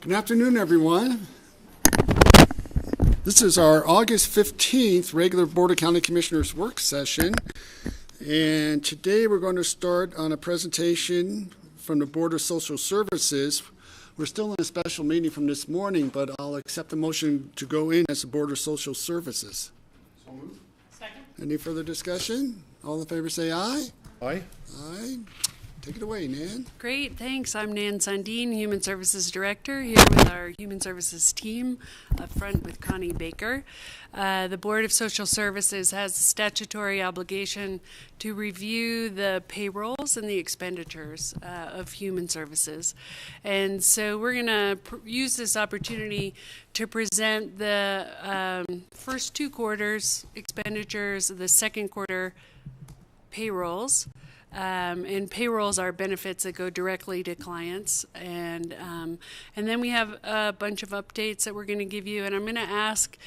Good afternoon, everyone. This is our August 15th regular Board of County Commissioners work session. And today we're going to start on a presentation from the Board of Social Services. We're still in a special meeting from this morning, but I'll accept the motion to go in as the Board of Social Services. So moved. Second. Any further discussion? All in favor say aye. Aye. Aye. Take it away, Nan. Great, thanks. I'm Nan Sundin, Human Services Director, here with our Human Services team up front with Connie Baker. The Board of Social Services has a statutory obligation to review the payrolls and the expenditures of human services. And so we're going to use this opportunity to present the first two quarters expenditures, the second quarter payrolls. And payrolls are benefits that go directly to clients, and then we have a bunch of updates that we're going to give you. And I'm going to ask,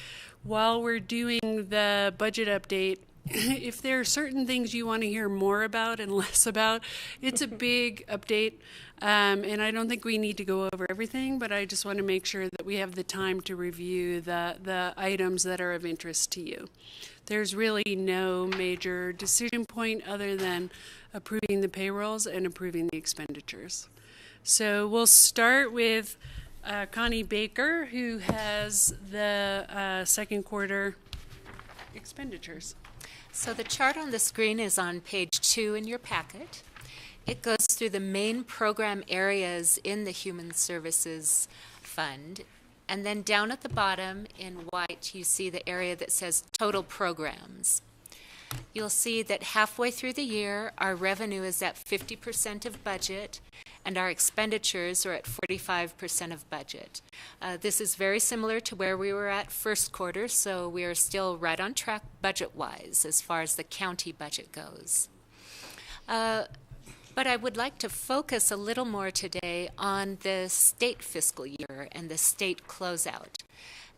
while we're doing the budget update, if there are certain things you want to hear more about and less about. It's a big update, and I don't think we need to go over everything, but I just want to make sure that we have the time to review the items that are of interest to you. There's really no major decision point other than approving the payrolls and approving the expenditures. So we'll start with Connie Baker, who has the second quarter expenditures. So the chart on the screen is on page 2 in your packet. It goes through the main program areas in the Human Services Fund. And then down at the bottom in white, you see the area that says total programs. You'll see that halfway through the year, our revenue is at 50% of budget, and our expenditures are at 45% of budget. This is very similar to where we were at first quarter, so we are still right on track budget-wise as far as the county budget goes. But I would like to focus a little more today on the state fiscal year and the state closeout.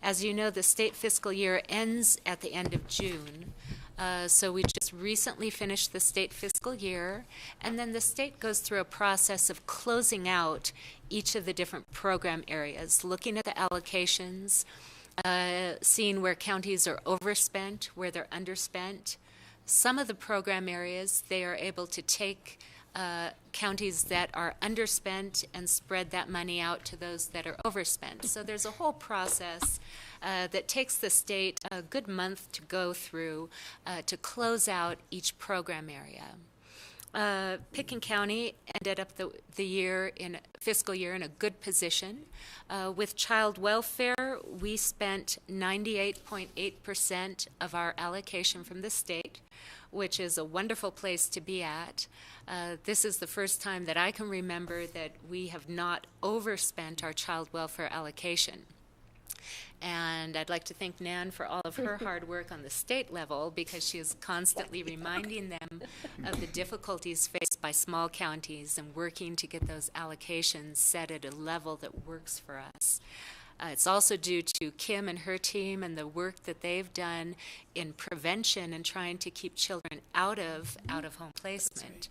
As you know, the state fiscal year ends at the end of June. So we just recently finished the state fiscal year, and then the state goes through a process of closing out each of the different program areas, looking at the allocations, seeing where counties are overspent, where they're underspent. Some of the program areas, they are able to take counties that are underspent and spread that money out to those that are overspent. So there's a whole process that takes the state a good month to go through to close out each program area. Picken County ended up the year in fiscal year in a good position. With child welfare, we spent 98.8% of our allocation from the state, which is a wonderful place to be at. This is the first time that I can remember that we have not overspent our child welfare allocation. And I'd like to thank Nan for all of her hard work on the state level, because she is constantly reminding them of the difficulties faced by small counties and working to get those allocations set at a level that works for us. It's also due to Kim and her team and the work that they've done in prevention and trying to keep children out of home placement.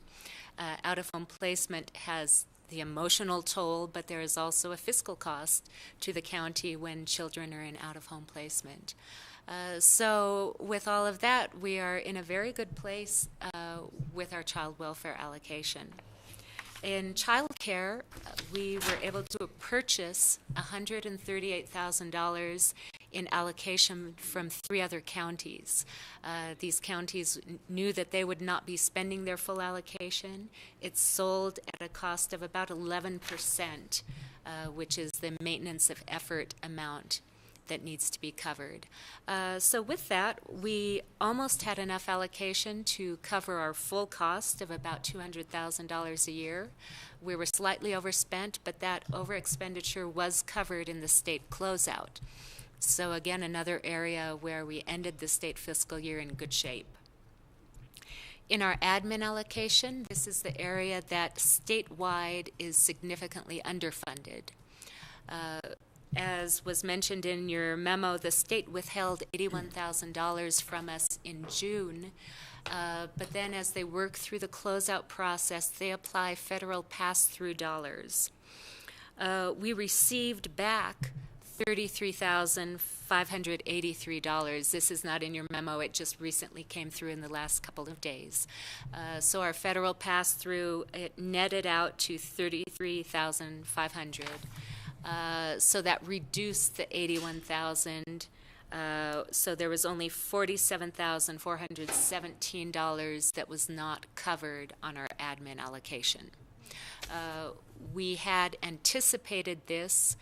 Out of home placement has the emotional toll, but there is also a fiscal cost to the county when children are in out of home placement. So with all of that, we are in a very good place with our child welfare allocation. In child care, we were able to purchase $138,000 in allocation from 3 other counties. These counties knew that they would not be spending their full allocation. It's sold at a cost of about 11%, which is the maintenance of effort amount that needs to be covered. So with that, we almost had enough allocation to cover our full cost of about $200,000 a year. We were slightly overspent, but that overexpenditure was covered in the state closeout. So again, another area where we ended the state fiscal year in good shape. In our admin allocation, this is the area that statewide is significantly underfunded. As was mentioned in your memo, the state withheld $81,000 from us in June, but then as they work through the closeout process, they apply federal pass-through dollars. we received back $33,583. This is not in your memo. It just recently came through in the last couple of days. So our federal pass-through, it netted out to $33,500. So that reduced the $81,000. So there was only $47,417 that was not covered on our admin allocation. We had anticipated this.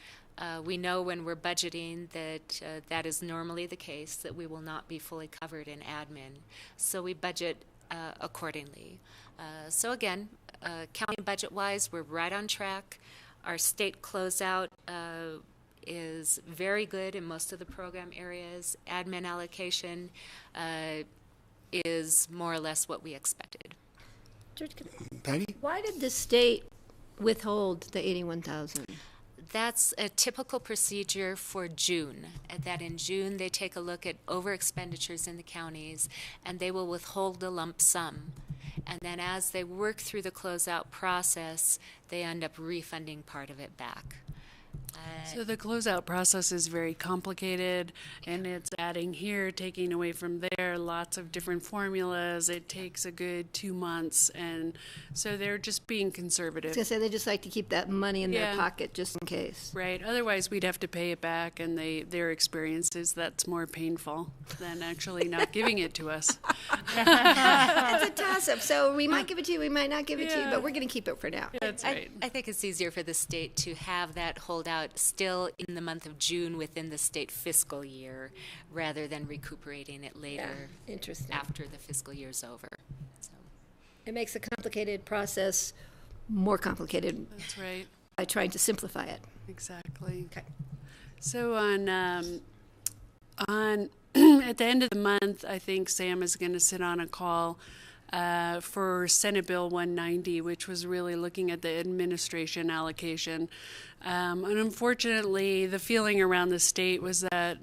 We know when we're budgeting that that is normally the case, that we will not be fully covered in admin. So we budget accordingly. So again, county budget-wise, we're right on track. Our state closeout is very good in most of the program areas. Admin allocation is more or less what we expected. George, Patty? why did the state withhold the 81,000? That's a typical procedure for June, that in June they take a look at over expenditures in the counties and they will withhold a lump sum. And then as they work through the closeout process, they end up refunding part of it back. So the closeout process is very complicated, and it's adding here, taking away from there, lots of different formulas. It takes a good 2 months, and so they're just being conservative. I was going to say they just like to keep that money in their Yeah. pocket just in case. Right. Otherwise, we'd have to pay it back, and their experience is that's more painful than actually not giving it to us. That's a toss-up. So we might give it to you, we might not give it to you, Yeah. but we're going to keep it for now. That's right. I think it's easier for the state to have that holdout still in the month of June within the state fiscal year rather than recuperating it later Interesting. after the fiscal year's over. So. It makes a complicated process more complicated That's right. by trying to simplify it. Exactly. Okay. So on at the end of the month, I think Sam is going to sit on a call for Senate Bill 190, which was really looking at the administration allocation. And unfortunately, the feeling around the state was that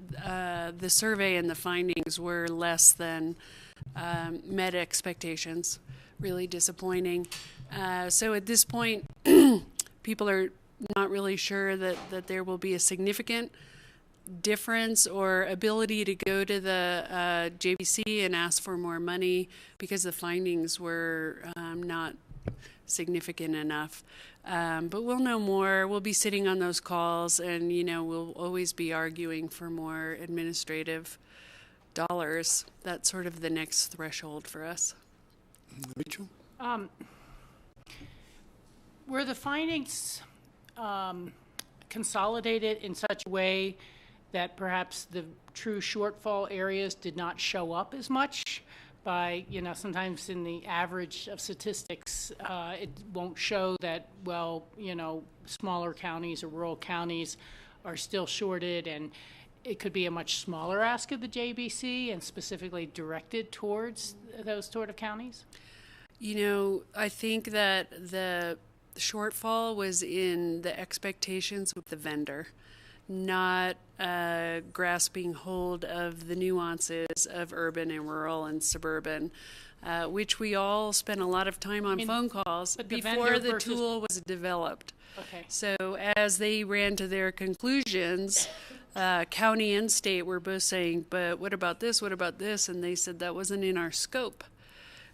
the survey and the findings were less than met expectations, really disappointing. So at this point, people are not really sure that there will be a significant difference or ability to go to the JBC and ask for more money because the findings were not significant enough. But we'll know more. We'll be sitting on those calls, and we'll always be arguing for more administrative dollars. That's sort of the next threshold for us. Rachel? Were the findings consolidated in such a way that perhaps the true shortfall areas did not show up as much? By, sometimes in the average of statistics, it won't show that, smaller counties or rural counties are still shorted, and it could be a much smaller ask of the JBC and specifically directed towards those sort of counties? I think that the shortfall was in the expectations with the vendor, not grasping hold of the nuances of urban and rural and suburban, which we all spent a lot of time on phone calls before the tool was developed. Okay. So as they ran to their conclusions, county and state were both saying, but what about this, what about this? And they said that wasn't in our scope.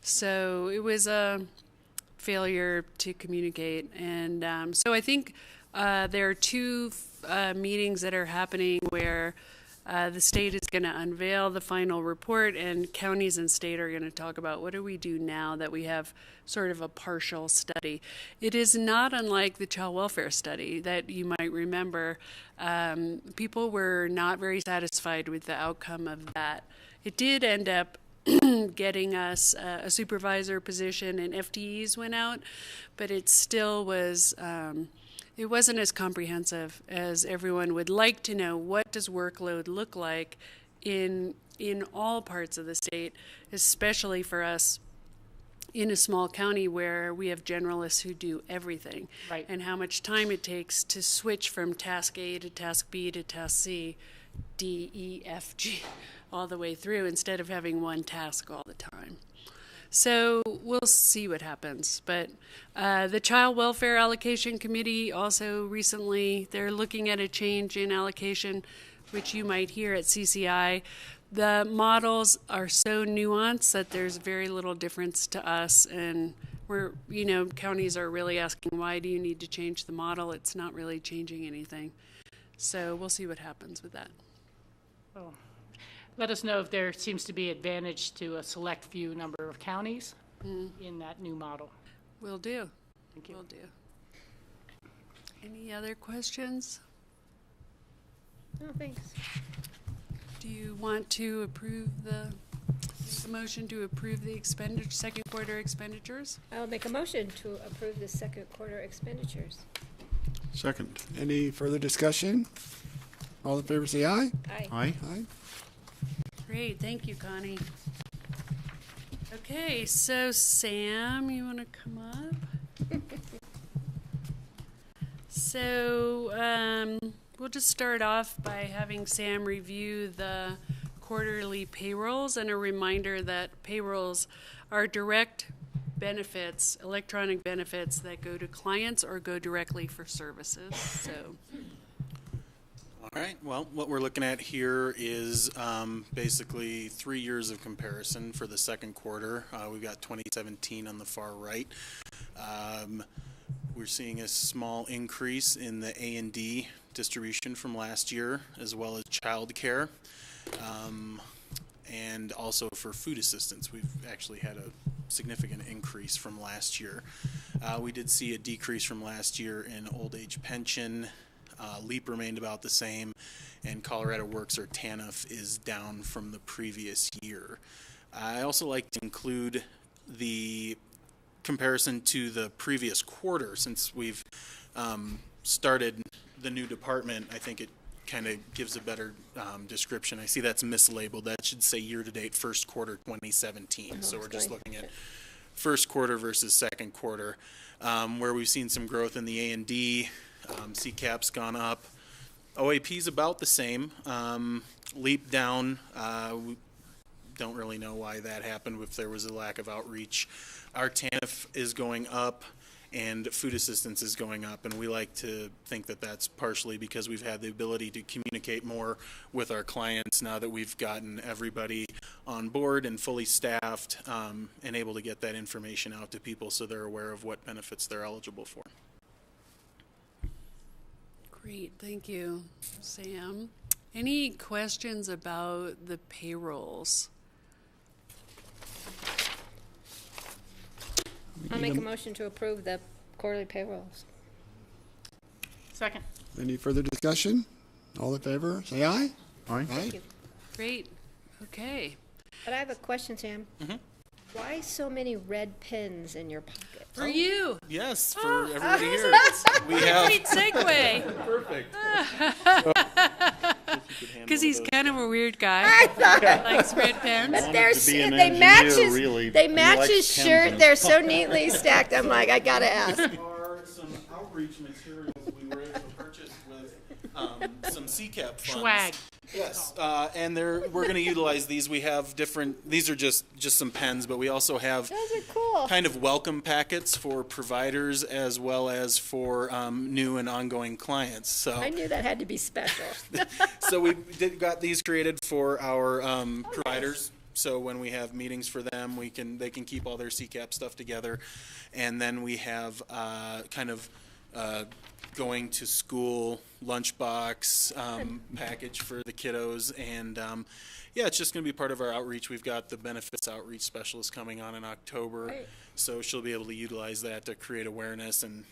So it was a failure to communicate. And so I think there are two meetings that are happening where the state is going to unveil the final report, and counties and state are going to talk about what do we do now that we have sort of a partial study. It is not unlike the child welfare study that you might remember. People were not very satisfied with the outcome of that. It did end up getting us a supervisor position, and FTEs went out, but it still was... it wasn't as comprehensive as everyone would like to know. What does workload look like in all parts of the state, especially for us in a small county where we have generalists who do everything, right? And how much time it takes to switch from task A to task B to task C, D, E, F, G, all the way through, instead of having one task all the time. So we'll see what happens. But the Child Welfare Allocation Committee also recently, they're looking at a change in allocation, which you might hear at CCI. The models are so nuanced that there's very little difference to us, and counties are really asking, why do you need to change the model? It's not really changing anything. So we'll see what happens with that. Oh. Let us know if there seems to be advantage to a select few number of counties in that new model. Will do. Thank you. Will do. Any other questions? Oh, thanks. Do you want to approve the motion to approve the second quarter expenditures? I'll make a motion to approve the second quarter expenditures. Second. Any further discussion? All in favor say aye. Aye. Aye. Aye. Great, thank you, Connie. Okay, so Sam, you want to come up? So we'll just start off by having Sam review the quarterly payrolls, and a reminder that payrolls are direct benefits, electronic benefits that go to clients or go directly for services. So. All right, well, what we're looking at here is basically 3 years of comparison for the second quarter. We've got 2017 on the far right. We're seeing a small increase in the A&D distribution from last year, as well as child care, and also for food assistance. We've actually had a significant increase from last year. We did see a decrease from last year in old age pension. LEAP remained about the same, and Colorado Works, or TANF, is down from the previous year. I also like to include the comparison to the previous quarter. Since we've started the new department, I think it kind of gives a better description. I see that's mislabeled. That should say year-to-date first quarter 2017. So we're just looking at first quarter versus second quarter, where we've seen some growth in the A&D. CCAP's gone up. OAP's about the same. LEAP down. We don't really know why that happened, if there was a lack of outreach. Our TANF is going up, and food assistance is going up, and we like to think that that's partially because we've had the ability to communicate more with our clients now that we've gotten everybody on board and fully staffed, and able to get that information out to people so they're aware of what benefits they're eligible for. Great, thank you, Sam. Any questions about the payrolls? I'll make a motion to approve the quarterly payrolls. Second. Any further discussion? All in favor say aye. Aye. Thank you. Great, okay. But I have a question, Sam. Mm-hmm. Why so many red pens in your pocket? For you. Yes, for everybody here. We Great segue. Perfect. Because he's kind of a weird guy. Likes red pens. But to be an they match engineer, his, really. they He match likes his pens shirt. in They're his so neatly stacked. I'm like, I gotta ask. There are some outreach materials we were able to purchase with some CCAP funds. Swag. Yes, and we're going to utilize these. We have different. These are just some pens, but we also have Those are cool. kind of welcome packets for providers as well as for new and ongoing clients. So I knew that had to be special. so we got these created for our providers. So when we have meetings for them, they can keep all their CCAP stuff together, and then we have kind of going to school lunchbox package for the kiddos, and yeah, it's just going to be part of our outreach. We've got the benefits outreach specialist coming on in October, Right. so she'll be able to utilize that to create awareness and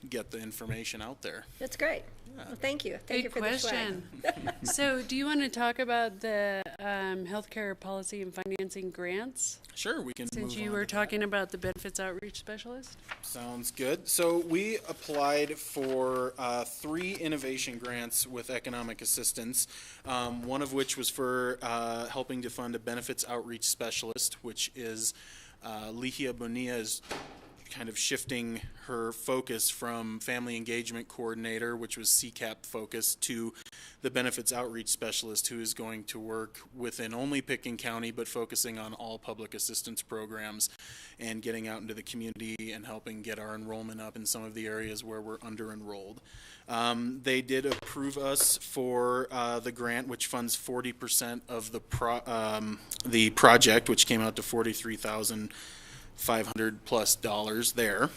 get the information out there. That's great. Well, thank you. Thank you Good for the swag. question. So do you want to talk about the healthcare policy and financing grants? Sure, we can Since move you on were to talking about the benefits outreach specialist? Sounds good. So we applied for 3 innovation grants with economic assistance, one of which was for helping to fund a benefits outreach specialist, which is Ligia Bonilla is kind of shifting her focus from family engagement coordinator, which was CCAP focused, to the benefits outreach specialist, who is going to work within only Pickens County, but focusing on all public assistance programs and getting out into the community and helping get our enrollment up in some of the areas where we're under enrolled. They did approve us for the grant, which funds 40% of the project, which came out to $43,500+ there.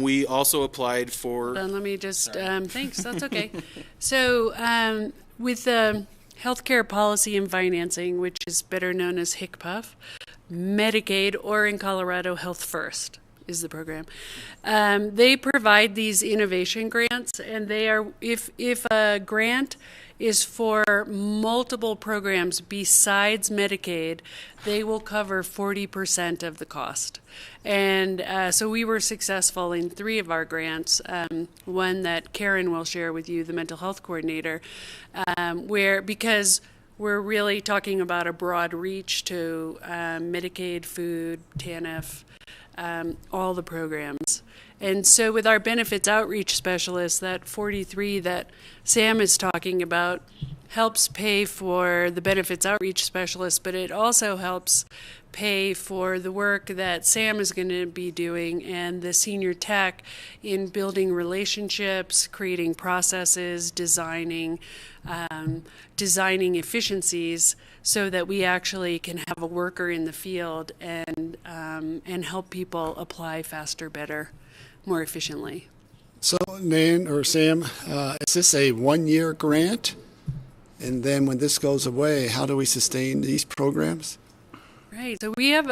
We also applied for. Let me just, thanks, that's okay. So with the healthcare policy and financing, which is better known as HCPF, Medicaid, or in Colorado, Health First is the program. They provide these innovation grants, and they are, if a grant is for multiple programs besides Medicaid, they will cover 40% of the cost. And so we were successful in 3 of our grants, one that Karen will share with you, the mental health coordinator, because we're really talking about a broad reach to Medicaid, food, TANF, all the programs. And so with our benefits outreach specialist, that 43 that Sam is talking about helps pay for the benefits outreach specialist, but it also helps pay for the work that Sam is going to be doing and the senior tech in building relationships, creating processes, designing efficiencies so that we actually can have a worker in the field and help people apply faster, better, more efficiently. So, Nan or Sam, is this a one-year grant? And then when this goes away, how do we sustain these programs? Right. So we have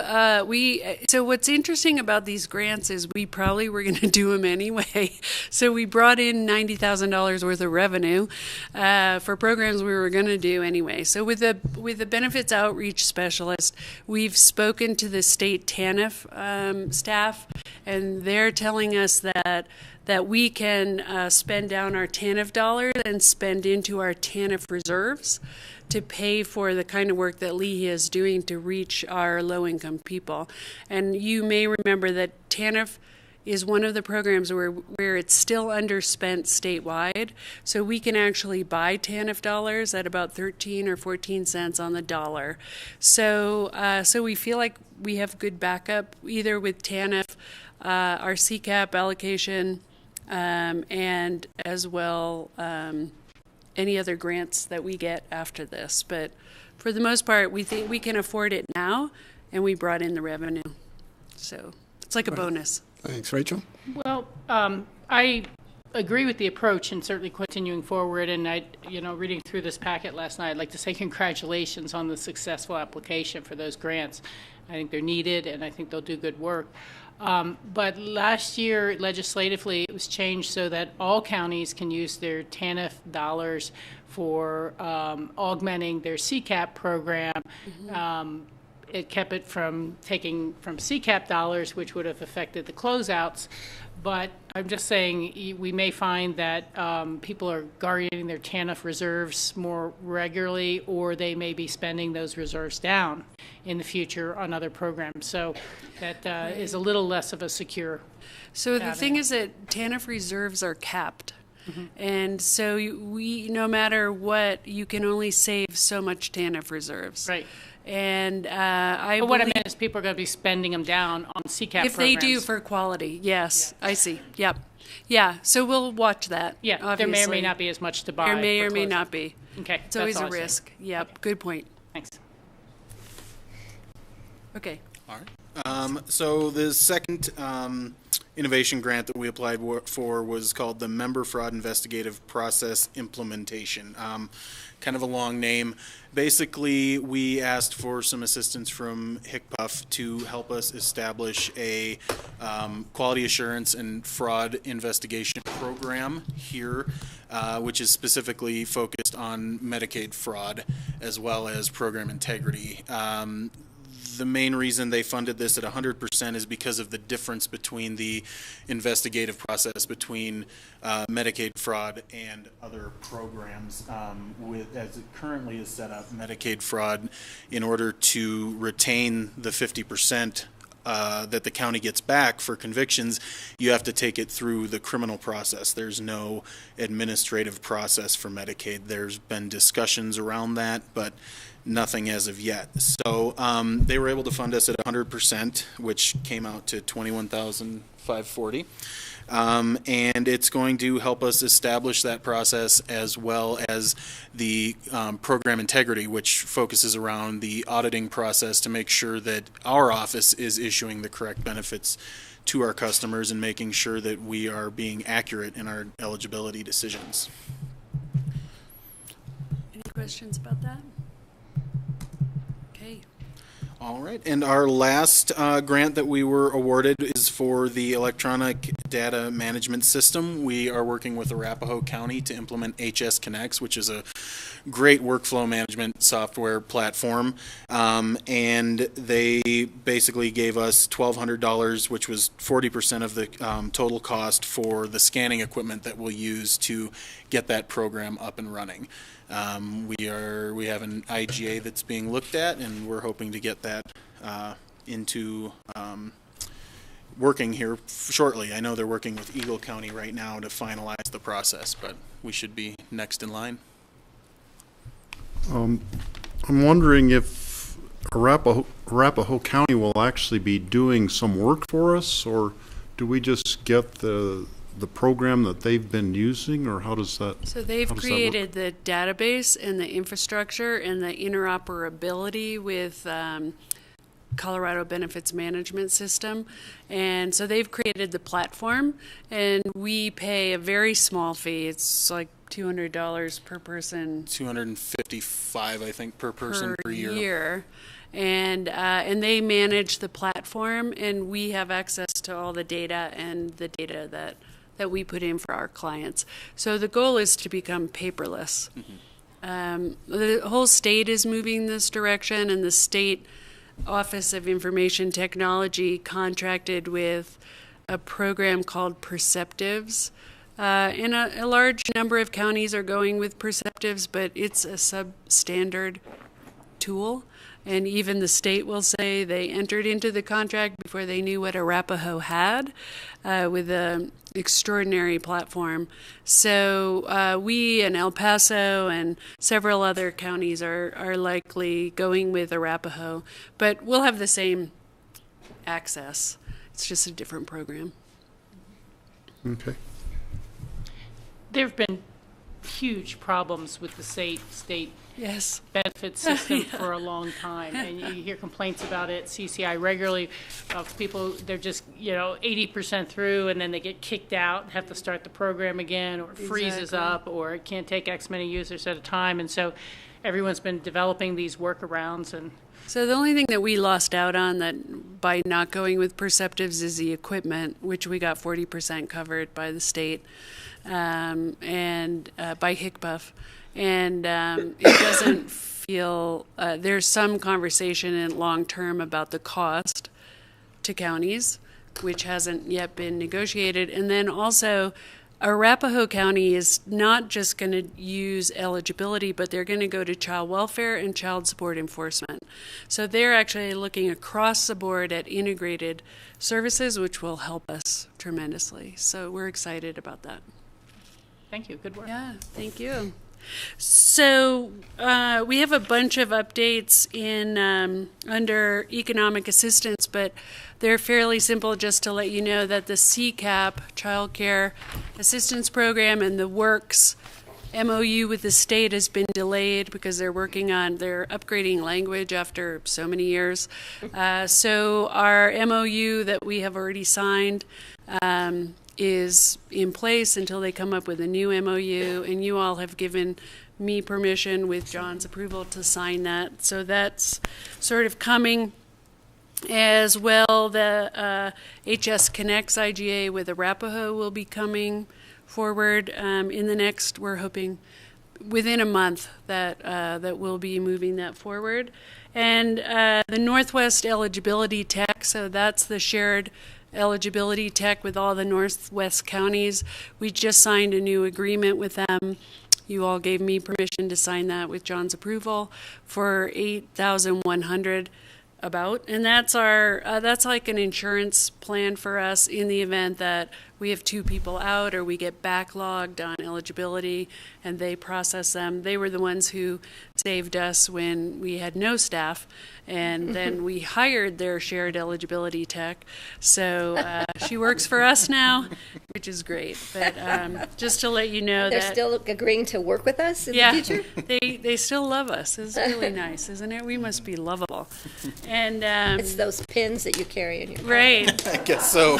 so what's interesting about these grants is we probably were going to do them anyway. So we brought in $90,000 worth of revenue for programs we were going to do anyway. So with the benefits outreach specialist, we've spoken to the state TANF staff, and they're telling us that we can spend down our TANF dollars and spend into our TANF reserves to pay for the kind of work that Lee is doing to reach our low-income people. And you may remember that TANF is one of the programs where it's still underspent statewide. So we can actually buy TANF dollars at about 13 or 14 cents on the dollar. So we feel like we have good backup either with TANF, our CCAP allocation, and as well any other grants that we get after this. But for the most part, we think we can afford it now, and we brought in the revenue. So it's like a bonus. Thanks. Rachel? Well, I agree with the approach and certainly continuing forward. And reading through this packet last night, I'd like to say congratulations on the successful application for those grants. I think they're needed, and I think they'll do good work. But last year, legislatively, it was changed so that all counties can use their TANF dollars for augmenting their CCAP program. Mm-hmm. It kept it from taking from CCAP dollars, which would have affected the closeouts. But I'm just saying we may find that people are guarding their TANF reserves more regularly, or they may be spending those reserves down in the future on other programs. So that is a little less of a secure. So the thing is that TANF reserves are capped. Mm-hmm. And so no matter what, you can only save so much TANF reserves. Right. And what I meant is people are going to be spending them down on CCAP if programs. they do for quality, yes. Yeah. I see. Yep. Yeah, so we'll watch that. Yeah, obviously. There may or may not be as much to buy. There may or may not be. Okay, it's always a risk. Yep, okay. Good point. Thanks. Okay. All right. So the second innovation grant that we applied for was called the Member Fraud Investigative Process Implementation. Kind of a long name. Basically, we asked for some assistance from HCPF to help us establish a quality assurance and fraud investigation program here, which is specifically focused on Medicaid fraud as well as program integrity. The main reason they funded this at 100% is because of the difference between the investigative process between Medicaid fraud and other programs. As it currently is set up, Medicaid fraud, in order to retain the 50% that the county gets back for convictions, you have to take it through the criminal process. There's no administrative process for Medicaid. There's been discussions around that, but nothing as of yet. So they were able to fund us at 100%, which came out to $21,540. And it's going to help us establish that process, as well as the program integrity, which focuses around the auditing process to make sure that our office is issuing the correct benefits to our customers and making sure that we are being accurate in our eligibility decisions. Any questions about that? Okay. All right, and our last grant that we were awarded is for the electronic data management system. We are working with Arapahoe County to implement HS Connects, which is a great workflow management software platform, and they basically gave us $1,200, which was 40% of the total cost for the scanning equipment that we'll use to get that program up and running. We have an IGA that's being looked at, and we're hoping to get that into working here shortly. I know they're working with Eagle County right now to finalize the process, but we should be next in line. I'm wondering if Arapahoe County will actually be doing some work for us, or do we just get the program that they've been using, or how does that? So they've created the database and the infrastructure and the interoperability with Colorado Benefits Management System. And so they've created the platform, and we pay a very small fee. It's like $200 per person. $255, I think, per person per year. And they manage the platform, and we have access to all the data and the data that we put in for our clients. So the goal is to become paperless. Mm-hmm. The whole state is moving this direction, and the state Office of Information Technology contracted with a program called Perceptives. And a large number of counties are going with Perceptives, but it's a substandard tool. And even the state will say they entered into the contract before they knew what Arapahoe had with an extraordinary platform. So we and El Paso and several other counties are likely going with Arapahoe, but we'll have the same access. It's just a different program. Okay. There have been huge problems with the state Yes. benefit system for a long time, and you hear complaints about it. CCI regularly of people, they're just 80% through, and then they get kicked out and have to start the program again, or it freezes up, or it can't take X many users at a time. And so everyone's been developing these workarounds. And so the only thing that we lost out on that by not going with Perceptives is the equipment, which we got 40% covered by the state and by HCBUF. And it doesn't feel, there's some conversation in long term about the cost to counties, which hasn't yet been negotiated. And then also, Arapahoe County is not just going to use eligibility, but they're going to go to child welfare and child support enforcement. So they're actually looking across the board at integrated services, which will help us tremendously. So we're excited about that. thank you, good work. Yeah, thank you. So we have a bunch of updates in under economic assistance, but they're fairly simple. Just to let you know that the CCAP, Child Care Assistance Program, and the WORKS MOU with the state has been delayed because they're upgrading language after so many years. So our MOU that we have already signed is in place until they come up with a new MOU, and you all have given me permission with John's approval to sign that. So that's sort of coming as well. The HS Connects IGA with Arapahoe will be coming forward in the next, we're hoping, within a month that we'll be moving that forward. And the Northwest Eligibility Tech, so that's the shared eligibility tech with all the Northwest counties. We just signed a new agreement with them. You all gave me permission to sign that with John's approval for $8,100 about, and that's our that's like an insurance plan for us in the event that we have 2 people out or we get backlogged on eligibility and they process them. They were the ones who saved us when we had no staff, and then we hired their shared eligibility tech. So she works for us now, which is great. But just to let you know They're that still agreeing to work with us in the future? they still love us. It's really nice, isn't it? We must be lovable. And It's those pins that you carry in your pocket. right. I guess so.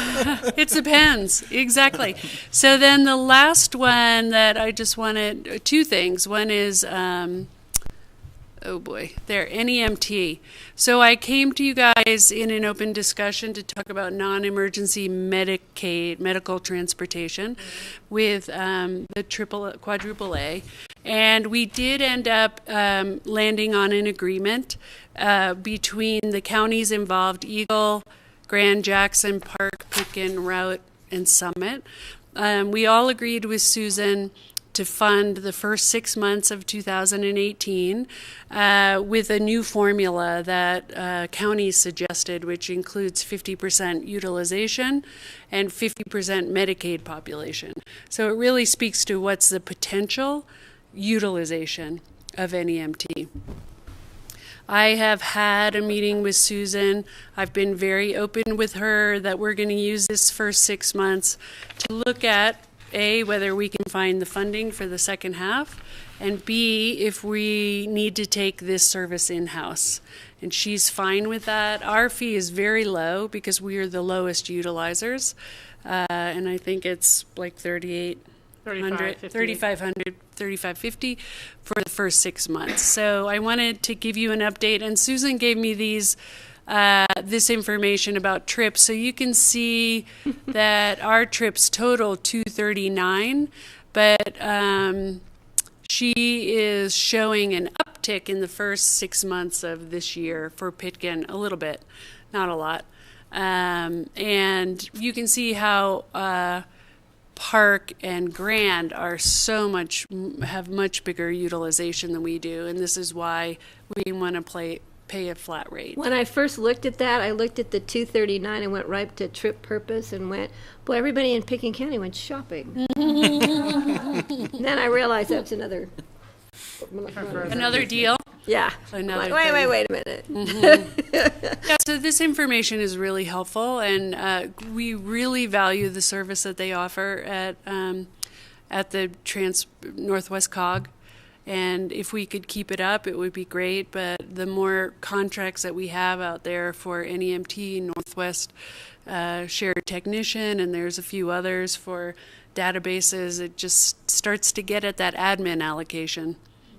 It depends. Exactly. So then the last one that I just wanted, 2 things. One is, NEMT. So I came to you guys in an open discussion to talk about non-emergency Medicaid, medical transportation with the quadruple A. And we did end up landing on an agreement between the counties involved, Eagle, Grand, Jackson, Park, Pitkin, Routt, and Summit. We all agreed with Susan to fund the first 6 months of 2018 with a new formula that counties suggested, which includes 50% utilization and 50% Medicaid population. So it really speaks to what's the potential utilization of NEMT. I have had a meeting with Susan. I've been very open with her that we're going to use this first 6 months to look at, A, whether we can find the funding for the second half, and B, if we need to take this service in-house. And she's fine with that. Our fee is very low because we are the lowest utilizers, and I think it's like $3,550 for the first 6 months. So I wanted to give you an update, and Susan gave me this information about trips, so you can see that our trips total 239, but she is showing an uptick in the first 6 months of this year for Pitkin, a little bit, not a lot. And you can see how Park and Grand are have much bigger utilization than we do, and this is why we want to pay a flat rate. When I first looked at that, I looked at the 239 and went right to trip purpose and went, boy, everybody in Pitkin County went shopping. Then I realized that's another deal. Yeah. Another like, thing. wait a minute. Yeah, so this information is really helpful, and we really value the service that they offer at the Northwest COG. And if we could keep it up, it would be great. But the more contracts that we have out there for NEMT, Northwest Shared Technician, and there's a few others for databases, it just starts to get at that admin allocation.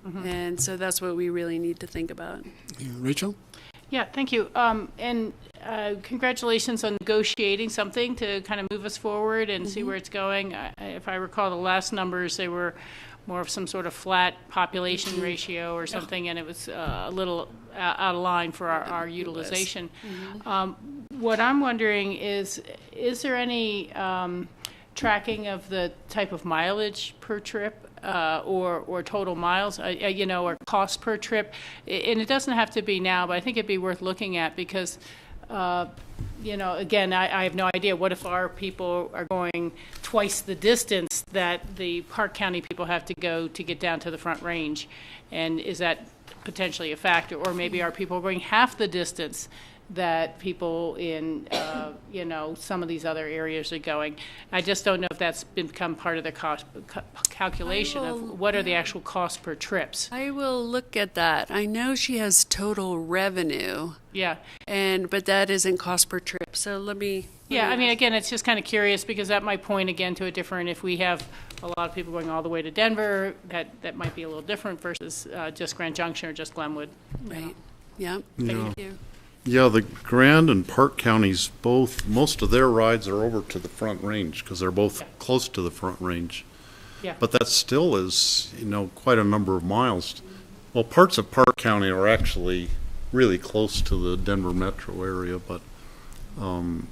Mm-hmm. And so that's what we really need to think about. Rachel? Yeah, thank you. And congratulations on negotiating something to kind of move us forward and see where it's going. If I recall the last numbers, they were more of some sort of flat population ratio or something, and it was a little out of line for our utilization. What I'm wondering is there any tracking of the type of mileage per trip or total miles, or cost per trip? And it doesn't have to be now, but I think it'd be worth looking at because, again, I have no idea. What if our people are going twice the distance that the Park County people have to go to get down to the Front Range? And is that potentially a factor? Or maybe our people are going half the distance that people in, some of these other areas are going. I just don't know if that's become part of the cost calculation of what are the actual costs per trips. I will look at that. I know she has total revenue. Yeah. But that isn't cost per trip. So let me. Yeah, I mean, again, it's just kind of curious because that might point again to a different, if we have a lot of people going all the way to Denver, that might be a little different versus just Grand Junction or just Glenwood. Right. Yeah. Thank you. Yeah, the Grand and Park counties most of their rides are over to the Front Range because they're both close to the Front Range. Yeah. But that still is, quite a number of miles. Well, parts of Park County are actually really close to the Denver metro area, but, and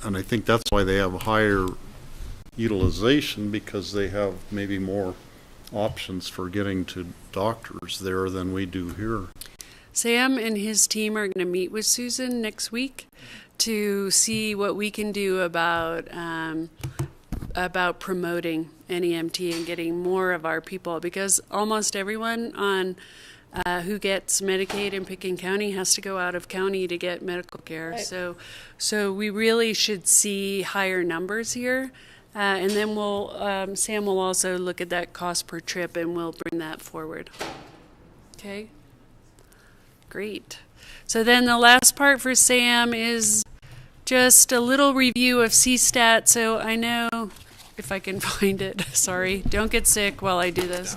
I think that's why they have higher utilization because they have maybe more options for getting to doctors there than we do here. Sam and his team are going to meet with Susan next week to see what we can do about promoting NEMT and getting more of our people, because almost everyone on who gets Medicaid in Pickens County has to go out of county to get medical care. Right. So we really should see higher numbers here. And then Sam will also look at that cost per trip, and we'll bring that forward. Okay? Great. So then the last part for Sam is just a little review of CSTAT. So I know, if I can find it, sorry, don't get sick while I do this.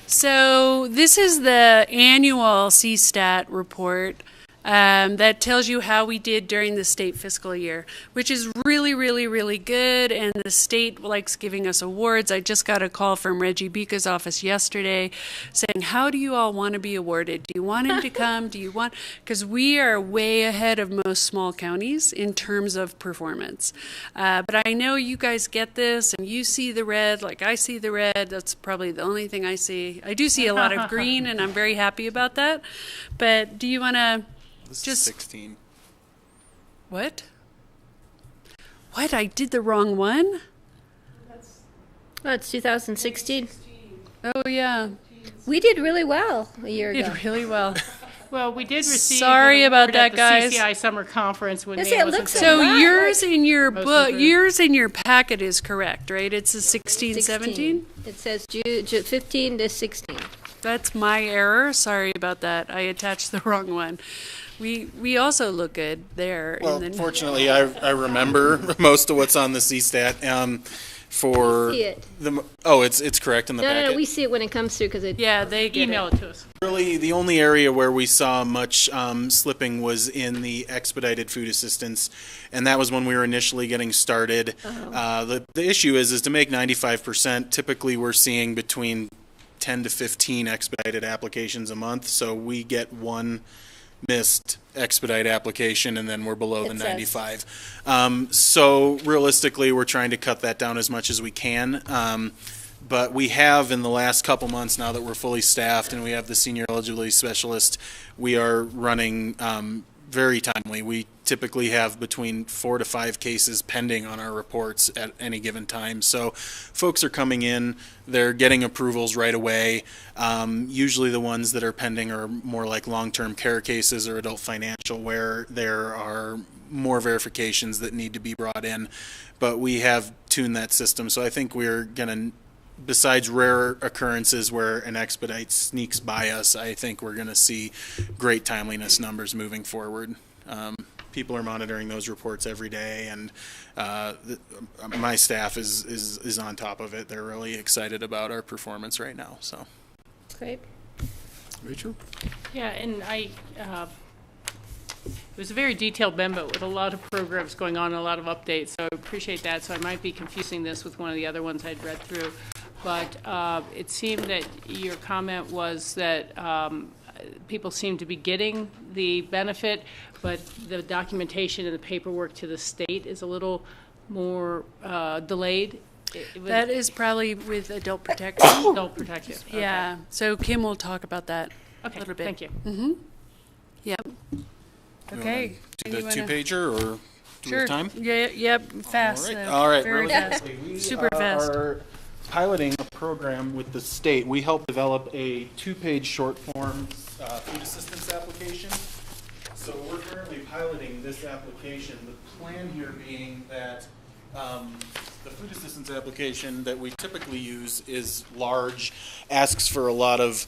So this is the annual CSTAT report that tells you how we did during the state fiscal year, which is really, really, really good, and the state likes giving us awards. I just got a call from Reggie Bika's office yesterday saying, how do you all want to be awarded? Do you want him to come? Do you want, because we are way ahead of most small counties in terms of performance. But I know you guys get this, and you see the red like I see the red. That's probably the only thing I see. I do see a lot of green, and I'm very happy about that. But do you want to... This Just is 16. What? What? I did the wrong one? Oh, it's 2016. Oh, yeah. We did really well a year Did ago. really well. Well, we did receive Sorry an about award that, at the guys. CCI summer conference when Yes, Nan it was looks in So Wow, yours in your Most book, improved. yours in your packet is correct, right? It's a 16, 17? It says 15 to 16. That's my error. Sorry about that. I attached the wrong one. We also look good there. Well, and then, fortunately, I remember most of what's on the CSTAT. For See it. It's correct in the No, packet. we see it when it comes through because it. yeah, they get Email it. it to us. Really, the only area where we saw much slipping was in the expedited food assistance, and that was when we were initially getting started. The issue is to make 95%, typically we're seeing between 10 to 15 expedited applications a month, so we get one missed expedite application, and then we're below the It says. 95. So realistically, we're trying to cut that down as much as we can. But we have, in the last couple months, now that we're fully staffed and we have the senior eligibility specialist, we are running very timely. We typically have between 4 to 5 cases pending on our reports at any given time. So folks are coming in, they're getting approvals right away. Usually the ones that are pending are more like long-term care cases or adult financial, where there are more verifications that need to be brought in. But we have tuned that system. So I think we're going to, besides rare occurrences where an expedite sneaks by us, I think we're going to see great timeliness numbers moving forward. People are monitoring those reports every day, and my staff is on top of it. They're really excited about our performance right now. So, Great. Rachel? Yeah, and it was a very detailed memo with a lot of programs going on, a lot of updates, so I appreciate that. So I might be confusing this with one of the other ones I'd read through. But it seemed that your comment was that people seem to be getting the benefit, but the documentation and the paperwork to the state is a little more delayed. That is probably with adult protection. Adult protective. Okay. Yeah. So Kim will talk about that Okay, a little bit. thank you. Yep. you Okay. wanna do the You wanna- two-pager, or do we Sure. have time? Yeah. Yep. Fast. All right. Very Really fast. quickly, we Super fast. are piloting a program with the state. We helped develop a 2-page short form food assistance application. So we're currently piloting this application. The plan here being that the food assistance application that we typically use is large, asks for a lot of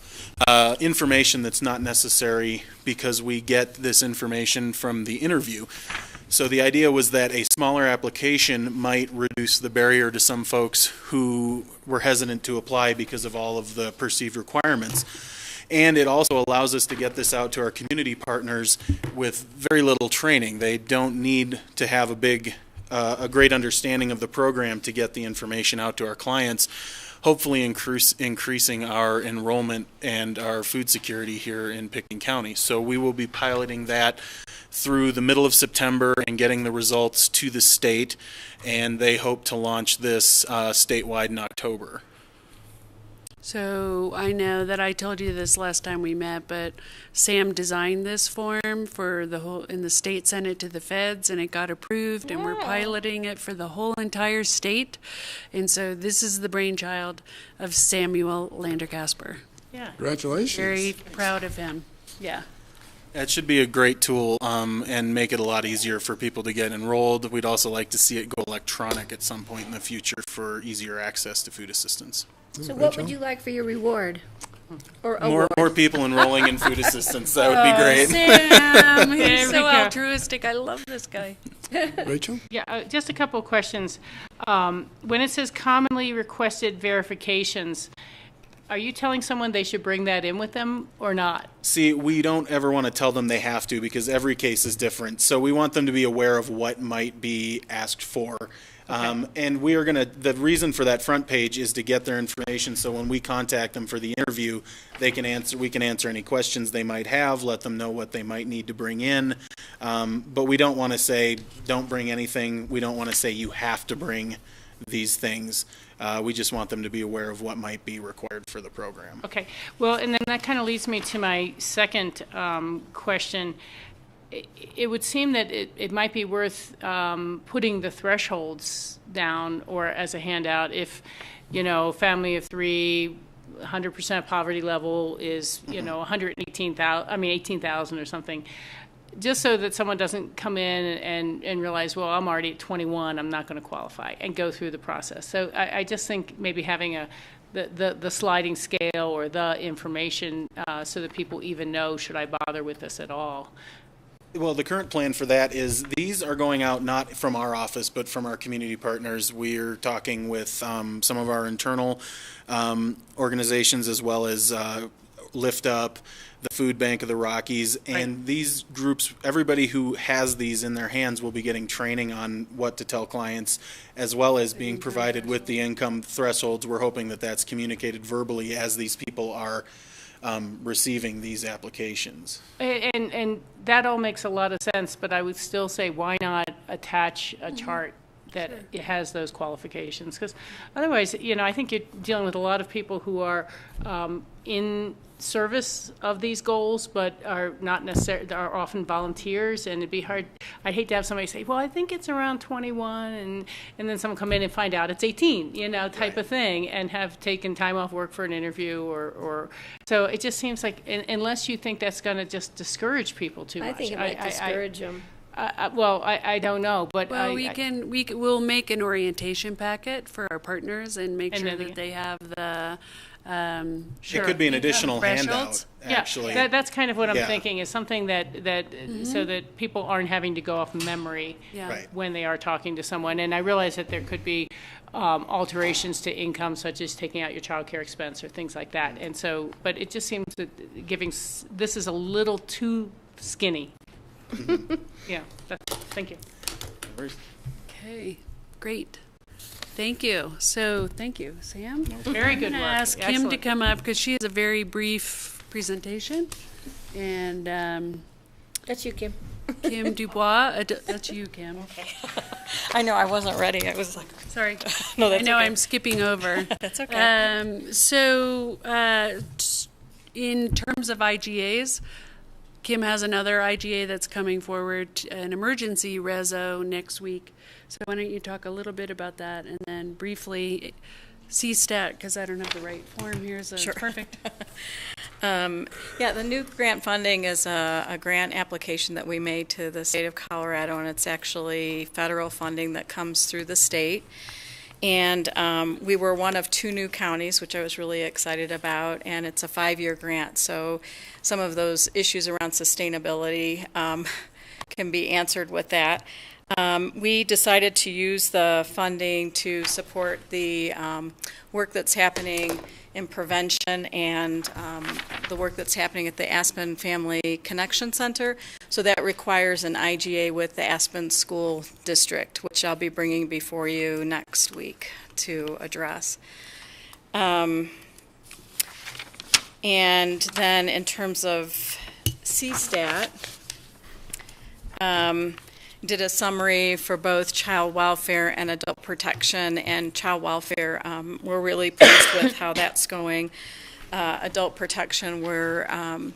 information that's not necessary because we get this information from the interview. So the idea was that a smaller application might reduce the barrier to some folks who were hesitant to apply because of all of the perceived requirements. And it also allows us to get this out to our community partners with very little training. They don't need to have a great understanding of the program to get the information out to our clients, hopefully increasing our enrollment and our food security here in Pickens County. So we will be piloting that through the middle of September and getting the results to the state, and they hope to launch this statewide in October. So I know that I told you this last time we met, but Sam designed this form for the whole in the state senate to the feds, and it got approved, and we're piloting it for the whole entire state. And so this is the brainchild of Samuel Lander-Casper. Yeah. Congratulations. Very proud of him. Yeah. It should be a great tool and make it a lot easier for people to get enrolled. We'd also like to see it go electronic at some point in the future for easier access to food assistance. So what would you like for your reward? Or More, award? more people enrolling in food assistance, that would be great. Sam, he's There we so go. altruistic. I love this guy. Rachel? Yeah, just a couple of questions. When it says commonly requested verifications, are you telling someone they should bring that in with them or not? See, we don't ever want to tell them they have to because every case is different. So we want them to be aware of what might be asked for. And we are going to, the reason for that front page is to get their information so when we contact them for the interview, we can answer any questions they might have, let them know what they might need to bring in. But we don't want to say, don't bring anything. We don't want to say you have to bring these things. We just want them to be aware of what might be required for the program. Okay, well, and then that kind of leads me to my second question. It would seem that it might be worth putting the thresholds down or as a handout if, family of three, 100% poverty level is, 18,000 or something. Just so that someone doesn't come in and realize, well, I'm already at 21, I'm not going to qualify, and go through the process. So I just think maybe having the sliding scale or the information so that people even know, should I bother with this at all? Well, the current plan for that is these are going out not from our office, but from our community partners. We're talking with some of our internal organizations as well as Lift Up, the Food Bank of the Rockies, and Right. these groups, everybody who has these in their hands will be getting training on what to tell clients, as well as being provided with the income thresholds. We're hoping that that's communicated verbally as these people are receiving these applications. And that all makes a lot of sense, but I would still say, why not attach a chart that it has those qualifications? Because otherwise, I think you're dealing with a lot of people who are in service of these goals, but are not necessarily, are often volunteers, and it'd be hard. I'd hate to have somebody say, well, I think it's around 21, and then someone come in and find out it's 18, type of thing, and have taken time off work for an interview or so it just seems like, unless you think that's going to just discourage people too much. I think it might discourage them. I don't know, but Well, we'll make an orientation packet for our partners and make And sure then that they have the It could be an additional handout, actually. Yeah, that's kind of what I'm Yeah. thinking, is something that so that people aren't having to go off memory Yeah. Right. when they are talking to someone. And I realize that there could be alterations to income, such as taking out your child care expense or things like that. And so, but it just seems that this is a little too skinny. Yeah, thank you. Okay, great. Thank you. So, thank you, Sam. Very good I'm work. going to ask Kim to Excellent. come up because she has a very brief presentation. And That's you, Kim. Kim Dubois, that's you, Kim. I know, I wasn't ready. I was like, Sorry. no, that's I know okay. I'm skipping over. That's okay. In terms of IGAs, Kim has another IGA that's coming forward, an emergency reso next week. So why don't you talk a little bit about that, and then briefly CSTAT, because I don't have the right form here, so Sure. it's perfect. Yeah, the new grant funding is a grant application that we made to the state of Colorado, and it's actually federal funding that comes through the state. And we were one of 2 new counties, which I was really excited about, and it's a 5-year grant. So some of those issues around sustainability can be answered with that. We decided to use the funding to support the work that's happening in prevention and the work that's happening at the Aspen Family Connection Center. So that requires an IGA with the Aspen School District, which I'll be bringing before you next week to address. And then in terms of CSTAT, did a summary for both child welfare and adult protection. And child welfare, we're really pleased with how that's going. Adult protection, we're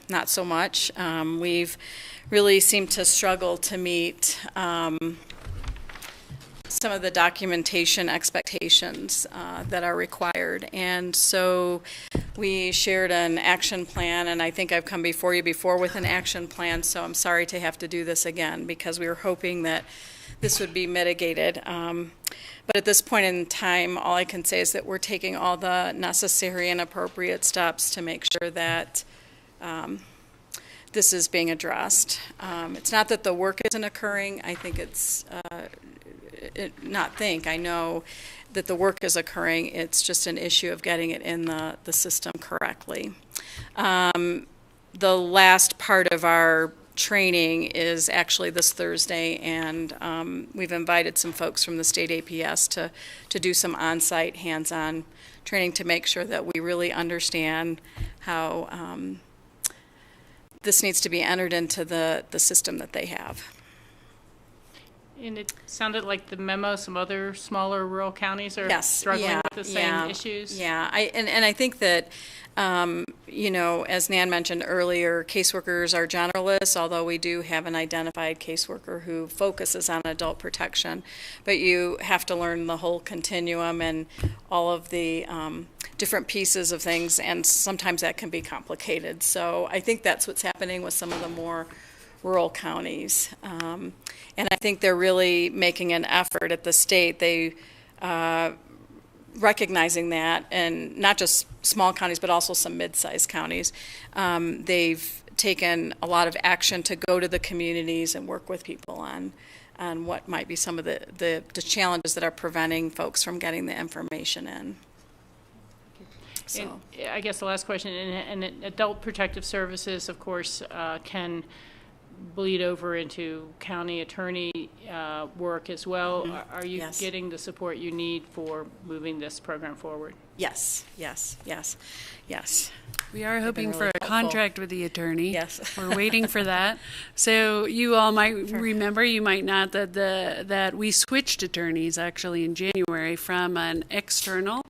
not so much. We've really seemed to struggle to meet some of the documentation expectations that are required. And so we shared an action plan, and I think I've come before you before with an action plan, so I'm sorry to have to do this again because we were hoping that this would be mitigated. But at this point in time, all I can say is that we're taking all the necessary and appropriate steps to make sure that this is being addressed. It's not that the work isn't occurring. I think it's I know that the work is occurring. It's just an issue of getting it in the system correctly. The last part of our training is actually this Thursday, and we've invited some folks from the state APS to do some on-site, hands-on training to make sure that we really understand how this needs to be entered into the system that they have. And it sounded like the memo, some other smaller rural counties are struggling with the same issues. Yeah, I think that, as Nan mentioned earlier, caseworkers are generalists, although we do have an identified caseworker who focuses on adult protection. But you have to learn the whole continuum and all of the different pieces of things, and sometimes that can be complicated. So I think that's what's happening with some of the more rural counties. And I think they're really making an effort at the state. They recognizing that, and not just small counties, but also some mid-sized counties. They've taken a lot of action to go to the communities and work with people on what might be some of the challenges that are preventing folks from getting the information in. So. And I guess the last question, and adult protective services, of course, can bleed over into county attorney work as well. Mm-hmm. Are you getting the support you need for moving this program forward? Yes. We are hoping really for a helpful contract with the attorney. Yes. We're waiting for that. So you all might remember, you might not, that we switched attorneys actually in January from an external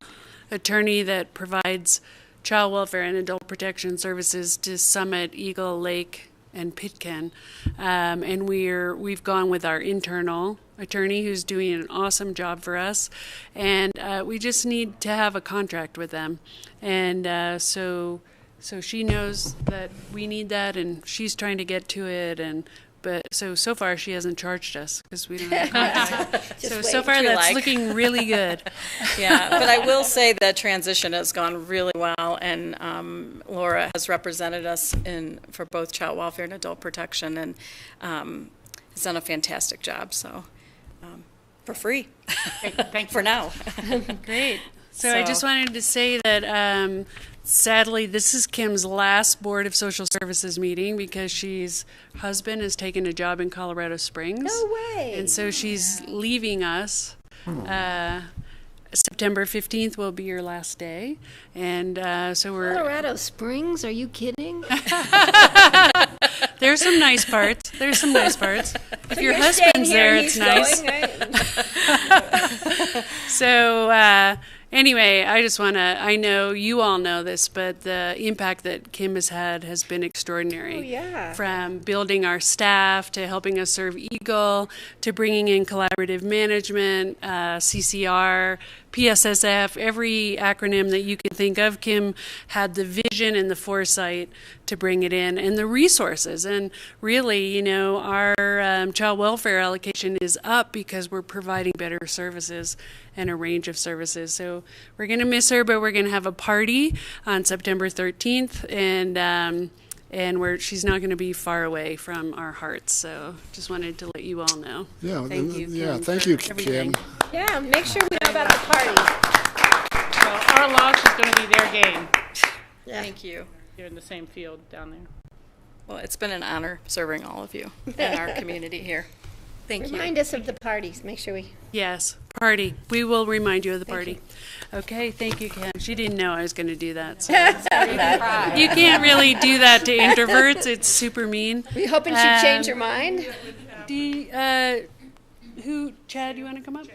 attorney that provides child welfare and adult protection services to Summit, Eagle Lake, and Pitkin, and we've gone with our internal attorney who's doing an awesome job for us, and we just need to have a contract with them, and so she knows that we need that, and she's trying to get to it, but so far she hasn't charged us because we don't have a contract. so far that's looking really good. Yeah, but I will say that transition has gone really well, and Laura has represented us for both child welfare and adult protection, and has done a fantastic job. So for free, thank you. For now. Great. So I just wanted to say that sadly, this is Kim's last Board of Social Services meeting because she's husband has taken a job in Colorado Springs. No way. And so she's leaving us. September 15th will be your last day. And so we're... Colorado Springs? Are you kidding? There's some nice parts. If your husband's there, it's nice. Going, right? So anyway, I know you all know this, but the impact that Kim has had has been extraordinary. Oh, yeah. From building our staff to helping us serve Eagle to bringing in collaborative management, CCR, PSSF, every acronym that you can think of. Kim had the vision and the foresight to bring it in, and the resources. And really, our child welfare allocation is up because we're providing better services and a range of services. So we're going to miss her, but we're going to have a party on September 13th, and she's not going to be far away from our hearts. So just wanted to let you all know. Yeah, thank you, Kim. Yeah, thank you, Kim. Yeah, make sure we know about the party. Well, our loss is going to be their gain. Yeah. Thank you. You're in the same field down there. Well, it's been an honor serving all of you and our community here. Thank you. Remind us of the parties. Make sure we. Yes, party. We will remind you of the party. Okay, thank you, Ken. She didn't know I was going to do that. So. You can't really do that to introverts. It's super mean. Were you hoping she'd change her mind? Chad, you want to come up?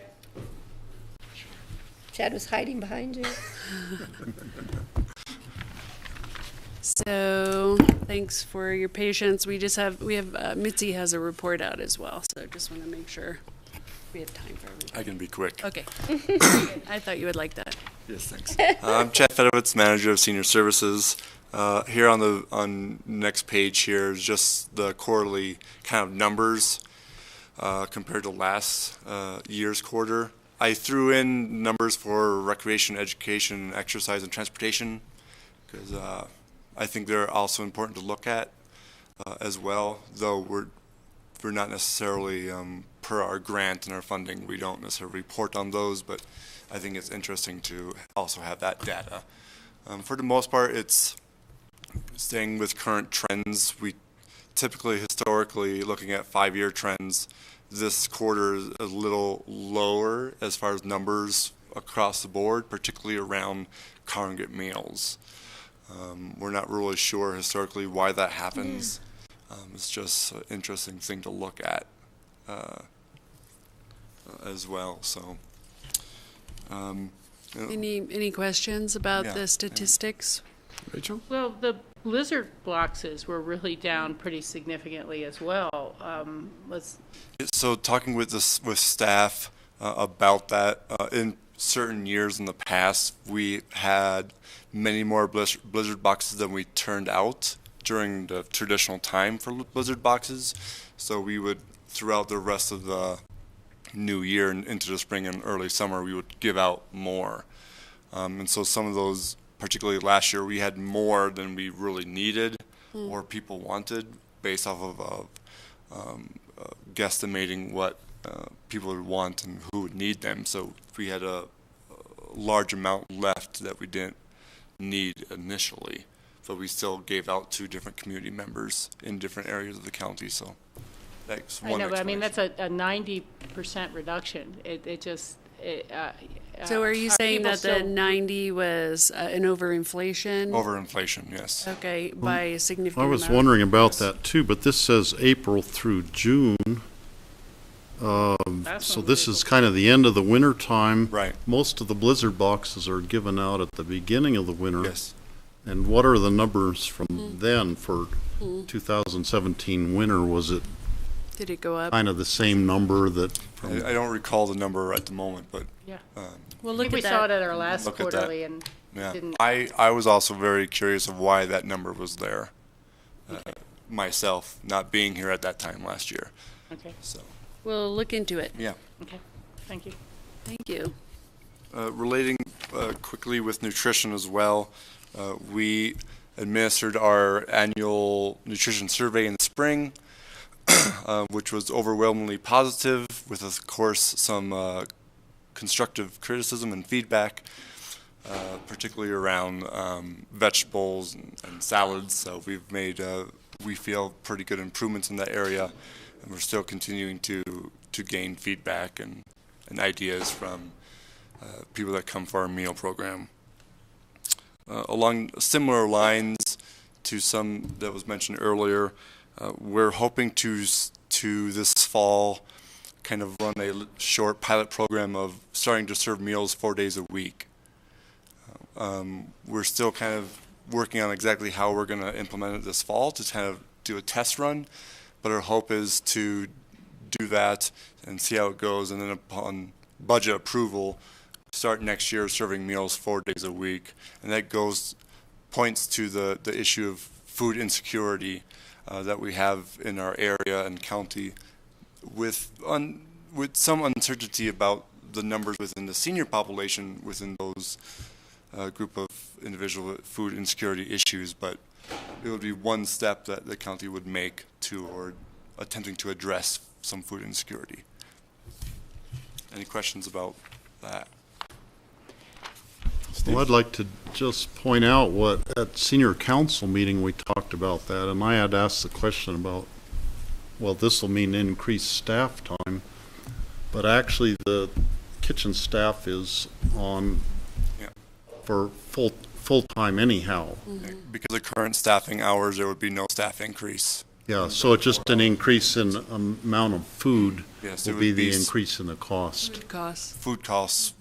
Chad was hiding behind you. So, thanks for your patience. We have Mitzi has a report out as well, so just want to make sure we have time for everything. I can be quick. Okay. I thought you would like that. Yes, thanks. I'm Chad Fedowitz, Manager of Senior Services. Here on the next page here is just the quarterly kind of numbers compared to last year's quarter. I threw in numbers for recreation, education, exercise, and transportation because I think they're also important to look at as well, though we're not necessarily, per our grant and our funding, we don't necessarily report on those, but I think it's interesting to also have that data. For the most part, it's staying with current trends. We typically, historically, looking at 5-year trends, this quarter is a little lower as far as numbers across the board, particularly around congregate meals. We're not really sure historically why that happens. It's just an interesting thing to look at as well. So, Any questions about Yeah, the statistics? Rachel? Well, the blizzard boxes were really down pretty significantly as well. So talking with staff about that, in certain years in the past, we had many more blizzard boxes than we turned out during the traditional time for blizzard boxes. So we would, throughout the rest of the new year and into the spring and early summer, we would give out more. And so some of those, particularly last year, we had more than we really needed or people wanted based off of guesstimating what people would want and who would need them. So we had a large amount left that we didn't need initially, but we still gave out to different community members in different areas of the county. So that's one. I know, but I mean, that's a 90% reduction. So are you saying that the 90 was an overinflation? Overinflation, yes. Okay, by a significant I was amount? wondering about that too, but this says April through June. So this is kind of the end of the winter time. Right. Most of the blizzard boxes are given out at the beginning of the winter. Yes. And what are the numbers from then for 2017 winter? Was it Did it go up? kind of the same number that from I don't recall the number at the moment, but Yeah. We'll I look think we at saw it that. at our last Look at that. quarterly and yeah, didn't. I was also very curious of why that number was there. Myself, not being here at that time last year. Okay, So We'll look into it. yeah. okay, thank you. Thank you. Relating quickly with nutrition as well, we administered our annual nutrition survey in the spring, which was overwhelmingly positive, with of course some constructive criticism and feedback, particularly around vegetables and salads. So we've made, we feel, pretty good improvements in that area, and we're still continuing to gain feedback and ideas from people that come for our meal program. Along similar lines to some that was mentioned earlier, we're hoping to this fall kind of run a short pilot program of starting to serve meals 4 days a week. We're still kind of working on exactly how we're going to implement it this fall to kind of do a test run, but our hope is to do that and see how it goes, and then upon budget approval, start next year serving meals 4 days a week. And that points to the issue of food insecurity that we have in our area and county, with some uncertainty about the numbers within the senior population within those group of individual food insecurity issues, but it would be one step that the county would make toward attempting to address some food insecurity. Any questions about that? Well, I'd like to just point out what, at senior council meeting, we talked about that, and I had asked the question about well, this will mean increased staff time, but actually the kitchen staff is on for full-time anyhow. Because of current staffing hours, there would be no staff increase. Yeah, so it's just an increase in amount of food Yes, will it be would the be increase in the cost. Food costs. Food costs,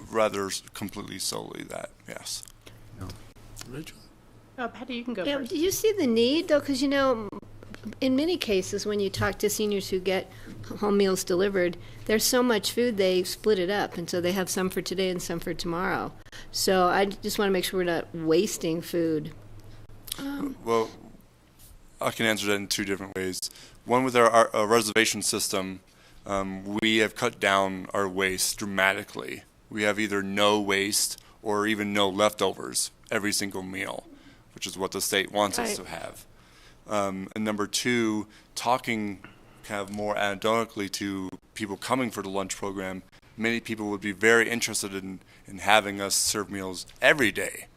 rather completely solely that, yes. Rachel? Patty, you can go Yeah, first. do you see the need, though? Because, you know, in many cases, when you talk to seniors who get home meals delivered, there's so much food, they split it up, and so they have some for today and some for tomorrow. So I just want to make sure we're not wasting food. Well, I can answer that in two different ways. One, with our reservation system, we have cut down our waste dramatically. We have either no waste or even no leftovers every single meal, which is what the state wants us to have. And number two, talking kind of more anecdotally to people coming for the lunch program, many people would be very interested in having us serve meals every day.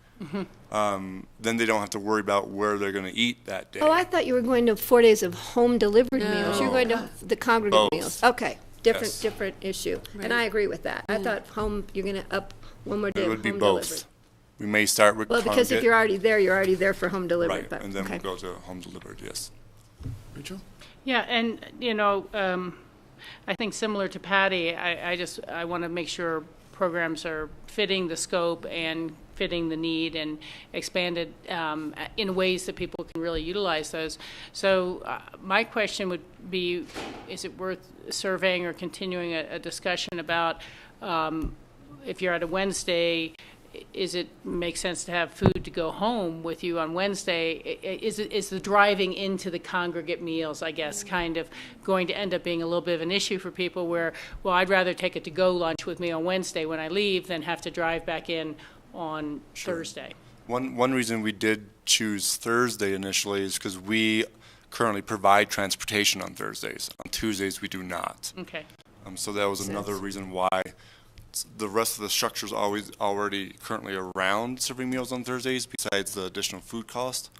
Then they don't have to worry about where they're going to eat that day. Oh, I thought you were going to 4 days of home delivered meals. You're going to the congregate Both. meals. Okay, Yes. different issue. Right. And I agree with that. I thought you're going to up one more day It of would be home both. delivered. We may start with Well, because if congregate, you're already there for home delivered. right, But, and then okay. we'll go to home delivered, yes. Rachel? Yeah, and, you know, I think similar to Patty, I want to make sure programs are fitting the scope and fitting the need and expanded in ways that people can really utilize those. So my question would be, is it worth surveying or continuing a discussion about if you're at a Wednesday, is it make sense to have food to go home with you on Wednesday? Is the driving into the congregate meals, I guess, kind of going to end up being a little bit of an issue for people where, well, I'd rather take a to-go lunch with me on Wednesday when I leave than have to drive back in on Thursday. One reason we did choose Thursday initially is because we currently provide transportation on Thursdays. On Tuesdays, we do not. Okay. So that was another reason why the rest of the structure is always already currently around serving meals on Thursdays, besides the additional food cost.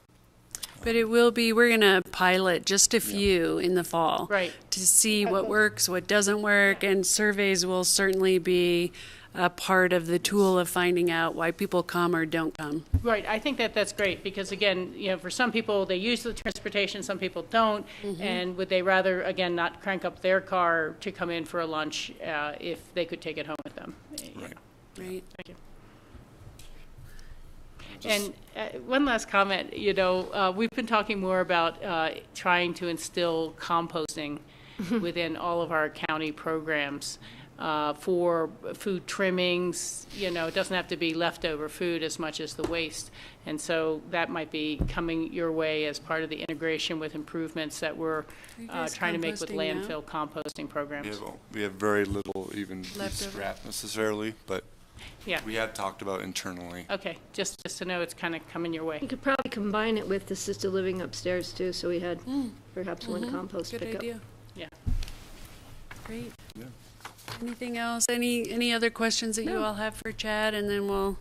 But it will be, we're going to pilot just a few in the fall. Right. To see what works, what doesn't work, and surveys will certainly be a part of the tool of finding out why people come or don't come. Right, I think that's great, because again, you know, for some people, they use the transportation, some people don't, and would they rather, again, not crank up their car to come in for a lunch if they could take it home with them? Right. Right. Thank you. And one last comment, you know, we've been talking more about trying to instill composting within all of our county programs. For food trimmings, you know, it doesn't have to be leftover food as much as the waste. And so that might be coming your way as part of the integration with improvements that we're guys trying to make with composting now? landfill composting programs. We have very little even Leftover. scrap necessarily, but Yeah, we have talked about internally. okay, just to know it's kind of coming your way. You could probably combine it with assisted living upstairs too, so we had perhaps one compost Good pickup. idea. Yeah. Great. Yeah. Anything else? Any other questions that you all have for Chad? And then we'll.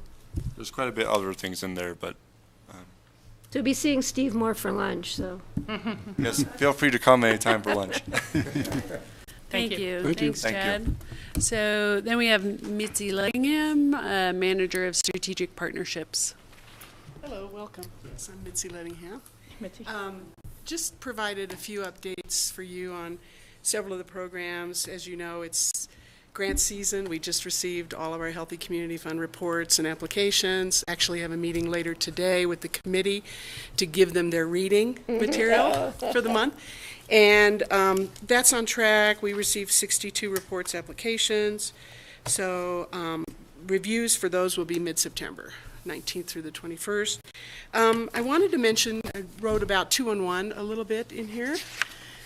There's quite a bit other things in there, but So we'll be seeing Steve more for lunch, so. yes, feel free to come anytime for lunch. Thank you. Thank you. Thanks, Thank Chad. So then we have Mitzi Lettingham, Manager of Strategic Partnerships. Hello, welcome. Yes, I'm Mitzi Lettingham. Mitzi. Just provided a few updates for you on several of the programs. As you know, it's grant season. We just received all of our Healthy Community Fund reports and applications. Actually have a meeting later today with the committee to give them their reading material for the month. And that's on track. We received 62 reports, applications. So reviews for those will be mid-September, 19th through the 21st. I wanted to mention, I wrote about 2-on-1 a little bit in here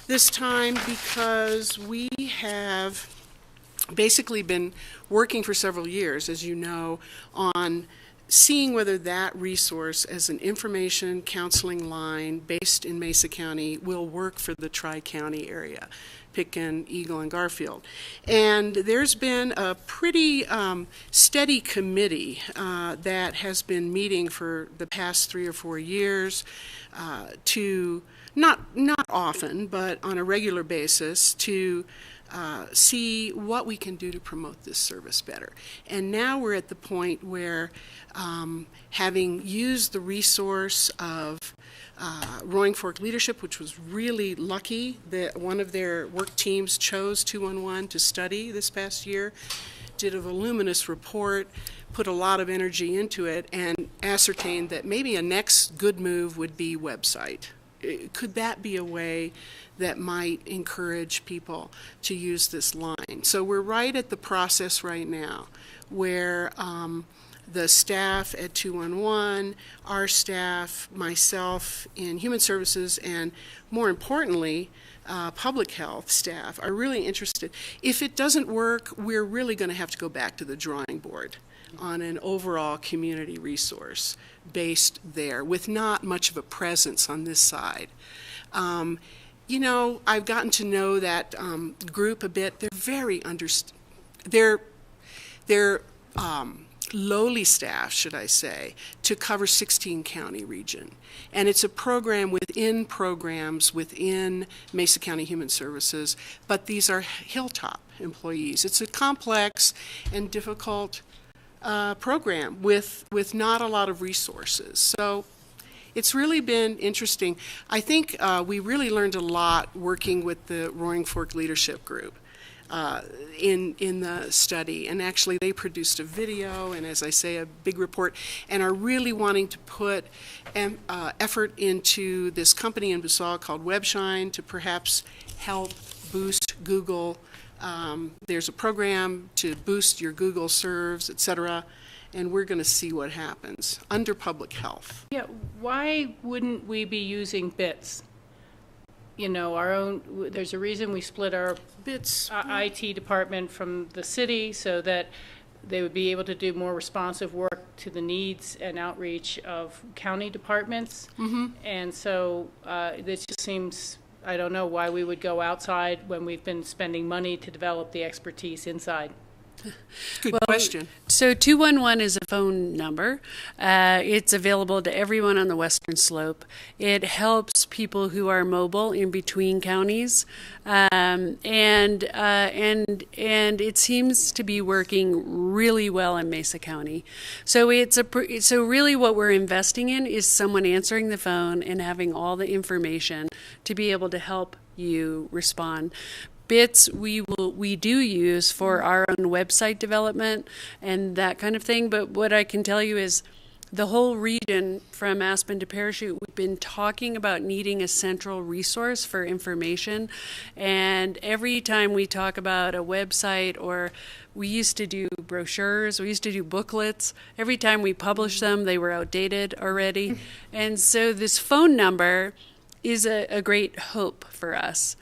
this time because we have basically been working for several years, as you know, on seeing whether that resource as an information counseling line based in Mesa County will work for the Tri-County area, Pitkin, Eagle, and Garfield. And there's been a pretty steady committee that has been meeting for the past 3 or 4 years to not often, but on a regular basis, to see what we can do to promote this service better. And now we're at the point where, having used the resource of Roaring Fork Leadership, which was really lucky that one of their work teams chose 211 to study this past year, did a voluminous report, put a lot of energy into it, and ascertained that maybe a next good move would be website. Could that be a way that might encourage people to use this line? So we're right at the process right now where the staff at 211, our staff, myself in Human Services, and more importantly, public health staff are really interested. If it doesn't work, we're really going to have to go back to the drawing board on an overall community resource based there with not much of a presence on this side. You know, I've gotten to know that group a bit. They're very they're lowly staffed, should I say, to cover 16 county region. And it's a program within programs within Mesa County Human Services, but these are hilltop employees. It's a complex and difficult program with not a lot of resources. So it's really been interesting. I think we really learned a lot working with the Roaring Fork Leadership Group in the study. And actually they produced a video and, as I say, a big report, and are really wanting to put effort into this company in BOCC called WebShine to perhaps help boost Google. There's a program to boost your Google serves, etc., and we're going to see what happens under public health. Yeah, why wouldn't we be using BITS? You know, our own, there's a reason we split our BITS IT department from the city so that they would be able to do more responsive work to the needs and outreach of county departments. Mm-hmm. And so this just seems, I don't know why we would go outside when we've been spending money to develop the expertise inside. Good question. So 211 is a phone number. It's available to everyone on the Western Slope. It helps people who are mobile in between counties, and it seems to be working really well in Mesa County. So so really what we're investing in is someone answering the phone and having all the information to be able to help you respond. BITS we do use for our own website development and that kind of thing, but what I can tell you is the whole region from Aspen to Parachute, we've been talking about needing a central resource for information, and every time we talk about a website, or we used to do brochures, we used to do booklets, every time we published them they were outdated already, and so this phone number is a great hope for us.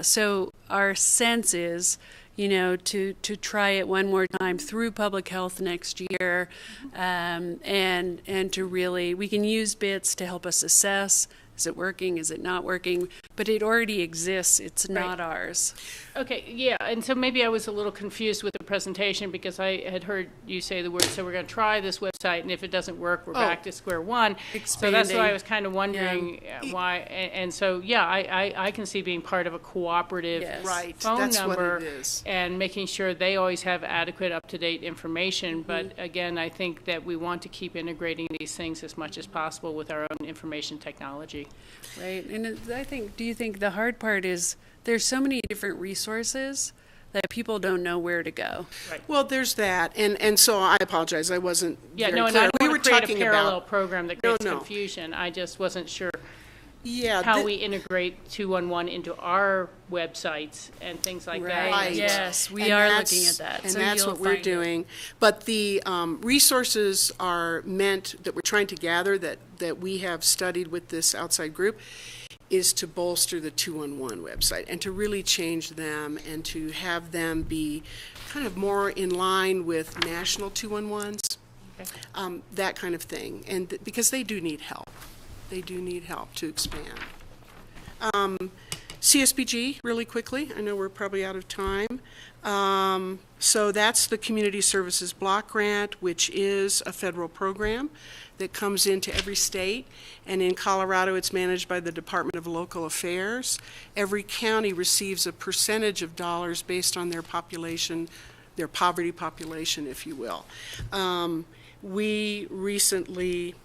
So our sense is, you know, to try it one more time through public health next year, and to really, we can use BITS to help us assess, is it working, is it not working, but it already exists, it's not ours. Okay, yeah, and so maybe I was a little confused with the presentation because I had heard you say the word, so we're going to try this website, and if it doesn't work, we're back to square one. So that's why I was kind of wondering why, and so, yeah, I can see being part of a cooperative phone that's number what it is. and making sure they always have adequate, up-to-date information, but again, I think that we want to keep integrating these things as much as possible with our own information technology. Right, and I think, do you think the hard part is there's so many different resources that people don't know where to go? Right. Well, there's that, and so I apologize, I wasn't very and clear. I don't We want were to create talking a parallel about program that creates No. confusion. I just wasn't sure yeah, how we integrate 211 into our websites and things like that. Right. Yes, we And are that's- looking at that. And So that's you'll what we're find it. doing. But the resources are meant, that we're trying to gather, that we have studied with this outside group, is to bolster the 211 website and to really change them and to have them be kind of more in line with national 211s, that kind of thing. And because they do need help. They do need help to expand. CSBG, really quickly. I know we're probably out of time. So that's the Community Services Block Grant, which is a federal program that comes into every state. And in Colorado, it's managed by the Department of Local Affairs. Every county receives a percentage of dollars based on their population, their poverty population, if you will. We recently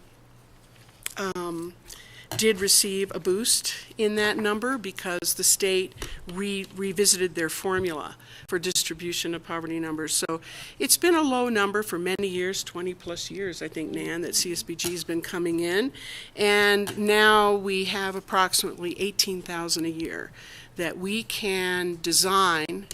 did receive a boost in that number because the state revisited their formula for distribution of poverty numbers. So it's been a low number for many years, 20 plus years, I think, Nan, that CSBG has been coming in. And now we have approximately 18,000 a year that we can design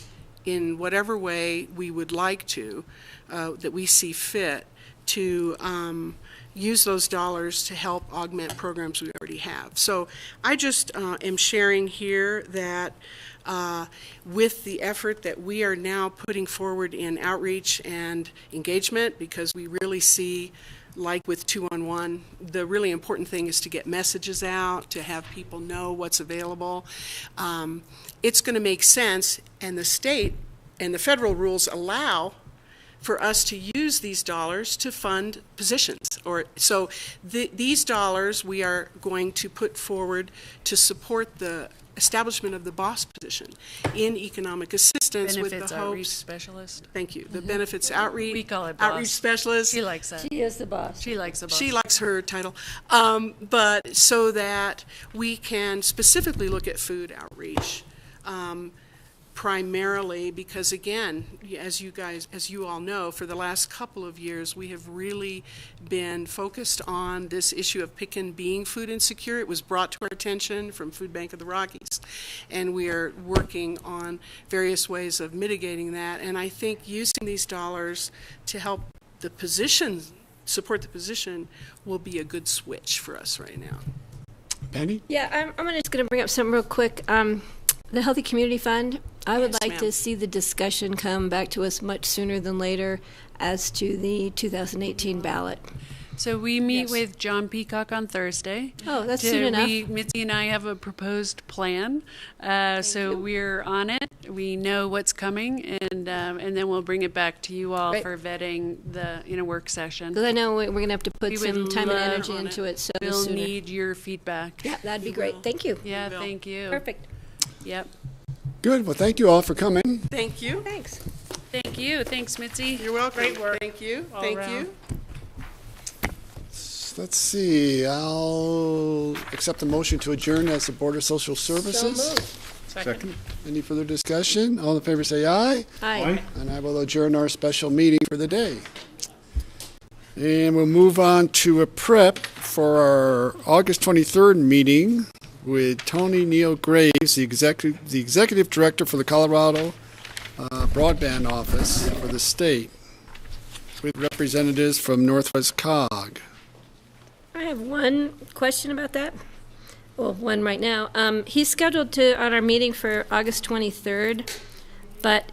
in whatever way we would like to, that we see fit to use those dollars to help augment programs we already have. So I just am sharing here that with the effort that we are now putting forward in outreach and engagement, because we really see, like with 211, the really important thing is to get messages out, to have people know what's available. It's going to make sense, and the state and the federal rules allow for us to use these dollars to fund positions. So these dollars we are going to put forward to support the establishment of the BOCC position in economic assistance with the hopes. Outreach specialist. Thank you. The benefits outreach. We call it outreach boss. Specialist. She likes that. She is the boss. She likes the boss. She likes her title. But so that we can specifically look at food outreach. Primarily because, again, as you all know, for the last couple of years, we have really been focused on this issue of Picken being food insecure. It was brought to our attention from Food Bank of the Rockies, and we are working on various ways of mitigating that. And I think using these dollars to help the position, support the position, will be a good switch for us right now. Penny? Yeah, I'm just going to bring up something real quick. The Healthy Community Fund, I would Yes, like ma'am. to see the discussion come back to us much sooner than later as to the 2018 ballot. So we meet Yes. with John Peacock on Thursday. Oh, that's soon enough. Mitzi and I have a proposed plan. So we're on it. We know what's coming, and then we'll bring it back to you all Great. for vetting in a work session. Because I know we're going to have to put We some would time and love energy on into it, so the We'll sooner. need your feedback. Yeah, that'd be We great. will. Thank you. Yeah, will. thank you. Perfect. Yep. Good. Well, thank you all for coming. Thank you. Thanks. Thank you. Thanks, Mitzi. You're welcome. Great work Thank you. all Thank around. you. Let's see. I'll accept the motion to adjourn as the Board of Social So Services. moved. Second. Any further discussion? All in favor say aye. Aye. And I will adjourn our special meeting for the day. And we'll move on to a prep for our August 23rd meeting with Tony Neal Graves, the Executive Director for the Colorado Broadband Office for the state, with representatives from Northwest COG. I have one question about that. Well, one right now. He's scheduled on our meeting for August 23rd, but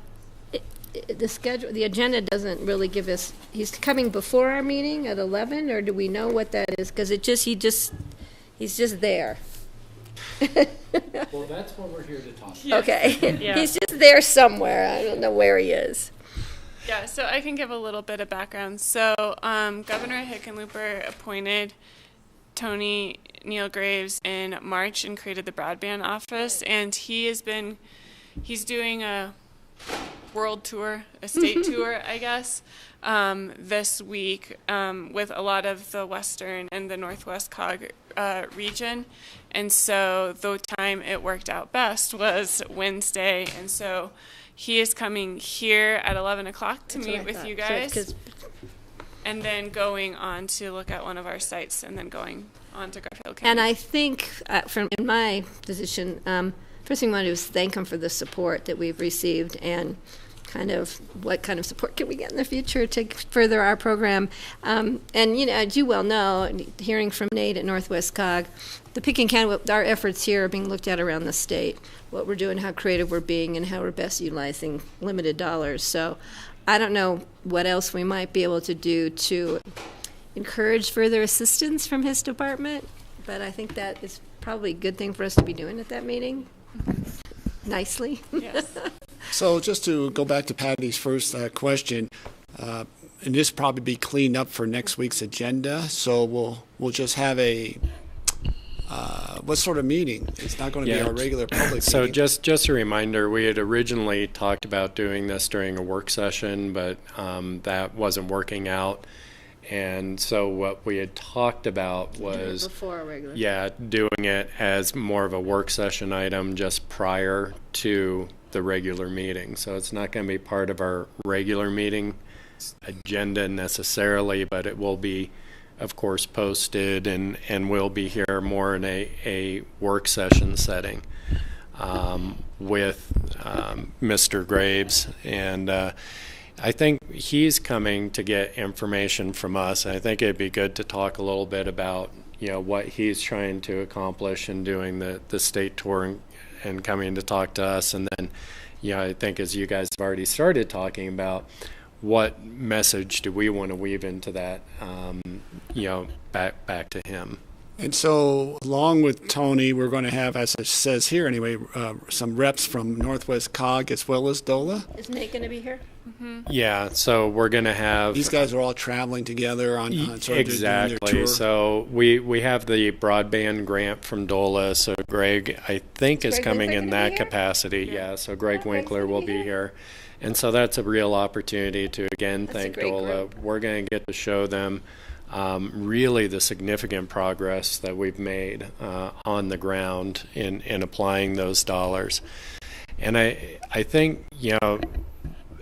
the agenda doesn't really give us. He's coming before our meeting at 11, or do we know what that is? Because he's just there. Well, that's what we're here to talk about. Okay, Yeah. he's just there somewhere. I don't know where he is. Yeah, so I can give a little bit of background. So Governor Hickenlooper appointed Tony Neal Graves in March and created the broadband office, and he's doing a world tour, a state tour, I guess, this week with a lot of the Western and the Northwest COG region. And so the time it worked out best was Wednesday, and so he is coming here at 11 o'clock to That's what meet I with thought. you So, guys, 'cause- and then going on to look at one of our sites, and then going on to Garfield County. And I think, in my position, first thing I want to do is thank him for the support that we've received and what kind of support can we get in the future to further our program. And, as you well know, hearing from Nate at Northwest COG, the Picken County, our efforts here are being looked at around the state, what we're doing, how creative we're being, and how we're best utilizing limited dollars. So I don't know what else we might be able to do to encourage further assistance from his department, but I think that is probably a good thing for us to be doing at that meeting. Nicely. Yes. So just to go back to Patty's first question, and this probably be cleaned up for next week's agenda. So we'll just have a what sort of meeting? It's not going to be our regular public So meeting. just a reminder, we had originally talked about doing this during a work session, but that wasn't working out. And so what we had talked about was Before a regular. doing it as more of a work session item just prior to the regular meeting. So it's not going to be part of our regular meeting agenda necessarily, but it will be, of course, posted and will be here more in a work session setting with Mr. Graves. And I think he's coming to get information from us. I think it'd be good to talk a little bit about, what he's trying to accomplish in doing the state tour and coming to talk to us. And then, I think as you guys have already started talking about, what message do we want to weave into that, back to him. And so, along with Tony, we're going to have, as it says here anyway, some reps from Northwest COG as well as DOLA. Is Nate going to be here? Yeah, so we're going to have... These guys are all traveling together on sort of doing their exactly. tour. So we have the broadband grant from DOLA. So Greg, I think, is Greg coming Winkler in gonna that be here? capacity. Yeah, so Greg Greg's Winkler gonna will be be here? here. And so that's a real opportunity to, again, That's a thank great DOLA. group. We're going to get to show them really the significant progress that we've made on the ground in applying those dollars. And I think,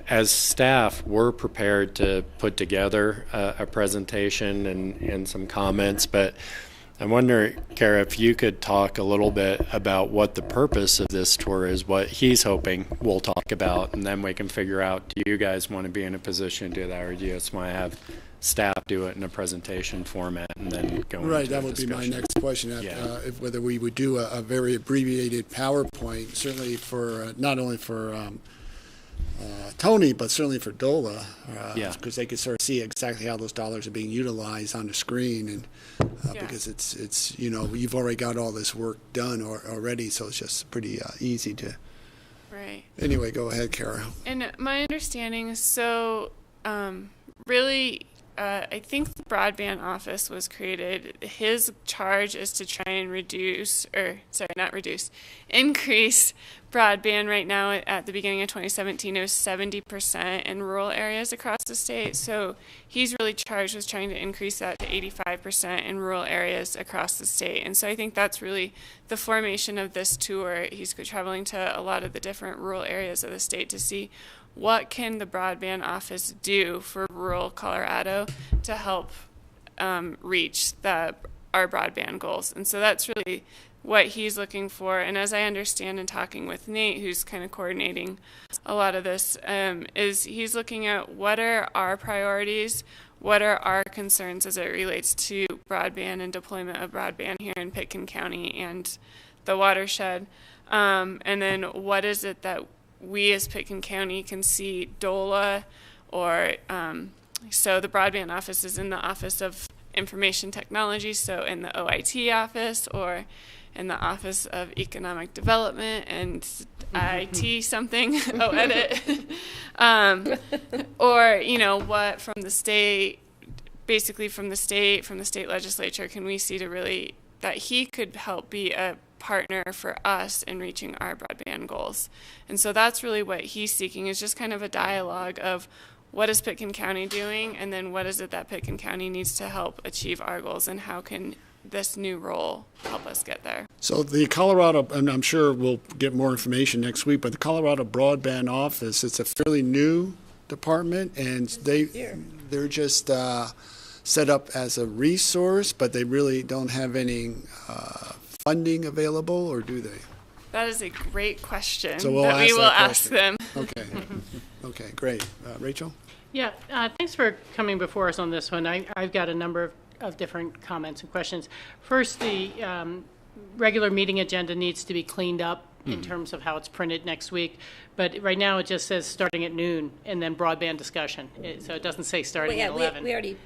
as staff, we're prepared to put together a presentation and some comments, but I wonder, Kara, if you could talk a little bit about what the purpose of this tour is, what he's hoping we'll talk about, and then we can figure out, do you guys want to be in a position to do that, or do you just want to have staff do it in a presentation format and then go into Right, a that would be my discussion? next question, if whether we would do a very abbreviated PowerPoint, certainly for, not only for Tony, but certainly for DOLA, because they could sort of see exactly how those dollars are being utilized on the screen, and because it's you've already got all this work done already, so it's just pretty easy to. Right. Anyway, go ahead, Kara. And my understanding is really, I think the broadband office was created. His charge is to try and increase broadband. Right now, at the beginning of 2017, it was 70% in rural areas across the state. So he's really charged with trying to increase that to 85% in rural areas across the state. And so I think that's really the formation of this tour. He's traveling to a lot of the different rural areas of the state to see what can the broadband office do for rural Colorado to help reach our broadband goals. And so that's really what he's looking for. And as I understand in talking with Nate, who's kind of coordinating a lot of this, is he's looking at what are our priorities, what are our concerns as it relates to broadband and deployment of broadband here in Pitkin County and the watershed, and then what is it that we as Pitkin County can see DOLA or so the broadband office is in the Office of Information Technology, so in the OIT office or in the Office of Economic Development and IT something, edit. Or, what from the state, basically from the state legislature, can we see to really, that he could help be a partner for us in reaching our broadband goals. And so that's really what he's seeking, is just kind of a dialogue of what is Pitkin County doing, and then what is it that Pitkin County needs to help achieve our goals, and how can this new role help us get there. So the Colorado, and I'm sure we'll get more information next week, but the Colorado Broadband Office, it's a fairly new department, and they're just set up as a resource, but they really don't have any funding available, or do they? That is a great question So we'll that we ask will that ask them. Okay. Okay, great. Rachel? Yeah, thanks for coming before us on this one. I've got a number of different comments and questions. First, the regular meeting agenda needs to be cleaned up in terms of how it's printed next week. But right now, it just says starting at noon and then broadband discussion. So it doesn't say starting at 11. We already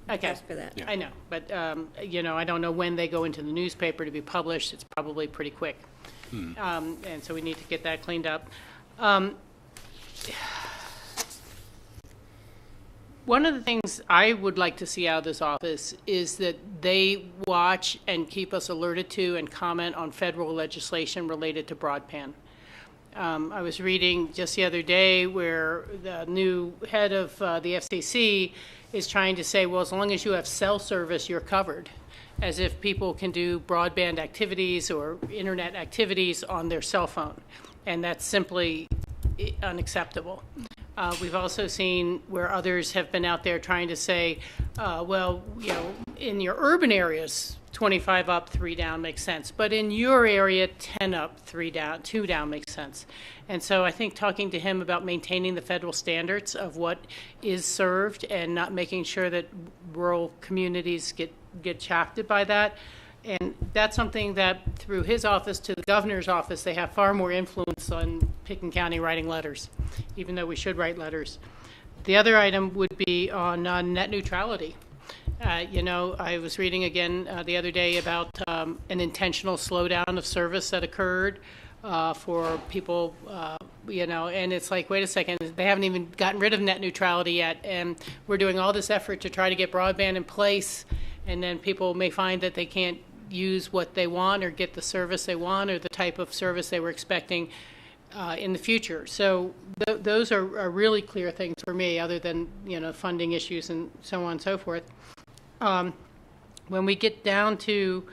asked for that. I know, but I don't know when they go into the newspaper to be published. It's probably pretty quick. And so we need to get that cleaned up. One of the things I would like to see out of this office is that they watch and keep us alerted to and comment on federal legislation related to broadband. I was reading just the other day where the new head of the FCC is trying to say, well, as long as you have cell service, you're covered, as if people can do broadband activities or internet activities on their cell phone. And that's simply unacceptable. We've also seen where others have been out there trying to say, well, you know, in your urban areas, 25 up, 3 down makes sense. But in your area, 10 up, 3 down, 2 down makes sense. And so I think talking to him about maintaining the federal standards of what is served and not making sure that rural communities get shafted by that. And that's something that through his office to the governor's office, they have far more influence on Pickens County writing letters, even though we should write letters. The other item would be on net neutrality. You know, I was reading again the other day about an intentional slowdown of service that occurred for people, you know, and it's like, wait a second, they haven't even gotten rid of net neutrality yet, and we're doing all this effort to try to get broadband in place, and then people may find that they can't use what they want or get the service they want or the type of service they were expecting in the future. So those are really clear things for me, other than, you know, funding issues and so on and so forth. When we get down to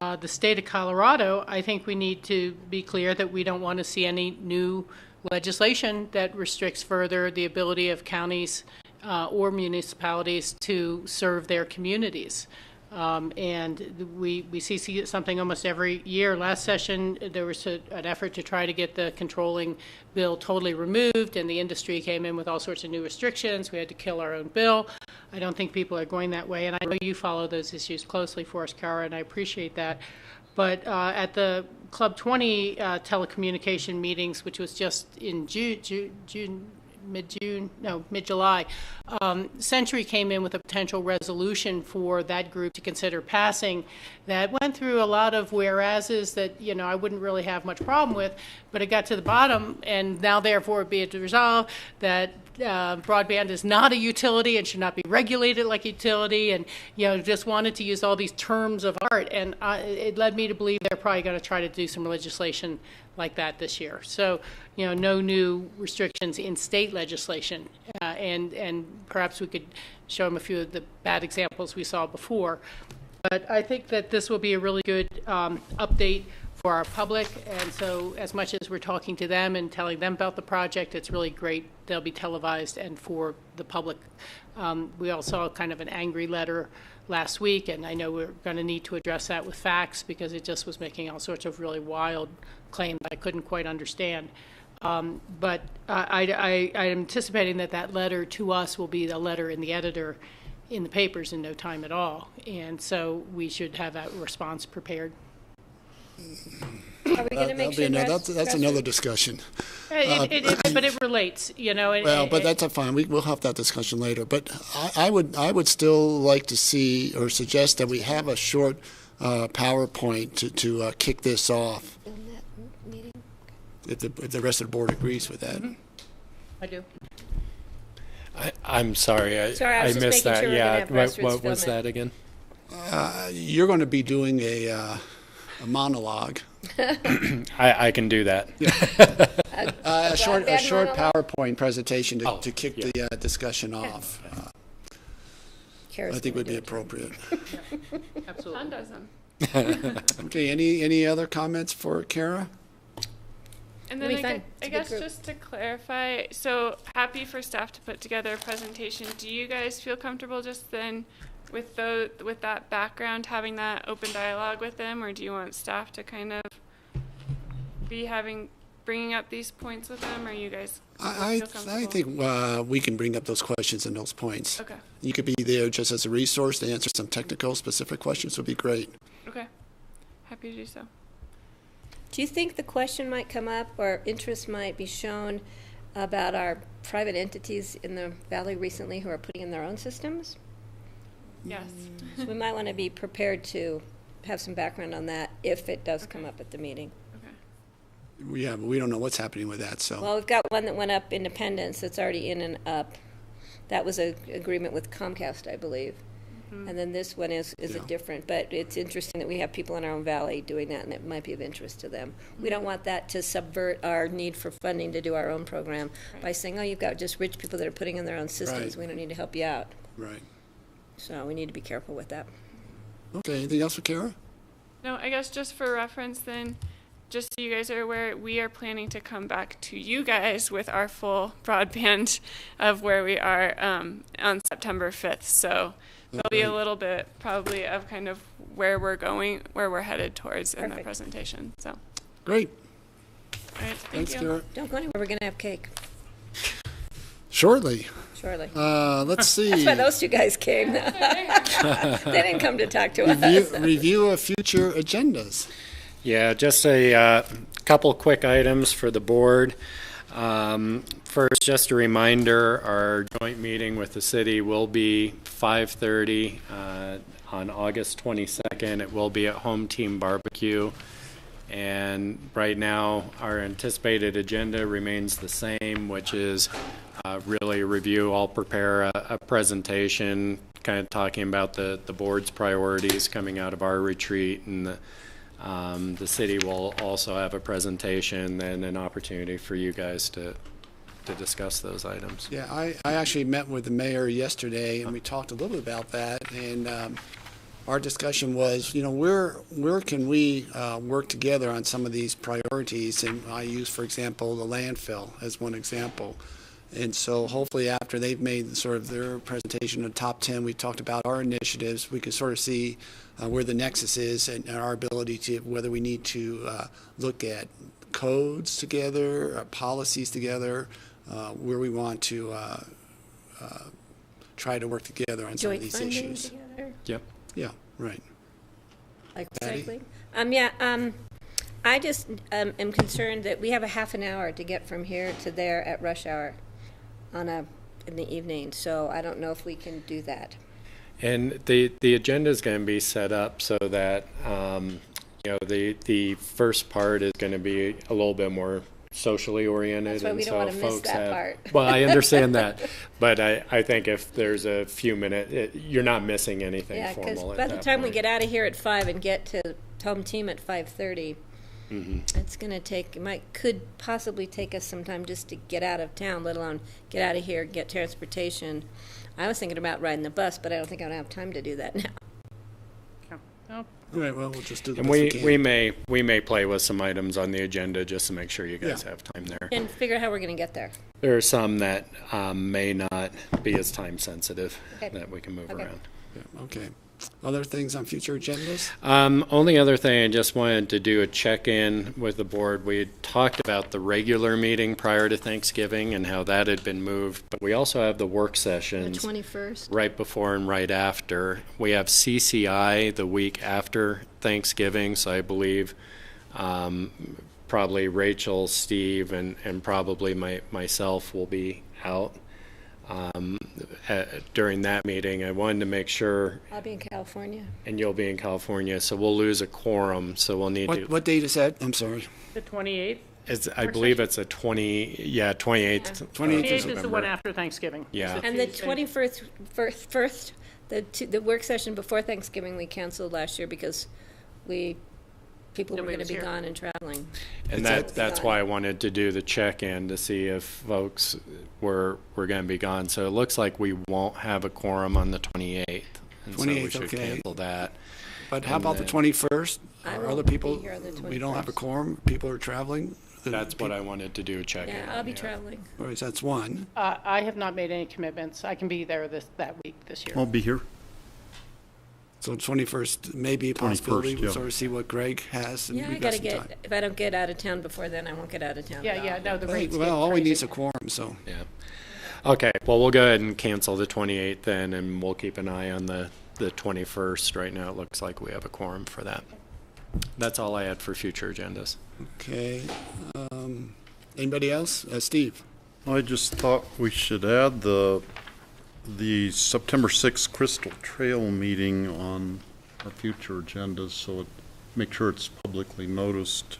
the state of Colorado, I think we need to be clear that we don't want to see any new legislation that restricts further the ability of counties or municipalities to serve their communities. And we see something almost every year. Last session, there was an effort to try to get the controlling bill totally removed, and the industry came in with all sorts of new restrictions. We had to kill our own bill. I don't think people are going that way, and I know you follow those issues closely for us, Kara, and I appreciate that. But at the Club 20 telecommunication meetings, which was just in mid-July, Century came in with a potential resolution for that group to consider passing that went through a lot of whereases that, you know, I wouldn't really have much problem with, but it got to the bottom, and now therefore be it resolved that broadband is not a utility and should not be regulated like a utility, and, you know, just wanted to use all these terms of art, and it led me to believe they're probably going to try to do some legislation like that this year. So, you know, no new restrictions in state legislation, and perhaps we could show them a few of the bad examples we saw before. But I think that this will be a really good update for our public, and so as much as we're talking to them and telling them about the project, it's really great. They'll be televised and for the public. We all saw kind of an angry letter last week, and I know we're going to need to address that with facts because it just was making all sorts of really wild claims I couldn't quite understand. But I'm anticipating that letter to us will be the letter in the editor in the papers in no time at all, and so we should have that response prepared. Are we going to make sure that's another discussion. But it relates, you know. But that's fine. We'll have that discussion later. But I would still like to see or suggest that we have a short PowerPoint to kick this off. In that meeting? If the rest of the board agrees with that. Mm-hmm. I do. I'm sorry, I missed that. Sure, yeah, what was that again? You're going to be doing a monologue. I can do that. Yeah. a short PowerPoint presentation to kick the discussion off. I think would be appropriate. Absolutely. Don does them. Okay. Any other comments for Kara? And then I guess just to clarify, so happy for staff to put together a presentation. Do you guys feel comfortable just then with that background, having that open dialogue with them, or do you want staff to kind of be bringing up these points with them, or you guys I think we can bring up those questions and those points. Okay. You could be there just as a resource to answer some technical specific questions would be great. Okay. Happy to do so. Do you think the question might come up or interest might be shown about our private entities in the Valley recently who are putting in their own systems? Yes. So we might want to be prepared to have some background on that if it does come up at the meeting. Okay. Yeah, but we don't know what's happening with that, so. Well, we've got one that went up Independence that's already in and up. That was an agreement with Comcast, I believe. And then this one is a different, but it's interesting that we have people in our own valley doing that, and it might be of interest to them. We don't want that to subvert our need for funding to do our own program by saying, oh, you've got just rich people that are putting in their own systems. Right. We don't need to help you out. Right. So we need to be careful with that. Okay, anything else for Kara? No, I guess just for reference then, just so you guys are aware, we are planning to come back to you guys with our full broadband of where we are on September 5th. So there'll be a little bit probably of kind of where we're going, where we're headed towards in the presentation. So Great. all right, Thanks, you. Kara. Don't go anywhere. We're going to have cake Shortly. shortly. Let's see. That's why those two guys came. They didn't come to talk to us. Review of future agendas. Yeah, just a couple quick items for the board. First, just a reminder, our joint meeting with the city will be 5:30 on August 22nd. It will be at Home Team Barbecue. And right now, our anticipated agenda remains the same, which is really review. I'll prepare a presentation kind of talking about the board's priorities coming out of our retreat, and the city will also have a presentation and an opportunity for you guys to discuss those items. Yeah, I actually met with the mayor yesterday, and we talked a little bit about that, and our discussion was, where can we work together on some of these priorities? And I use, for example, the landfill as one example. And so hopefully after they've made sort of their presentation of top 10, we talked about our initiatives, we can sort of see where the nexus is and our ability to, whether we need to look at codes together, policies together, where we want to try to work together on some of Joint these funding issues. together, Yep. Yeah, right. like Patty? recycling. I just am concerned that we have a half an hour to get from here to there at rush hour in the evening, so I don't know if we can do that. And the agenda is going to be set up so that the first part is going to be a little bit more socially oriented. That's why we don't want to miss that part. Well, I understand that, but I think if there's a few minutes, you're not missing anything Yeah, because formal. by the time we get out of here at 5 and get to Home Team at 5:30, it's going to take, could possibly take us some time just to get out of town, let alone get out of here, get transportation. I was thinking about riding the bus, but I don't think I would have time to do that now. All right, well, we'll just do the And best we can. we may play with some items on the agenda just to make sure you guys have time there. And figure out how we're going to get there. There are some that may not be as time sensitive Okay. that we can move Okay. around. Yeah, okay. Other things on future agendas? Only other thing, I just wanted to do a check-in with the board. We had talked about the regular meeting prior to Thanksgiving and how that had been moved, but we also have the work The sessions 21st. right before and right after. We have CCI the week after Thanksgiving, so I believe probably Rachel, Steve, and probably myself will be out during that meeting. I wanted to make sure, I'll be in California. and you'll be in California, so we'll lose a quorum, so we'll need to. What date is that? I'm sorry. The 28th? I believe it's a 28th. 28th is the one after Thanksgiving. Yeah. And the Tuesday. 21st, the work session before Thanksgiving we canceled last year because people were Nobody going to was be here. gone and traveling. And that's why I wanted to do the check-in to see if folks were going to be gone. So it looks like we won't have a quorum on the 28th. And so we 28th, should okay. cancel that. But how And about the then- 21st? I Are won't other be people, here on the we don't have a 21st. quorum, people are traveling? That's what I wanted to do, a check-in. Yeah, I'll be on, traveling. All right, so that's one. I have not made any commitments. I can be there that week this year. I'll be here. So 21st may be a possibility. 21st, We'll yeah. sort of see what Greg has. And Yeah, I we've got to some get, time. if I don't get out of town before then, I won't get out of town. at all. No, the Hey, rates well, get all we need is crazy. a quorum, so. Yeah. Okay, well, we'll go ahead and cancel the 28th then, and we'll keep an eye on the 21st. Right now, it looks like we have a quorum for that. That's all I had for future agendas. Okay. Anybody else? Steve? I just thought we should add the September 6th Crystal Trail meeting on our future agendas, so make sure it's publicly noticed.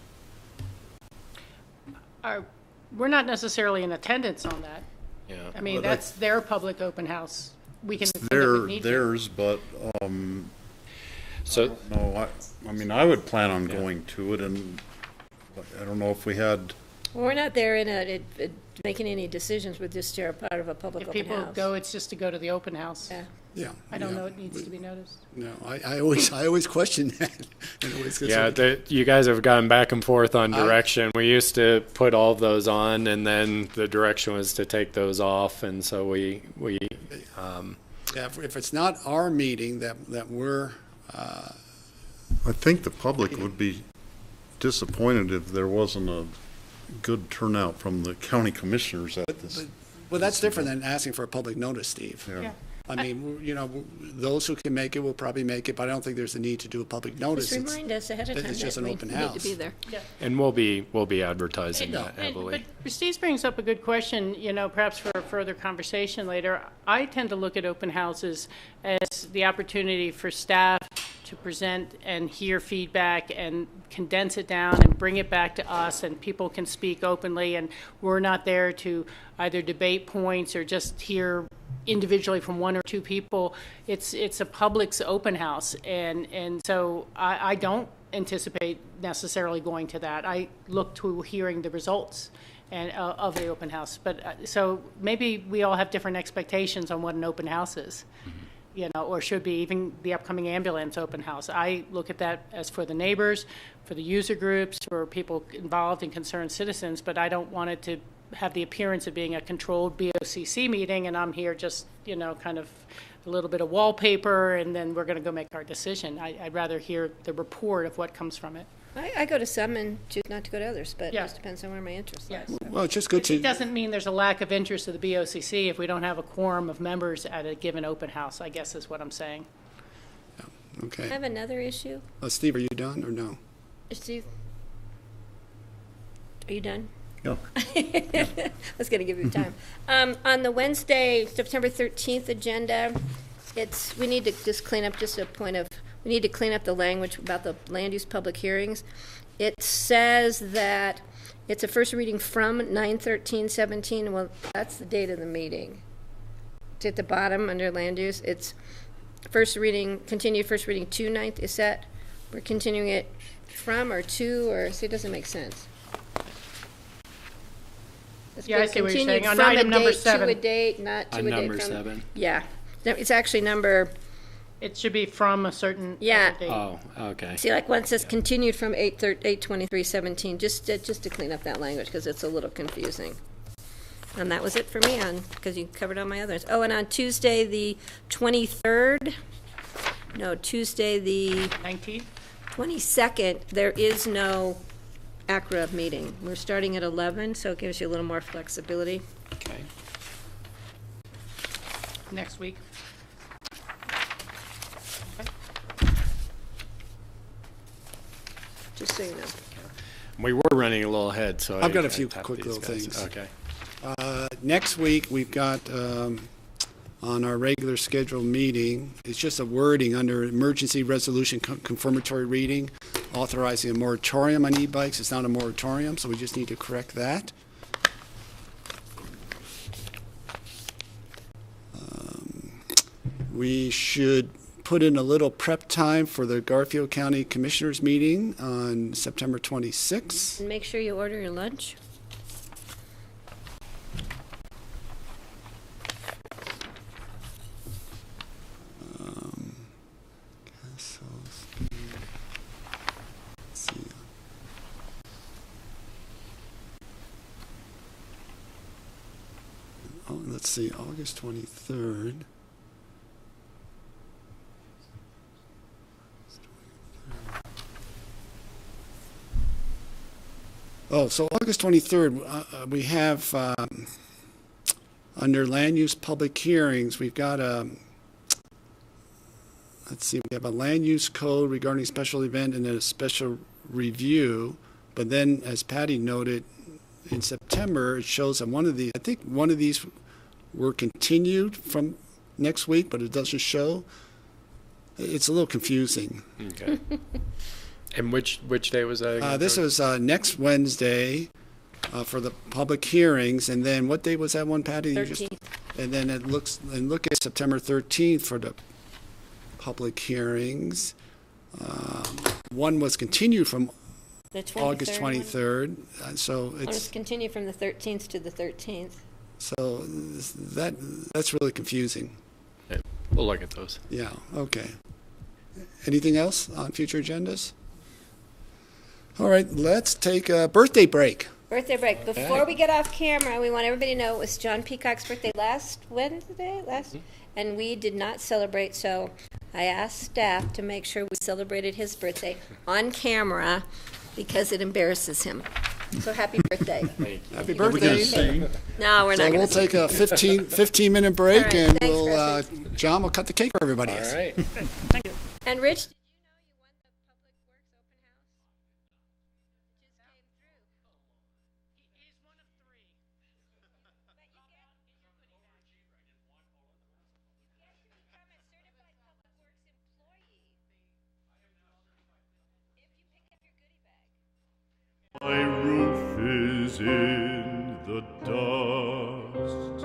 we're not necessarily in attendance on that. Yeah. I mean, Well, that's their public open house. We can attend if we need to. Theirs, but, So, no, I mean, I would plan on going to it, and I don't know if we had, Well, we're not there making any decisions. We're just a part of a public If open people house. go, it's just to go to the open house. Yeah. Yeah. I don't yeah. know it needs to be noticed. No, I always question that. It always gets yeah, you guys have gone back and forth on direction. We used to put all of those on, and then the direction was to take those off, and so we yeah, if it's not our meeting that we're, I think the public would be disappointed if there wasn't a good turnout from the county commissioners at this. well, that's different than asking for a public notice, Steve. Yeah. I mean, you know, those who can make it will probably make it, but I don't think there's a need to do a public notice. Just remind us ahead of time it's just that an we open need house. to be there. and we'll be advertising that And- heavily. But Steve brings up a good question, perhaps for a further conversation later. I tend to look at open houses as the opportunity for staff to present and hear feedback and condense it down and bring it back to us, and people can speak openly, and we're not there to either debate points or just hear individually from one or two people. It's a public's open house, and so I don't anticipate necessarily going to that. I look to hearing the results and of the open house. But so maybe we all have different expectations on what an open house is, or should be, even the upcoming ambulance open house. I look at that as for the neighbors, for the user groups, for people involved and concerned citizens, but I don't want it to have the appearance of being a controlled BOCC meeting, and I'm here just, kind of a little bit of wallpaper, and then we're going to go make our decision. I'd rather hear the report of what comes from it. I go to some and choose not to go to others, but it Yeah. just depends on where my interest Yes. lies. Well, it's just good It to, doesn't mean there's a lack of interest of the BOCC if we don't have a quorum of members at a given open house, I guess is what I'm saying. I okay. have another issue. Steve, are you done or no? Steve? Are you done? Yeah. I was going to give you time. On the Wednesday, September 13th agenda, we need to just clean up we need to clean up the language about the land use public hearings. It says that it's a first reading from 9/13/17. Well, that's the date of the meeting. It's at the bottom under land use. It's continued first reading to 9th. Is that, we're continuing it from or to, or, see, it doesn't make sense. It's Yeah, I been see what you're continued saying. On from a item number date to 7. a date, not to a On date number from. 7. Yeah. No, it's actually number, It should be from a certain Yeah. date. Oh, okay. see, like one says continued from 8/23/17, just to clean up that language, because it's a little confusing. And that was it for me because you covered all my others. Oh, and on Tuesday, the 23rd, Tuesday, the 19th? 22nd, there is no ACRA meeting. We're starting at 11, so it gives you a little more flexibility. Okay. Next week. Just so you know. We were running a little ahead, so I've got a I few tapped quick these little guys. things. Okay. Next week, we've got on our regular scheduled meeting, it's just a wording under emergency resolution confirmatory reading, authorizing a moratorium on e-bikes. It's not a moratorium, so we just need to correct that. We should put in a little prep time for the Garfield County Commissioners meeting on September 26th. And make sure you order your lunch. Let's see, August 23rd. Oh, so August 23rd, we have, under land use public hearings, we've got let's see, we have a land use code regarding special event and then a special review. But then, as Patty noted, in September, it shows that I think one of these were continued from next week, but it doesn't show. It's a little confusing. Okay. And which day was that again? This was next Wednesday, for the public hearings. And then what date was that one, Patty? You 13th. And then look at September 13th for the public hearings. One was continued from The 23rd August one? 23rd. So Well, it's it's continued from the 13th to the 13th. so that's really confusing. We'll look at those. Yeah. Okay. Anything else on future agendas? All right. Let's take a birthday break. Birthday break. Before we get off camera, we want everybody to know it was John Peacock's birthday last Wednesday, and we did not celebrate. So I asked staff to make sure we celebrated his birthday on camera because it embarrasses him. So happy birthday. Happy birthday. No, we're So not we'll going to take a 15-minute break, All right, and thanks, we'll Christy. John will cut the cake for everybody. All right. And Rich, did you know you won the Public Works open house? It just came through. He's one of three. But you get to become a certified Public Works employee if you pick up your goodie bag. My roof is in the dust.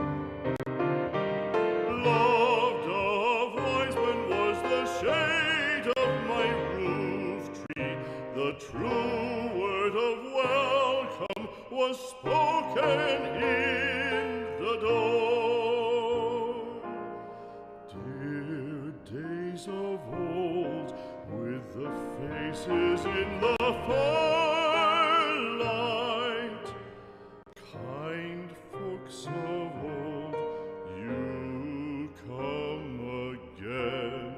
Loved of wise men was the shade of my roof tree. The true word of welcome was spoken in the door. Dear days of old, with the faces in the firelight, kind folks of old, you come again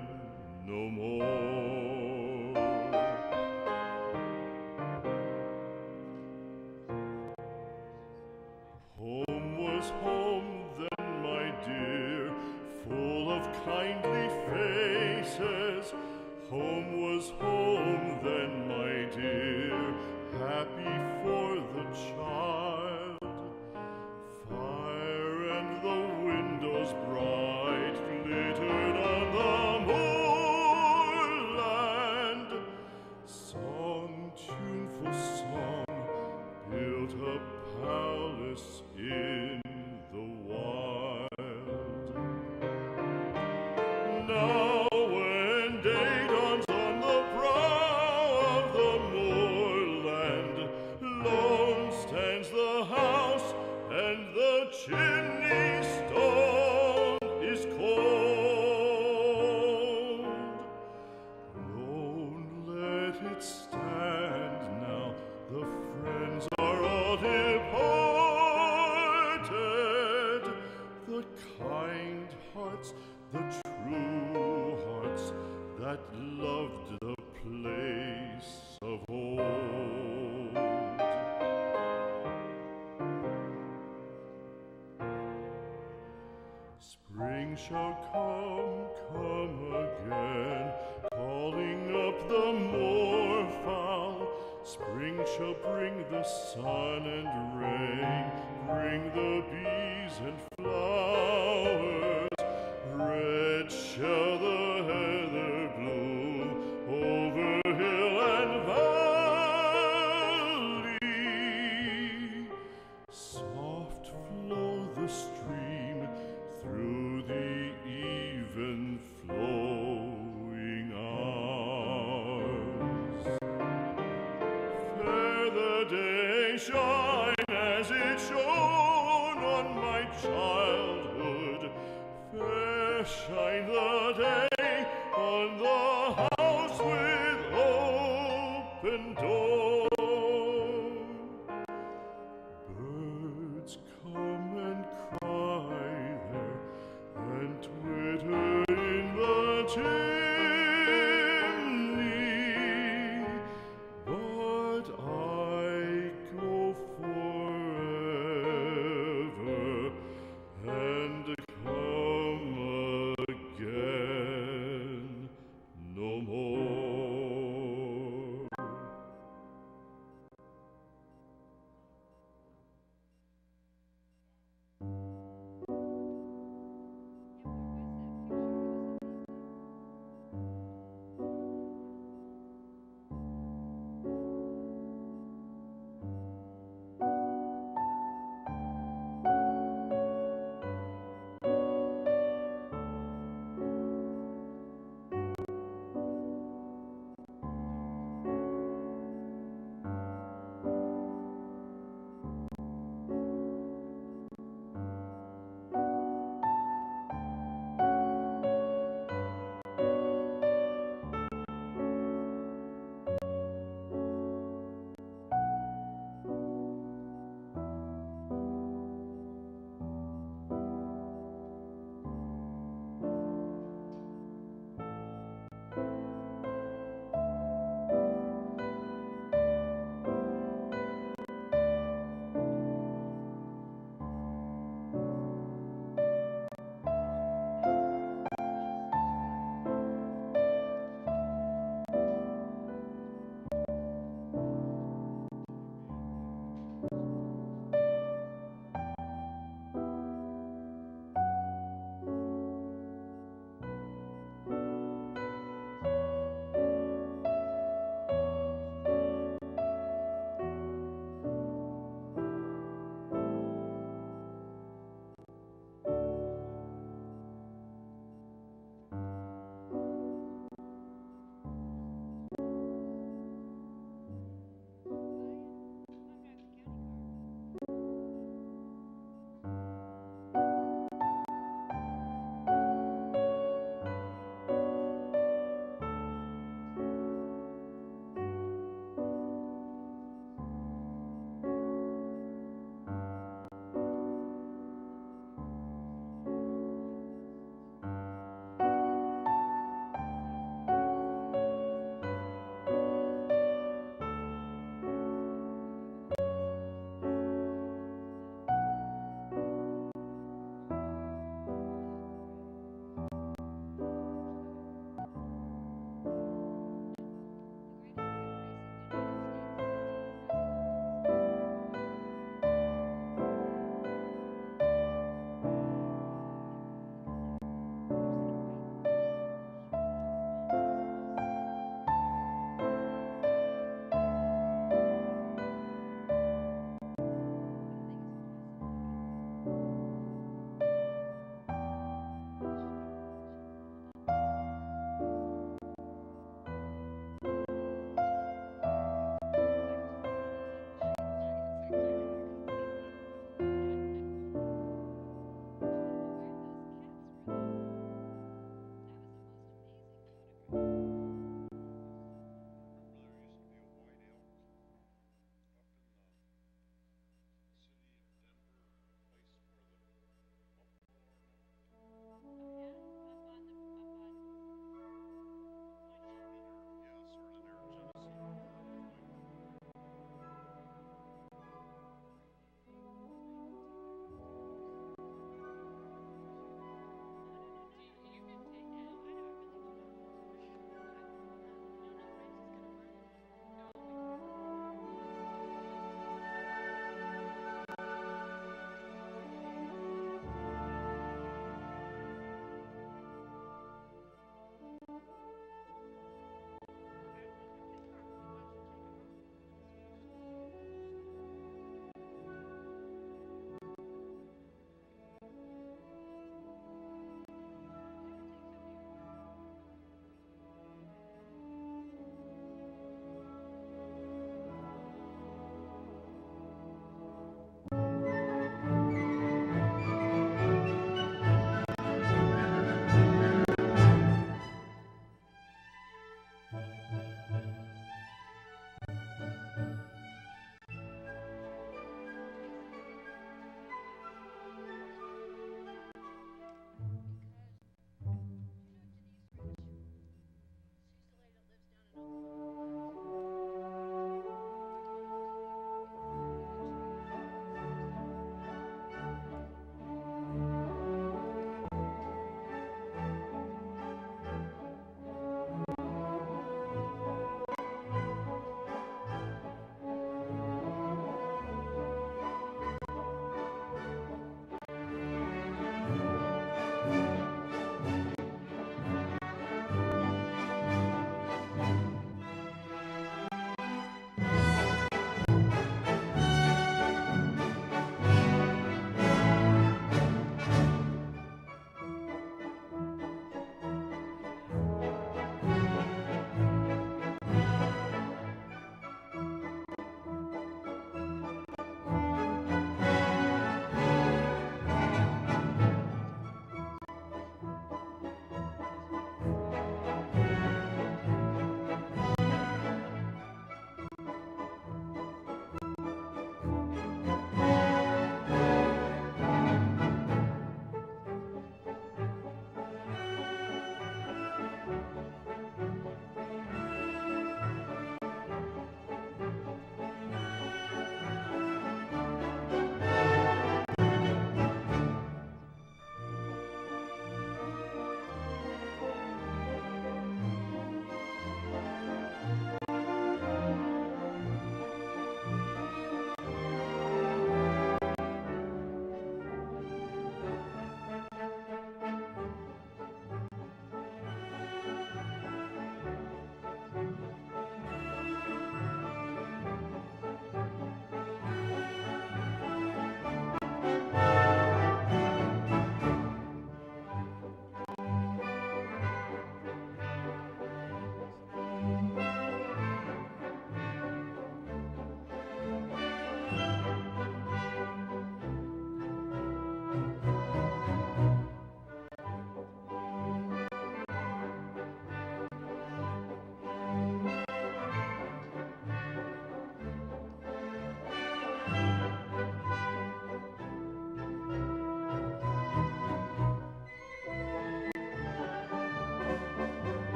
no more. Home was home then, my dear, full of kindly faces. Home was home then, my dear, happy for the child. Fire and the windows bright glittered on the moorland. Song, tuneful song, built a palace in the wild. Now when day dawns on the brow of the moorland, lone stands the house and the chimney stone is cold. Lone, let it stand now, the friends are all departed. The kind hearts, the true hearts that loved the place of old. Spring shall come again, calling up the moorfowl. Spring shall bring the sun and rain, bring the bees and flowers. Red shall the heather bloom over hill and valley. Soft flow the stream through the even flowing hours. Fair the day shine as it shone on my childhood,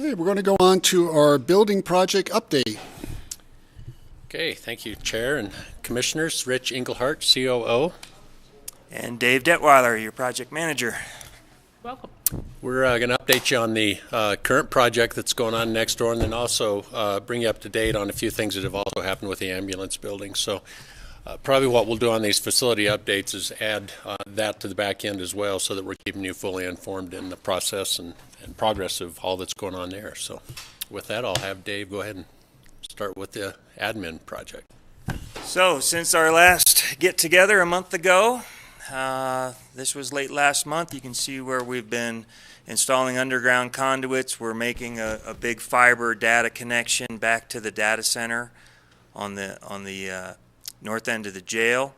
Okay, we're going to go on to our building project update. Okay, thank you, Chair and Commissioners. Rich Engelhart, COO. And Dave Detweiler, your project manager. Welcome. We're going to update you on the current project that's going on next door, and then also bring you up to date on a few things that have also happened with the ambulance building. So probably what we'll do on these facility updates is add that to the back end as well, so that we're keeping you fully informed in the process and progress of all that's going on there. So with that, I'll have Dave go ahead and start with the admin project. So since our last get-together a month ago, this was late last month, you can see where we've been installing underground conduits. We're making a big fiber data connection back to the data center on the north end of the jail.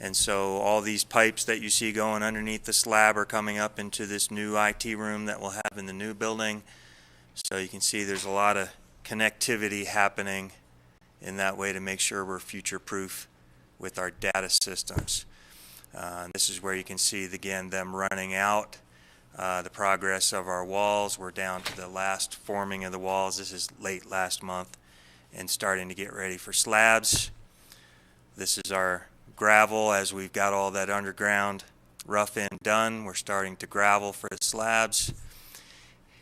And so all these pipes that you see going underneath the slab are coming up into this new IT room that we'll have in the new building. So you can see there's a lot of connectivity happening in that way to make sure we're future-proof with our data systems. This is where you can see, again, them running out, the progress of our walls. We're down to the last forming of the walls. This is late last month, and starting to get ready for slabs. This is our gravel as we've got all that underground rough end done. We're starting to gravel for the slabs.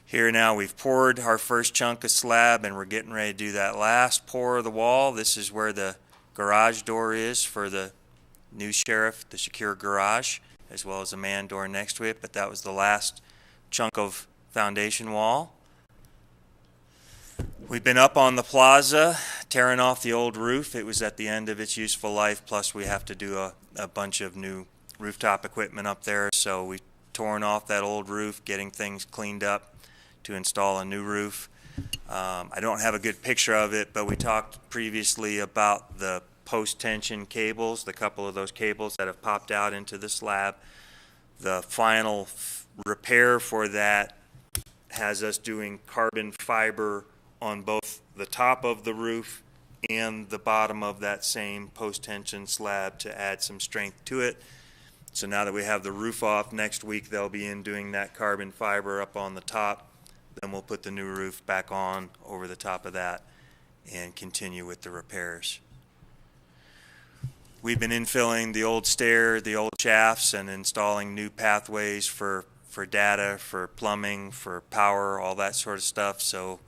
Here now we've poured our first chunk of slab, and we're getting ready to do that last pour of the wall. This is where the garage door is for the new sheriff, the secure garage, as well as a man door next to it, but that was the last chunk of foundation wall. We've been up on the plaza, tearing off the old roof. It was at the end of its useful life, plus we have to do a bunch of new rooftop equipment up there, so we've torn off that old roof, getting things cleaned up to install a new roof. I don't have a good picture of it, but we talked previously about the post-tension cables, the couple of those cables that have popped out into the slab. The final repair for that has us doing carbon fiber on both the top of the roof and the bottom of that same post-tension slab to add some strength to it. So now that we have the roof off, next week they'll be in doing that carbon fiber up on the top. Then we'll put the new roof back on over the top of that and continue with the repairs. We've been infilling the old stair, the old shafts, and installing new pathways for data, for plumbing, for power, all that sort of stuff. So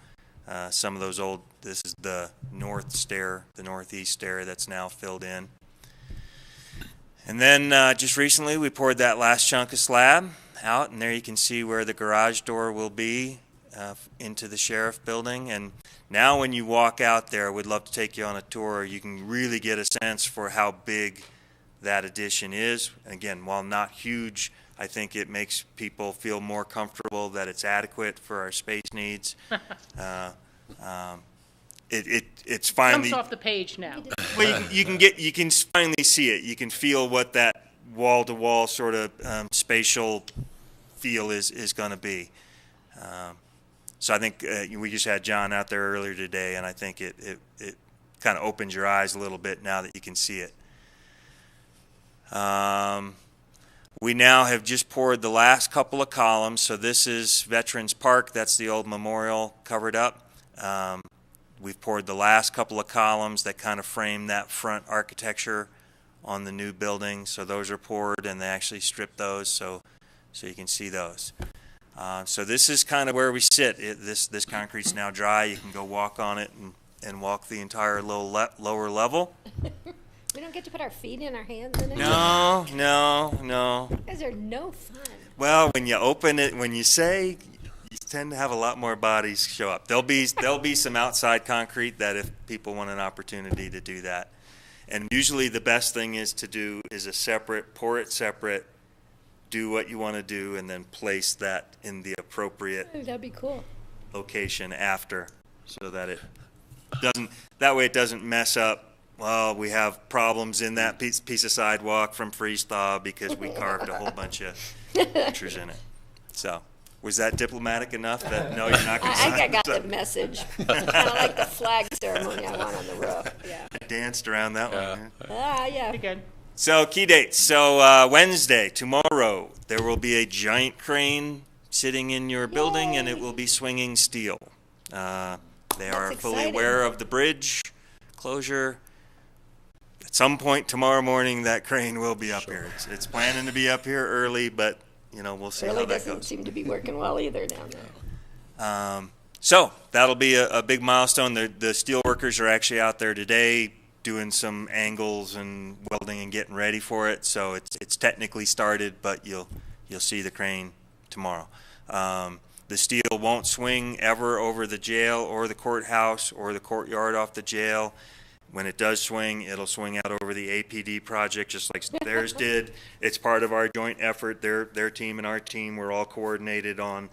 some of those old, this is the north stair, the northeast stair that's now filled in. And then just recently we poured that last chunk of slab out, and there you can see where the garage door will be into the sheriff building. And now when you walk out there, we'd love to take you on a tour. You can really get a sense for how big that addition is. And again, while not huge, I think it makes people feel more comfortable that it's adequate for our space needs. It's finally comes off the page now. Well, you can finally see it. You can feel what that wall-to-wall sort of spatial feel is going to be. So I think we just had John out there earlier today, and I think it kind of opens your eyes a little bit now that you can see it. We now have just poured the last couple of columns. So this is Veterans Park. That's the old memorial covered up. We've poured the last couple of columns that kind of frame that front architecture on the new building. So those are poured, and they actually stripped those so you can see those. So this is kind of where we sit. This concrete's now dry. You can go walk on it and walk the entire little lower level. We don't get to put our feet in, our hands in it? No. You guys are no fun. Well, when you open it, when you say, you tend to have a lot more bodies show up. There'll be some outside concrete that if people want an opportunity to do that. And usually the best thing is to do is pour it separate, do what you want to do, and then place that in the appropriate That'd be cool. location after, so that it doesn't mess up. Well, we have problems in that piece of sidewalk from freeze thaw because we carved a whole bunch of pictures in it. So, was that diplomatic enough that no, you're not going to sign? I got the message. Kind of like the flag ceremony I want on the roof. Yeah. I danced around that one. Yeah. Pretty good. So, key dates. So, Wednesday, tomorrow, there will be a giant crane sitting in your building, and it will be swinging steel. They are fully exciting. aware of the bridge closure. At some point tomorrow morning, that crane will be up here. It's planning to be up here early, but we'll see Really how that doesn't goes. seem to be working well either down there. So that'll be a big milestone. The steel workers are actually out there today doing some angles and welding and getting ready for it. So it's technically started, but you'll see the crane tomorrow. The steel won't swing ever over the jail or the courthouse or the courtyard off the jail. When it does swing, it'll swing out over the APD project just like theirs did. It's part of our joint effort. Their team and our team, we're all coordinated on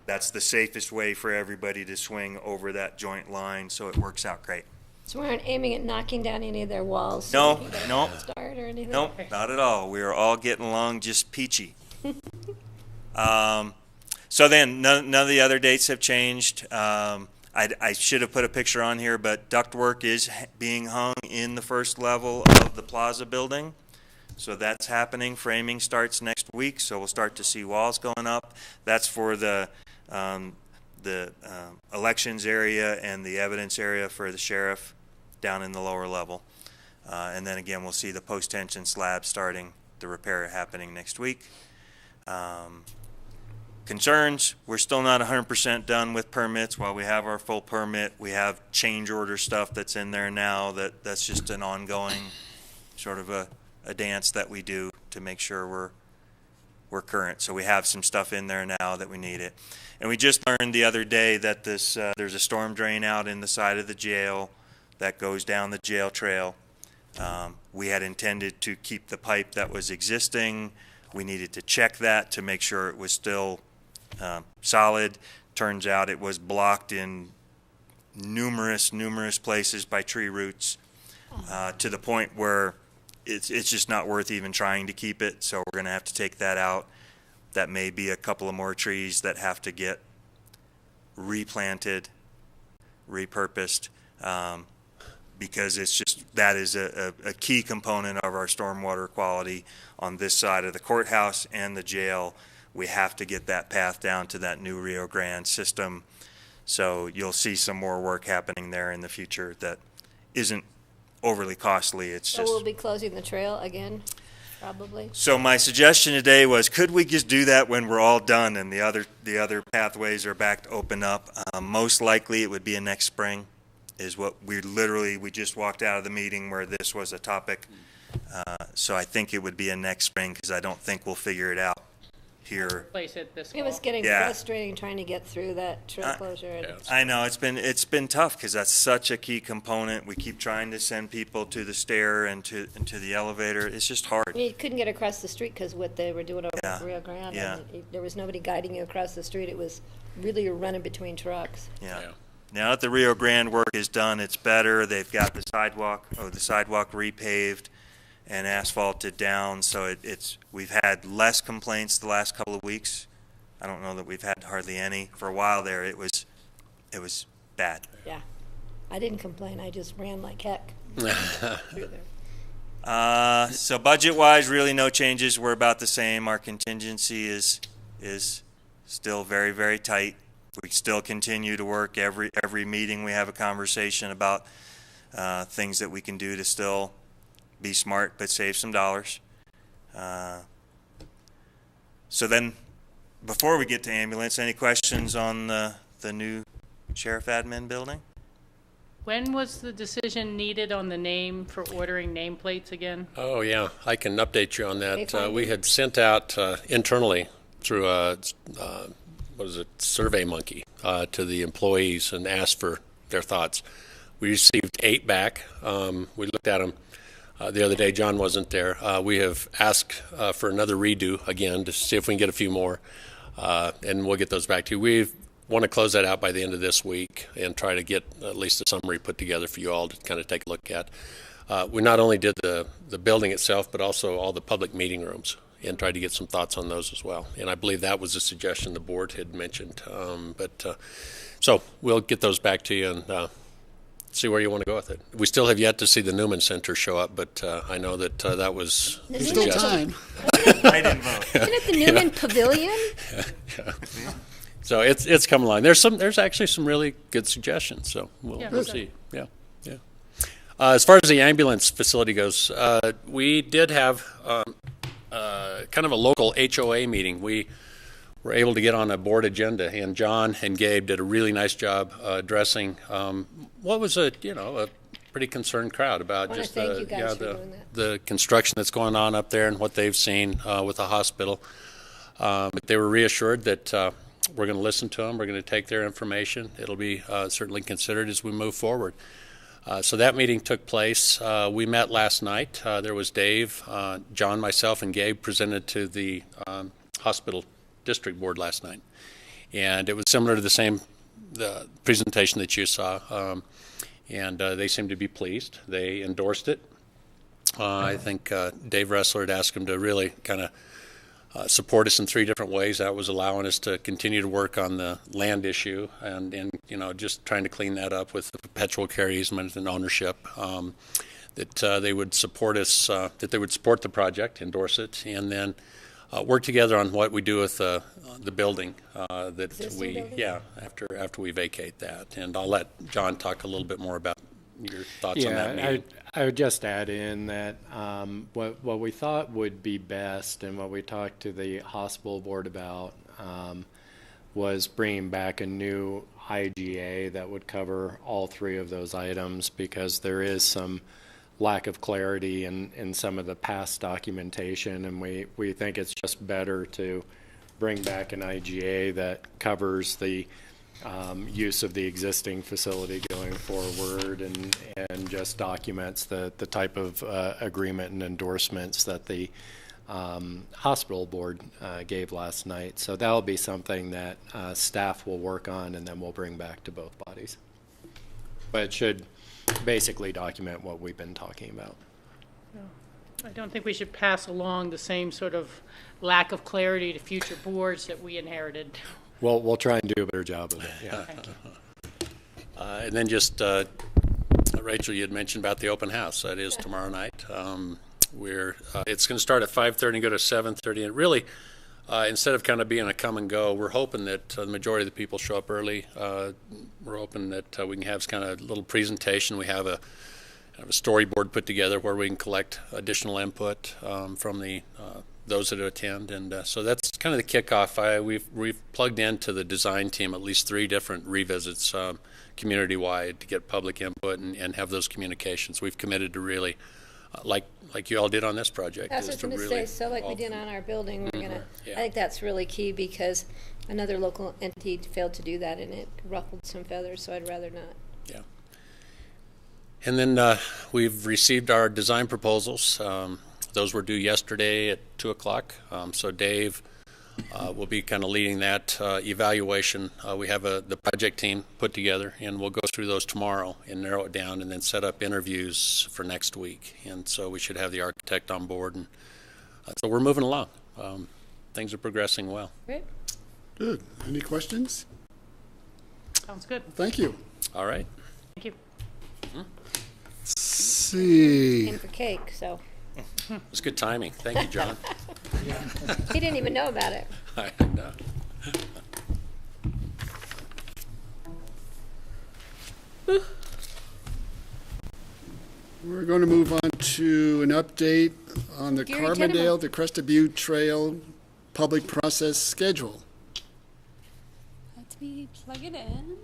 that's the safest way for everybody to swing over that joint line, so it works out great. So we aren't aiming at knocking down any of their walls? No, so we can get a no. head start or anything? Nope, not at all. We are all getting along just peachy. So then, none of the other dates have changed. I should have put a picture on here, but ductwork is being hung in the first level of the plaza building. So that's happening. Framing starts next week, so we'll start to see walls going up. That's for the elections area and the evidence area for the sheriff down in the lower level. And then again, we'll see the post-tension slab starting, the repair happening next week. Concerns, we're still not 100% done with permits. While we have our full permit, we have change order stuff that's in there now that's just an ongoing sort of a dance that we do to make sure we're current. So we have some stuff in there now that we need it. And we just learned the other day that there's a storm drain out in the side of the jail that goes down the jail trail. We had intended to keep the pipe that was existing. We needed to check that to make sure it was still solid. Turns out it was blocked in numerous places by tree roots to the point where it's just not worth even trying to keep it. So we're going to have to take that out. That may be a couple of more trees that have to get replanted, repurposed, because it's just that is a key component of our stormwater quality on this side of the courthouse and the jail. We have to get that path down to that new Rio Grande system. So you'll see some more work happening there in the future that isn't overly costly. It's So just. we'll be closing the trail again, probably? So my suggestion today was, could we just do that when we're all done and the other pathways are back to open up? Most likely it would be next spring, is what we just walked out of the meeting where this was a topic. So I think it would be next spring because I don't think we'll figure it out here. Place it this It was fall. getting Yeah. frustrating trying to get through that trail closure. And I know it's been tough because that's such a key component. We keep trying to send people to the stair and to the elevator. It's just hard. you couldn't get across the street because what they were doing over Yeah. at Rio Grande. Yeah. And there was nobody guiding you across the street. It was really you're running between trucks. Yeah. Now that the Rio Grande work is done, it's better. They've got the sidewalk repaved and asphalted down, so we've had less complaints the last couple of weeks. I don't know that we've had hardly any. For a while there, it was bad. Yeah. I didn't complain. I just ran like heck through there. So budget-wise, really no changes. We're about the same. Our contingency is still very, very tight. We still continue to work. Every meeting we have a conversation about things that we can do to still be smart but save some dollars. So then, before we get to ambulance, any questions on the new sheriff admin building? When was the decision needed on the name for ordering nameplates again? Oh, yeah, I can update you on that. Okay. We had sent out internally through a, Survey Monkey to the employees and asked for their thoughts. We received 8 back. We looked at them the other day. John wasn't there. We have asked for another redo again to see if we can get a few more, and we'll get those back to you. We want to close that out by the end of this week and try to get at least a summary put together for you all to kind of take a look at. We not only did the building itself, but also all the public meeting rooms and tried to get some thoughts on those as well. And I believe that was a suggestion the board had mentioned. So we'll get those back to you and see where you want to go with it. We still have yet to see the Newman Center show up, but I know that that was There's Still suggested. time. I didn't vote. Isn't it the Newman Pavilion? So it's coming along. There's actually some really good suggestions. So we'll see. Yeah. As far as the ambulance facility goes, we did have kind of a local HOA meeting. We were able to get on a board agenda, and John and Gabe did a really nice job addressing what was a pretty concerned crowd about just the construction that's going on up there and what they've seen with the hospital. They were reassured that we're going to listen to them. We're going to take their information. It'll be certainly considered as we move forward. So that meeting took place. We met last night. There was Dave, John, myself, and Gabe presented to the hospital district board last night. And it was similar to the presentation that you saw. And they seemed to be pleased. They endorsed it. I think Dave Ressler had asked him to really kind of support us in 3 different ways. That was allowing us to continue to work on the land issue and just trying to clean that up with the perpetual care easement and ownership. That they would support us, that they would support the project, endorse it, and then work together on what we do with the building after we vacate that. And I'll let John talk a little bit more about your thoughts on that meeting. I would just add in that what we thought would be best and what we talked to the hospital board about was bringing back a new IGA that would cover all 3 of those items, because there is some lack of clarity in some of the past documentation, and we think it's just better to bring back an IGA that covers the use of the existing facility going forward and just documents the type of agreement and endorsements that the hospital board gave last night. So that'll be something that staff will work on, and then we'll bring back to both bodies. But it should basically document what we've been talking about. I don't think we should pass along the same sort of lack of clarity to future boards that we inherited. Well, we'll try and do a better job of it. Yeah. Thank you. And then just, Rachel, you had mentioned about the open house. That is tomorrow night. It's going to start at 5:30 and go to 7:30. And really, instead of kind of being a come and go, we're hoping that the majority of the people show up early. We're hoping that we can have kind of a little presentation. We have a storyboard put together where we can collect additional input from those that attend, and so that's kind of the kickoff. We've plugged into the design team at least 3 different revisits community-wide to get public input and have those communications. We've committed to really, like you all did on this project. I was just going to say, so like we did on our building, we're going to, I think that's really key, because another local entity failed to do that, and it ruffled some feathers, so I'd rather not. Yeah. And then we've received our design proposals. Those were due yesterday at 2 o'clock. So Dave will be kind of leading that evaluation. We have the project team put together, and we'll go through those tomorrow and narrow it down and then set up interviews for next week. And so we should have the architect on board. And so we're moving along. Things are progressing well. Great. Good. Any questions? Sounds good. Thank you. All right. Thank you. Let's see. And for cake, so. It was good timing. Thank you, John. He didn't even know about it. I know. We're going to move on to an update on the Gary Carbondale Tenema. to Crested Butte Trail public process schedule. Let me plug it in.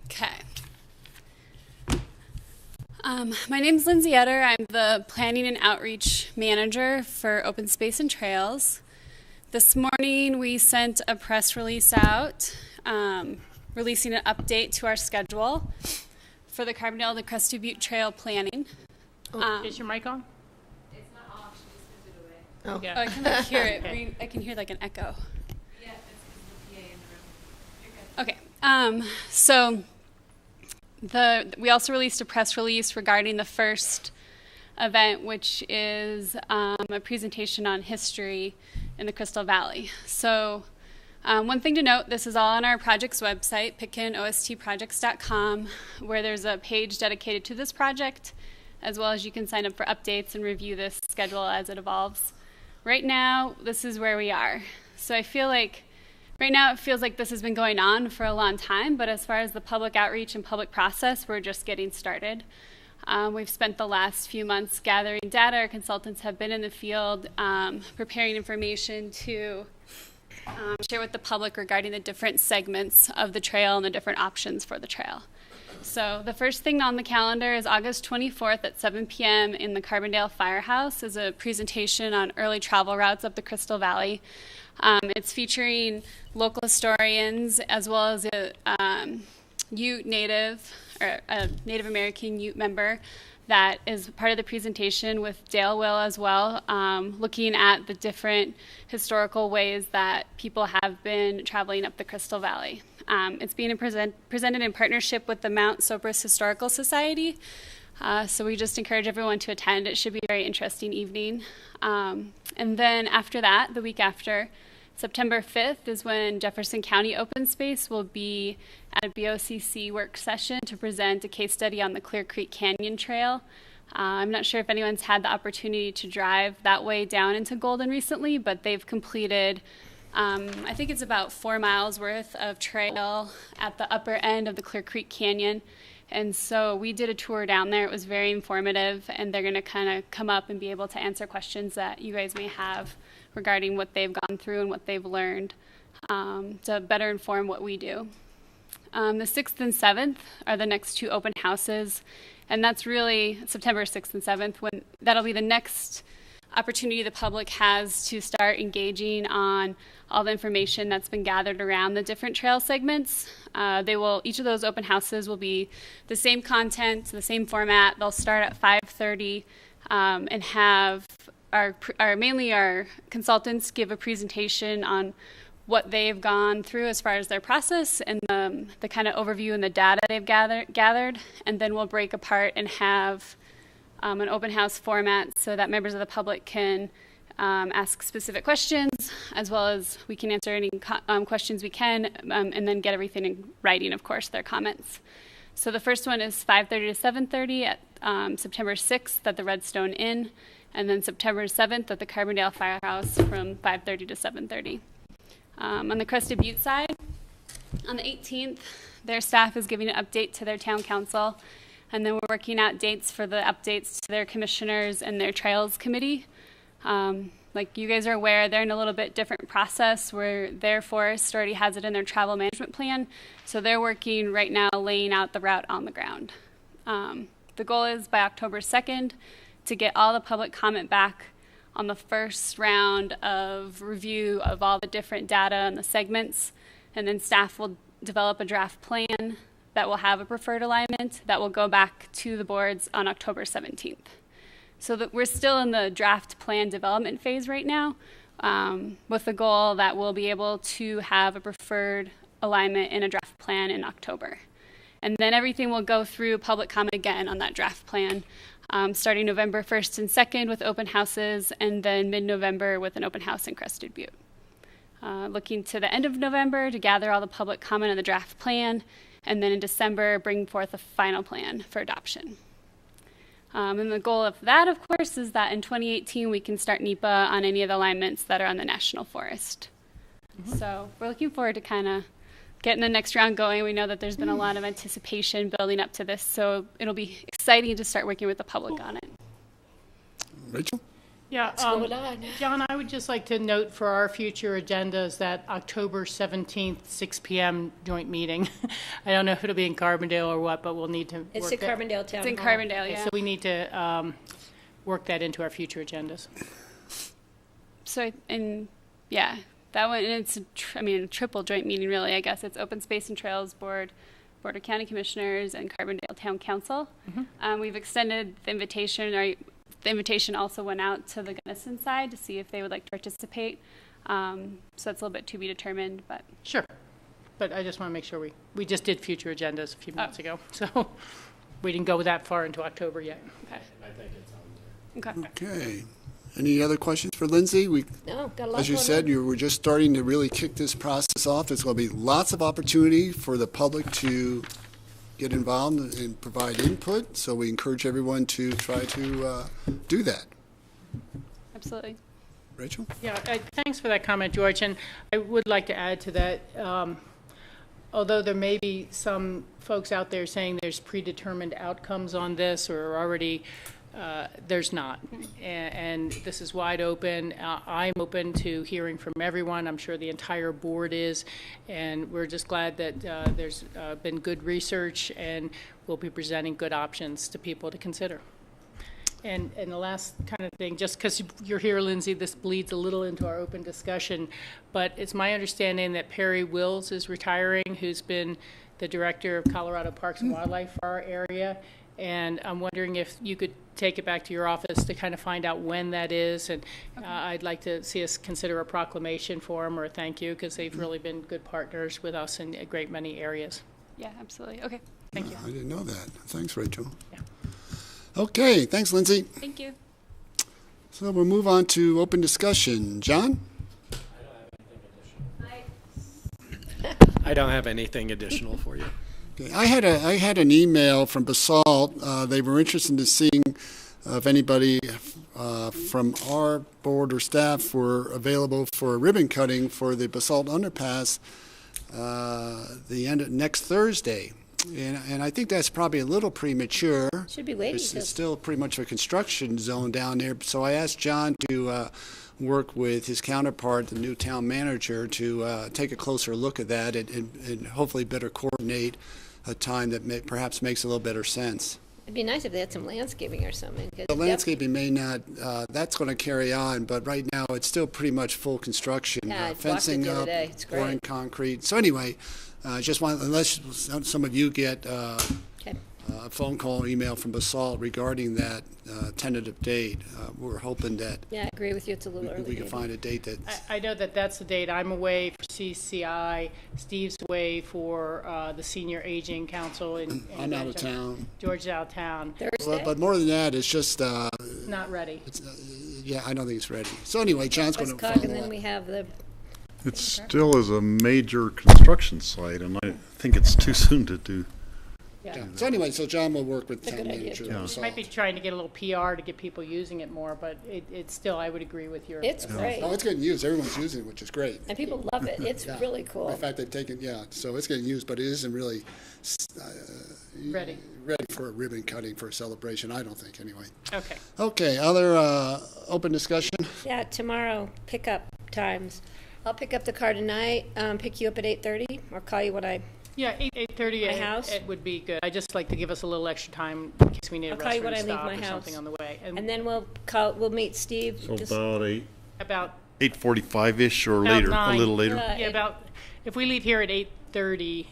Okay. My name's Lindsay Etter. I'm the Planning and Outreach Manager for Open Space and Trails. This morning we sent a press release out releasing an update to our schedule for the Carbondale to Crested Butte Trail planning. Is your mic on? It's not off, she just put it away. Oh. Yeah. Oh, I can like hear it. Okay. I can hear like an echo. Yeah, it's the PA in the room. You're good. Okay. So we also released a press release regarding the first event, which is a presentation on history in the Crystal Valley. So one thing to note, this is all on our project's website, pitkinostprojects.com, where there's a page dedicated to this project, as well as you can sign up for updates and review this schedule as it evolves. Right now, this is where we are. So I feel like right now it feels like this has been going on for a long time, but as far as the public outreach and public process, we're just getting started. We've spent the last few months gathering data. Our consultants have been in the field preparing information to share with the public regarding the different segments of the trail and the different options for the trail. So the first thing on the calendar is August 24th at 7 p.m. in the Carbondale Firehouse is a presentation on early travel routes up the Crystal Valley. It's featuring local historians as well as a Ute Native, or a Native American Ute member that is part of the presentation with Dale Will as well, looking at the different historical ways that people have been traveling up the Crystal Valley. It's being presented in partnership with the Mount Sopris Historical Society, so we just encourage everyone to attend. It should be a very interesting evening. And then after that, the week after, September 5th is when Jefferson County Open Space will be at a BOCC work session to present a case study on the Clear Creek Canyon Trail. I'm not sure if anyone's had the opportunity to drive that way down into Golden recently, but they've completed, I think it's about 4 miles worth of trail at the upper end of the Clear Creek Canyon. And so we did a tour down there. It was very informative, and they're going to kind of come up and be able to answer questions that you guys may have regarding what they've gone through and what they've learned to better inform what we do. The 6th and 7th are the next 2 open houses, and that's really September 6th and 7th, when that'll be the next opportunity the public has to start engaging on all the information that's been gathered around the different trail segments. Each of those open houses will be the same content, the same format. They'll start at 5:30 and have mainly our consultants give a presentation on what they've gone through as far as their process and the kind of overview and the data they've gathered. And then we'll break apart and have an open house format so that members of the public can ask specific questions, as well as we can answer any questions we can, and then get everything in writing, of course, their comments. So the first one is 5:30 to 7:30 at September 6th at the Redstone Inn, and then September 7th at the Carbondale Firehouse from 5:30 to 7:30. On the Crested Butte side, on the 18th, their staff is giving an update to their town council, and then we're working out dates for the updates to their commissioners and their trails committee. Like you guys are aware, they're in a little bit different process where their forest already has it in their travel management plan, so they're working right now laying out the route on the ground. The goal is by October 2nd to get all the public comment back on the first round of review of all the different data and the segments, and then staff will develop a draft plan that will have a preferred alignment that will go back to the boards on October 17th. So that we're still in the draft plan development phase right now, with the goal that we'll be able to have a preferred alignment in a draft plan in October. And then everything will go through public comment again on that draft plan, starting November 1st and 2nd with open houses, and then mid-November with an open house in Crested Butte. Looking to the end of November to gather all the public comment on the draft plan, and then in December bring forth a final plan for adoption. And the goal of that, of course, is that in 2018 we can start NEPA on any of the alignments that are on the National Forest. Mm-hmm. So we're looking forward to kind of getting the next round going. We know that there's been a lot of anticipation building up to this, so it'll be exciting to start working with the public on it. Rachel? Yeah, John, I would just like to note for our future agendas that October 17th, 6 p.m. joint meeting. I don't know if it'll be in Carbondale or what, but we'll need to It's work in Carbondale Town It's in Hall. Carbondale, yeah. So we need to work that into our future agendas. So, and yeah, that one, and it's a triple joint meeting, really. I guess it's Open Space and Trails Board, Board of County Commissioners, and Carbondale Town Council. Mm-hmm. We've extended the invitation, or the invitation also went out to the Gunnison side to see if they would like to participate. So that's a little bit to be determined, but Sure, but I just want to make sure we just did future agendas a few minutes ago, so we didn't go that far into October yet. okay. I think it's on there. Okay. Okay. Any other questions for Lindsay? No, got a lot As you going said, on. we're just starting to really kick this process off. There's going to be lots of opportunity for the public to get involved and provide input, so we encourage everyone to try to do that. Absolutely. Rachel? Yeah, thanks for that comment, George. And I would like to add to that, although there may be some folks out there saying there's predetermined outcomes on this or already, there's not. And this is wide open. I'm open to hearing from everyone. I'm sure the entire board is. And we're just glad that there's been good research and we'll be presenting good options to people to consider. And the last kind of thing, just because you're here, Lindsay, this bleeds a little into our open discussion, but it's my understanding that Perry Wills is retiring, who's been the director of Colorado Parks and Wildlife for our area. And I'm wondering if you could take it back to your office to kind of find out when that is. And I'd like to see us consider a proclamation for him or a thank you, because they've really been good partners with us in a great many areas. Yeah, absolutely. Okay. Thank you. I didn't know that. Thanks, Rachel. Yeah. Okay, thanks, Lindsay. Thank you. So we'll move on to open discussion. John? I don't have anything additional for you. Okay. I had an email from BOCC. They were interested in seeing if anybody from our board or staff were available for a ribbon cutting for the BOCC underpass the end of next Thursday. And I think that's probably a little premature. Should be waiting. It's still pretty much a construction zone down there. So I asked John to work with his counterpart, the new town manager, to take a closer look at that and hopefully better coordinate a time that perhaps makes a little better sense. It'd be nice if they had some landscaping or something. The landscaping may not, that's going to carry on, but right now it's still pretty much full construction. Yeah, I walked it fencing the other up, day. It's great. pouring concrete. So anyway, just want, unless some of you get Okay. a phone call or email from BOCC regarding that tentative date, we're hoping that Yeah, I agree with you. It's a little early. we can maybe. find a date that, I know that that's the date. I'm away for CCI. Steve's away for the Senior Aging Council in I'm out of town. George's out of town. Thursday? But more than that, it's just, Not ready. yeah, I don't think it's ready. So anyway, John's going to BOCC, follow and then up. we have the It still is a major construction site, and I think it's too soon to do. Yeah. So anyway, so John will work with That's a town good idea. manager. Yeah. and Might be trying to get a little PR to get people using it more, but it's still, I would agree with your. It's great. Oh, it's getting used. Everyone's using it, which is great. And people love it. It's Yeah. really cool. In fact, they've taken, so it's getting used, but it isn't really Ready. ready for a ribbon cutting for a celebration, I don't think, anyway. Okay. Okay, other open discussion? Yeah, tomorrow, pickup times. I'll pick up the car tonight, pick you up at 8:30, or call you when I, Yeah, 8:30 My house? it would be good. I just like to give us a little extra time in case we need a I'll call you when restroom I leave stop my or house. something on the way. and then we'll meet Steve. So just- about About 8:45-ish or About later, a 9. little later. Yeah, if we leave here at 8:30,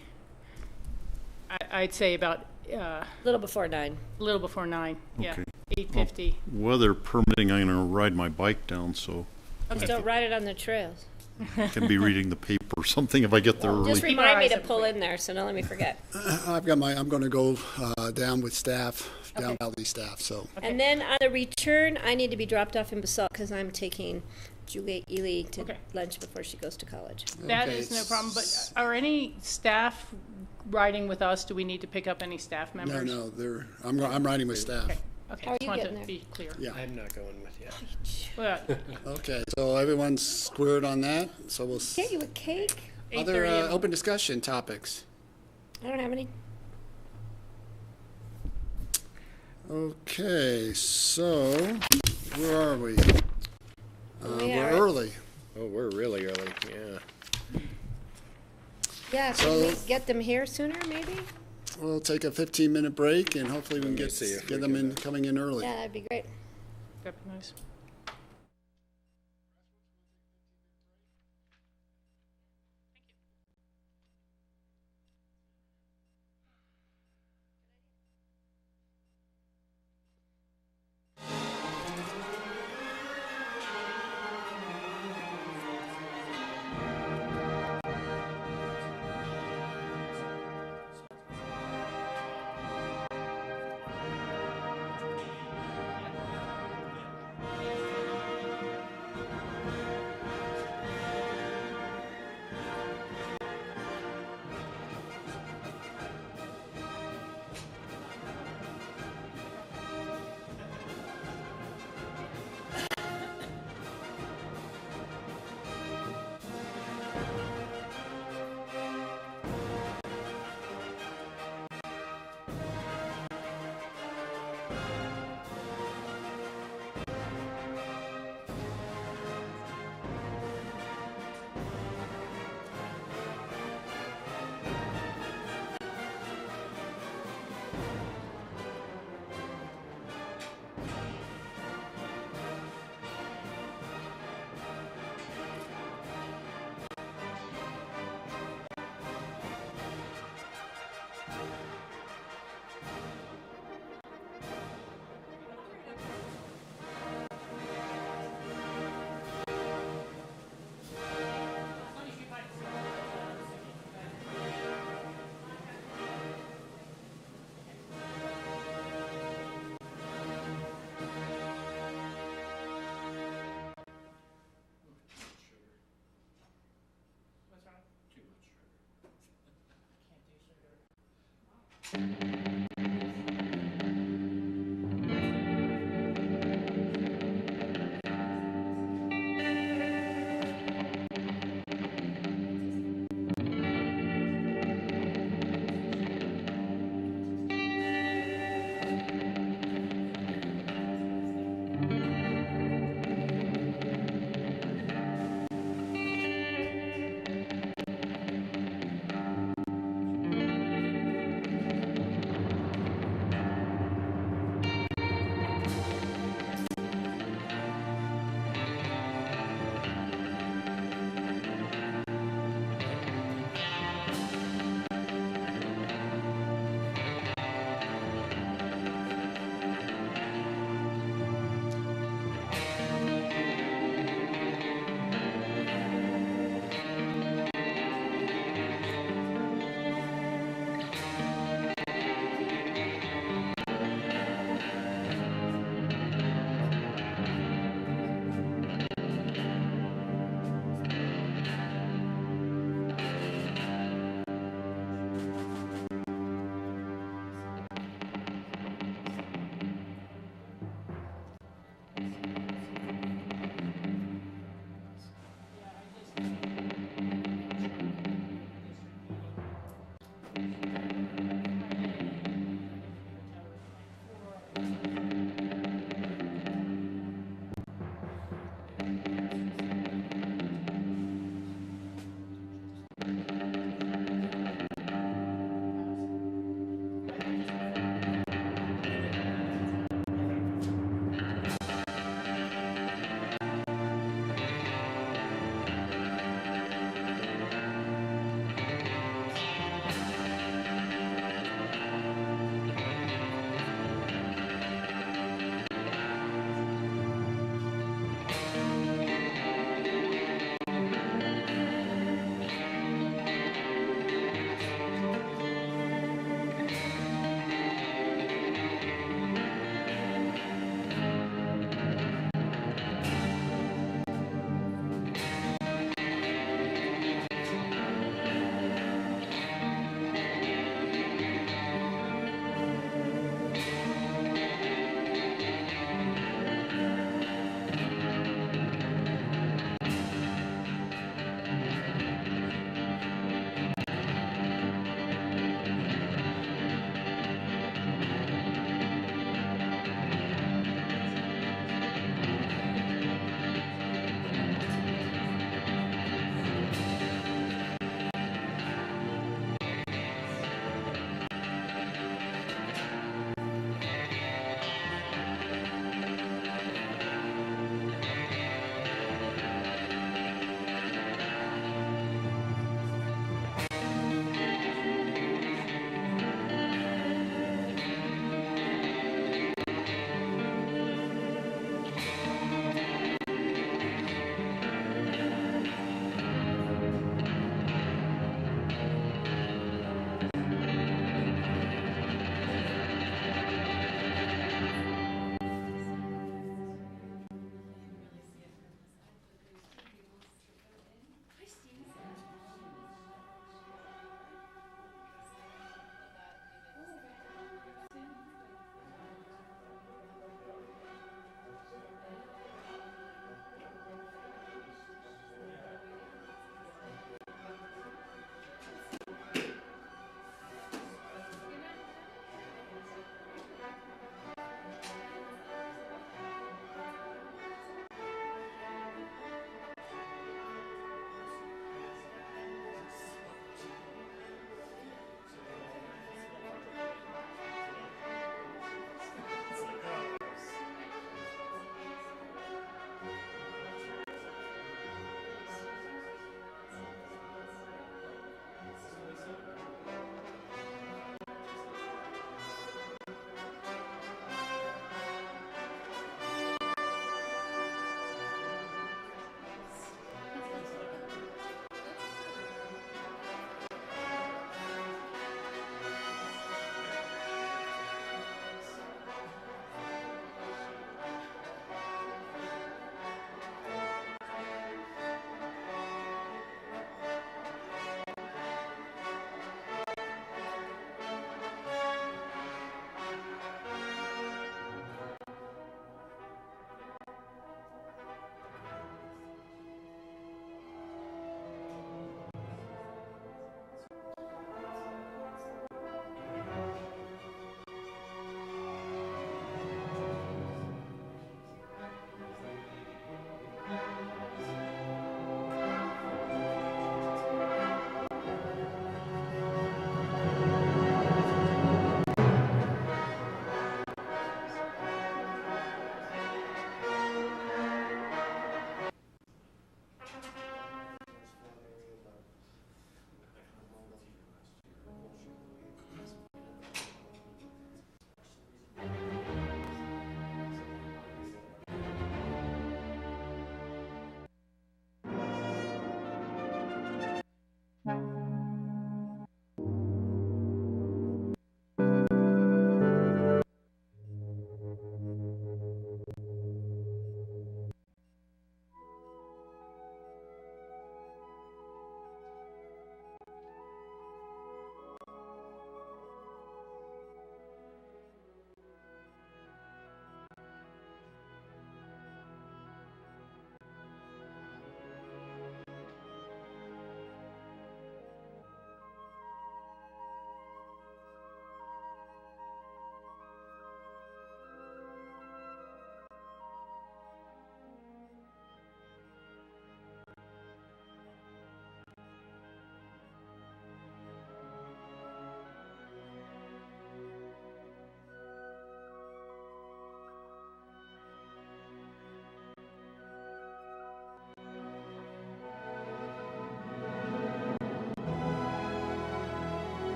I'd say about a little before 9. a little before 9. Yeah, Okay. 8:50. Weather permitting, I'm gonna ride my bike down, so Just don't ride it on the trails. I can be reading the paper or something if I get there Just early. remind me eyes to open. pull in there, so don't let me forget. I'm going to go down with staff, down Valley staff, so. And then on the return, I need to be dropped off in Basalt because I'm taking Juliet Ely to Okay. lunch before she goes to college. That Okay. is no problem, but are any staff riding with us? Do we need to pick up any staff No, members? no, I'm riding with staff. Okay, okay. How are Just you wanted getting to there? be clear. Yeah. I'm not going with you. Well, Okay, so everyone's squared on that, so we'll, Get you a cake? other 8:30. open discussion topics. I don't have any. Okay, so, where are we? We We're are- early. Oh, we're really early, yeah. Yeah, So- can we get them here sooner, maybe? We'll take a 15-minute break, and hopefully we can Let me see if get we them can- in, coming in early. Yeah, that'd be great. that'd be nice.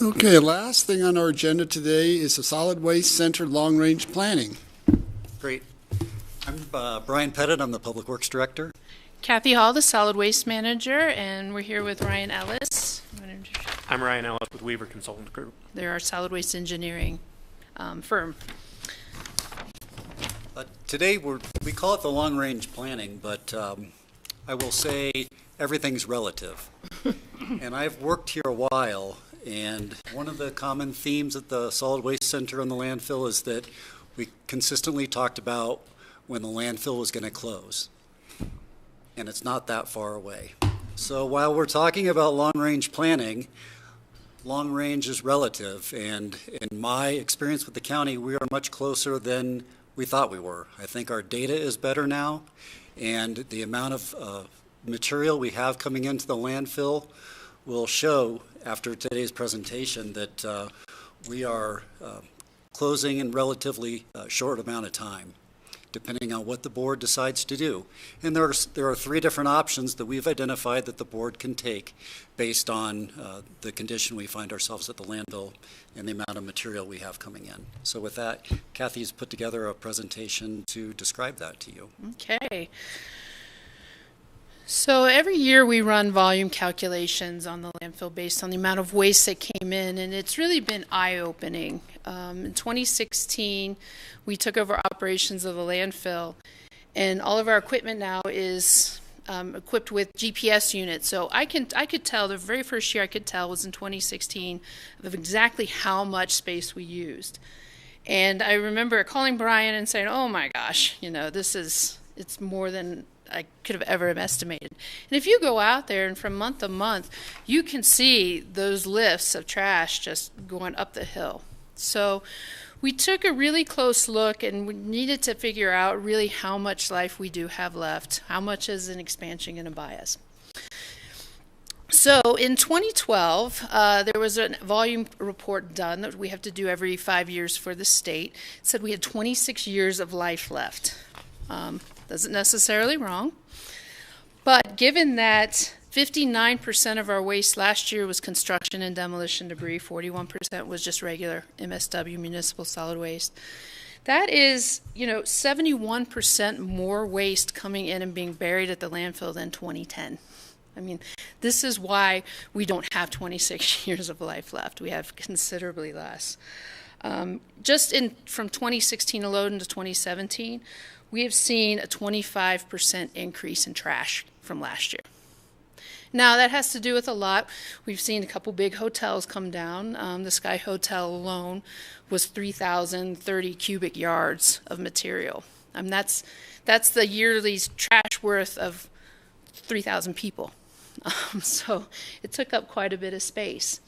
Okay, last thing on our agenda today is the Solid Waste Center Long-Range Planning. Great. I'm Brian Pettit. I'm the Public Works Director. Kathy Hall, the Solid Waste Manager, and we're here with Ryan Ellis. I'm Ryan Ellis with Weaver Consultant Group. They're our solid waste engineering firm. Today we call it the long-range planning, but I will say everything's relative. And I've worked here a while, and one of the common themes at the Solid Waste Center and the landfill is that we consistently talked about when the landfill was going to close. And it's not that far away. So while we're talking about long-range planning, long range is relative, and in my experience with the county, we are much closer than we thought we were. I think our data is better now, and the amount of material we have coming into the landfill will show after today's presentation that we are closing in relatively short amount of time, depending on what the board decides to do. And there are three different options that we've identified that the board can take based on the condition we find ourselves at the landfill and the amount of material we have coming in. So with that, Kathy's put together a presentation to describe that to you. Okay. So every year we run volume calculations on the landfill based on the amount of waste that came in, and it's really been eye-opening. In 2016, we took over operations of the landfill, and all of our equipment now is equipped with GPS units. So I could tell, the very first year I could tell was in 2016 of exactly how much space we used. And I remember calling Brian and saying, oh my gosh, it's more than I could have ever estimated. And if you go out there and from month to month, you can see those lifts of trash just going up the hill. So we took a really close look, and we needed to figure out really how much life we do have left. How much is an expansion going to buy us? So in 2012, there was a volume report done that we have to do every 5 years for the state. It said we had 26 years of life left. Isn't necessarily wrong, but given that 59% of our waste last year was construction and demolition debris, 41% was just regular MSW, municipal solid waste. That is, 71% more waste coming in and being buried at the landfill than 2010. I mean, this is why we don't have 26 years of life left. We have considerably less. From 2016 alone to 2017, we have seen a 25% increase in trash from last year. Now, that has to do with a lot. We've seen a couple big hotels come down. The Sky Hotel alone was 3,030 cubic yards of material. That's the yearly trash worth of 3,000 people. So it took up quite a bit of space.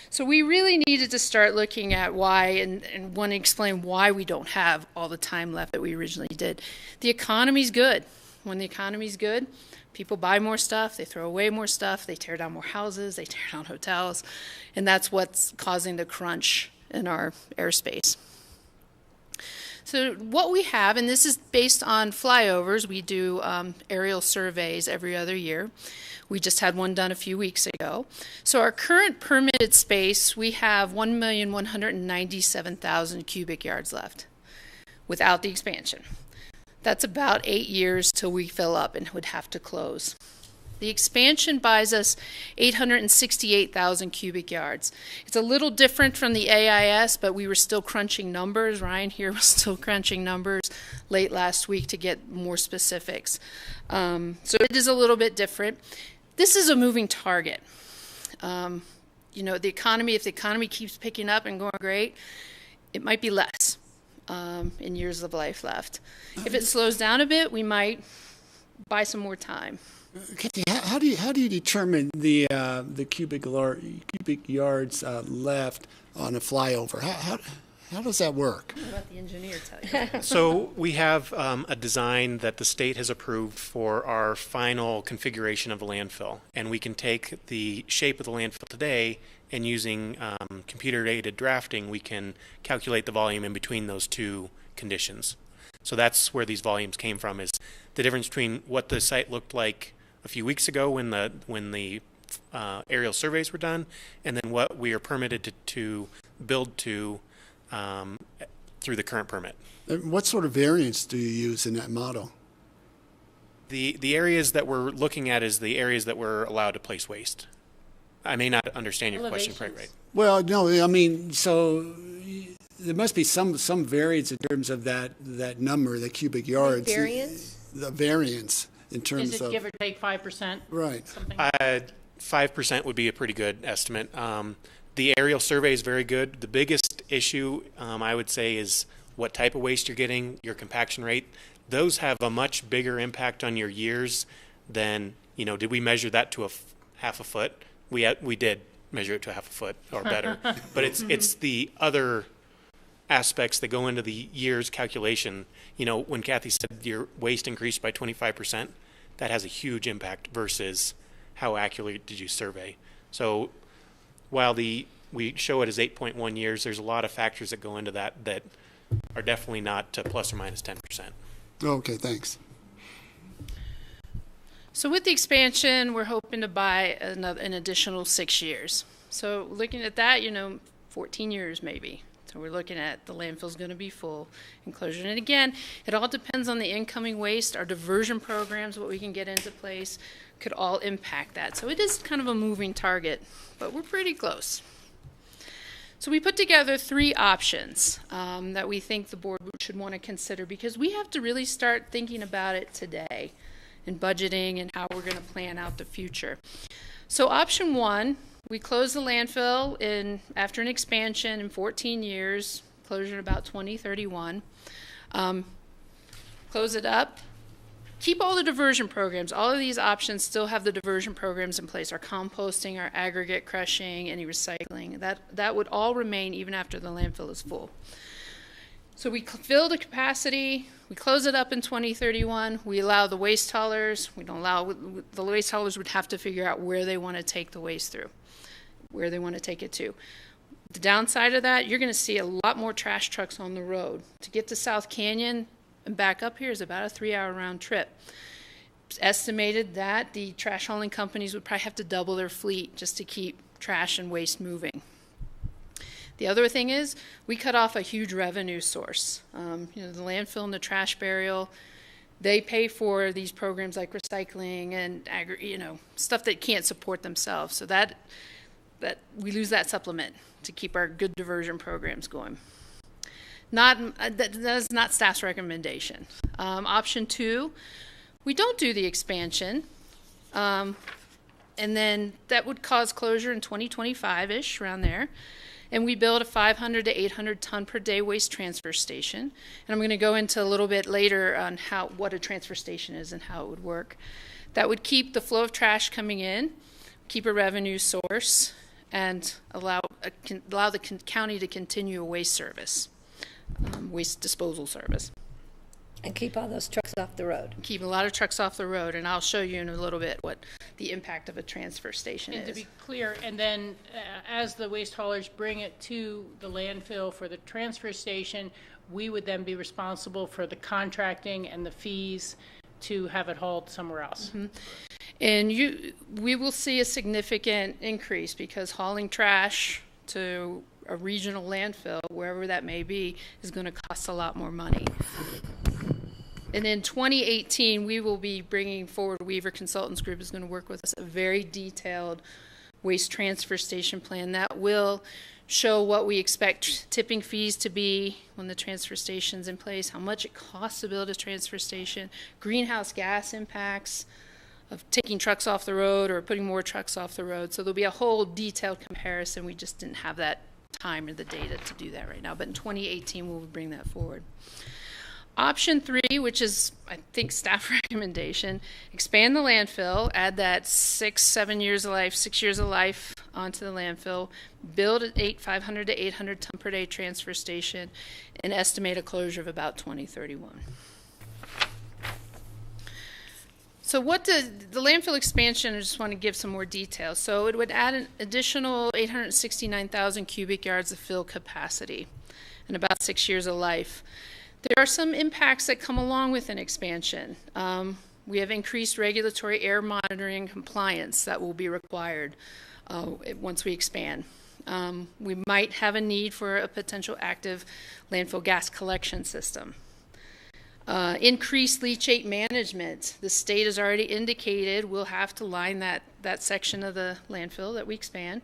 So we really needed to start looking at why and want to explain why we don't have all the time left that we originally did. The economy's good. When the economy's good, people buy more stuff, they throw away more stuff, they tear down more houses, they tear down hotels, and that's what's causing the crunch in our airspace. So what we have, and this is based on flyovers, we do aerial surveys every other year. We just had one done a few weeks ago. So our current permitted space, we have 1,197,000 cubic yards left without the expansion. That's about 8 years till we fill up and would have to close. The expansion buys us 868,000 cubic yards. It's a little different from the AIS, but we were still crunching numbers. Ryan here was still crunching numbers late last week to get more specifics. So it is a little bit different. This is a moving target. The economy, if the economy keeps picking up and going great, it might be less in years of life left. If it slows down a bit, we might buy some more time. Kathy, how do you determine the cubic yards left on a flyover? How does that work? I'll let the engineer tell you. So we have a design that the state has approved for our final configuration of the landfill, and we can take the shape of the landfill today, and using computer-aided drafting, we can calculate the volume in between those two conditions. So that's where these volumes came from, is the difference between what the site looked like a few weeks ago when the aerial surveys were done, and then what we are permitted to build to through the current permit. And what sort of variance do you use in that model? The areas that we're looking at is the areas that we're allowed to place waste. I may not understand your question quite right. Well, no, I mean, so there must be some variance in terms of that number, the cubic yards. Variance? The variance in terms Is of. it give or take 5%? Right. Something? 5% would be a pretty good estimate. The aerial survey is very good. The biggest issue, I would say, is what type of waste you're getting, your compaction rate. Those have a much bigger impact on your years than, did we measure that to half a foot? We did measure it to half a foot or better. But it's the other aspects that go into the years calculation. When Kathy said your waste increased by 25%, that has a huge impact versus how accurately did you survey. So while we show it as 8.1 years, there's a lot of factors that go into that are definitely not plus or minus 10%. Okay, thanks. So with the expansion, we're hoping to buy an additional 6 years. So looking at that, 14 years maybe. So we're looking at the landfill's going to be full enclosure. And again, it all depends on the incoming waste. Our diversion programs, what we can get into place, could all impact that. So it is kind of a moving target, but we're pretty close. So we put together 3 options that we think the board should want to consider, because we have to really start thinking about it today in budgeting and how we're going to plan out the future. So option 1, we close the landfill after an expansion in 14 years, closure in about 2031. Close it up. Keep all the diversion programs. All of these options still have the diversion programs in place, our composting, our aggregate crushing, any recycling. That would all remain even after the landfill is full. So we fill the capacity, we close it up in 2031, we allow the waste haulers, the waste haulers would have to figure out where they want to take the waste through, where they want to take it to. The downside of that, you're going to see a lot more trash trucks on the road. To get to South Canyon and back up here is about a 3-hour round trip. It's estimated that the trash hauling companies would probably have to double their fleet just to keep trash and waste moving. The other thing is we cut off a huge revenue source. The landfill and the trash burial, they pay for these programs like recycling and stuff that can't support themselves. So that we lose that supplement to keep our good diversion programs going. That is not staff's recommendation. Option 2, we don't do the expansion, and then that would cause closure in 2025-ish, around there. And we build a 500 to 800 ton per day waste transfer station. And I'm going to go into a little bit later on what a transfer station is and how it would work. That would keep the flow of trash coming in, keep a revenue source, and allow the county to continue a waste service. Waste disposal service. And keep all those trucks off the road. Keep a lot of trucks off the road, and I'll show you in a little bit what the impact of a transfer station And is. to be clear, and then as the waste haulers bring it to the landfill for the transfer station, we would then be responsible for the contracting and the fees to have it hauled somewhere else. Mm-hmm. And we will see a significant increase, because hauling trash to a regional landfill, wherever that may be, is going to cost a lot more money. And in 2018, we will be bringing forward, Weaver Consultants Group is going to work with us, a very detailed waste transfer station plan that will show what we expect tipping fees to be when the transfer station's in place, how much it costs to build a transfer station, greenhouse gas impacts of taking trucks off the road or putting more trucks off the road. So there'll be a whole detailed comparison. We just didn't have that time or the data to do that right now. But in 2018, we'll bring that forward. Option 3, which is, I think, staff recommendation, expand the landfill, add that 6 years of life onto the landfill, build an 500 to 800 ton per day transfer station, and estimate a closure of about 2031. So what the landfill expansion, I just want to give some more details. So it would add an additional 869,000 cubic yards of fill capacity and about 6 years of life. There are some impacts that come along with an expansion. We have increased regulatory air monitoring compliance that will be required once we expand. We might have a need for a potential active landfill gas collection system. Increased leachate management. The state has already indicated we'll have to line that section of the landfill that we expand,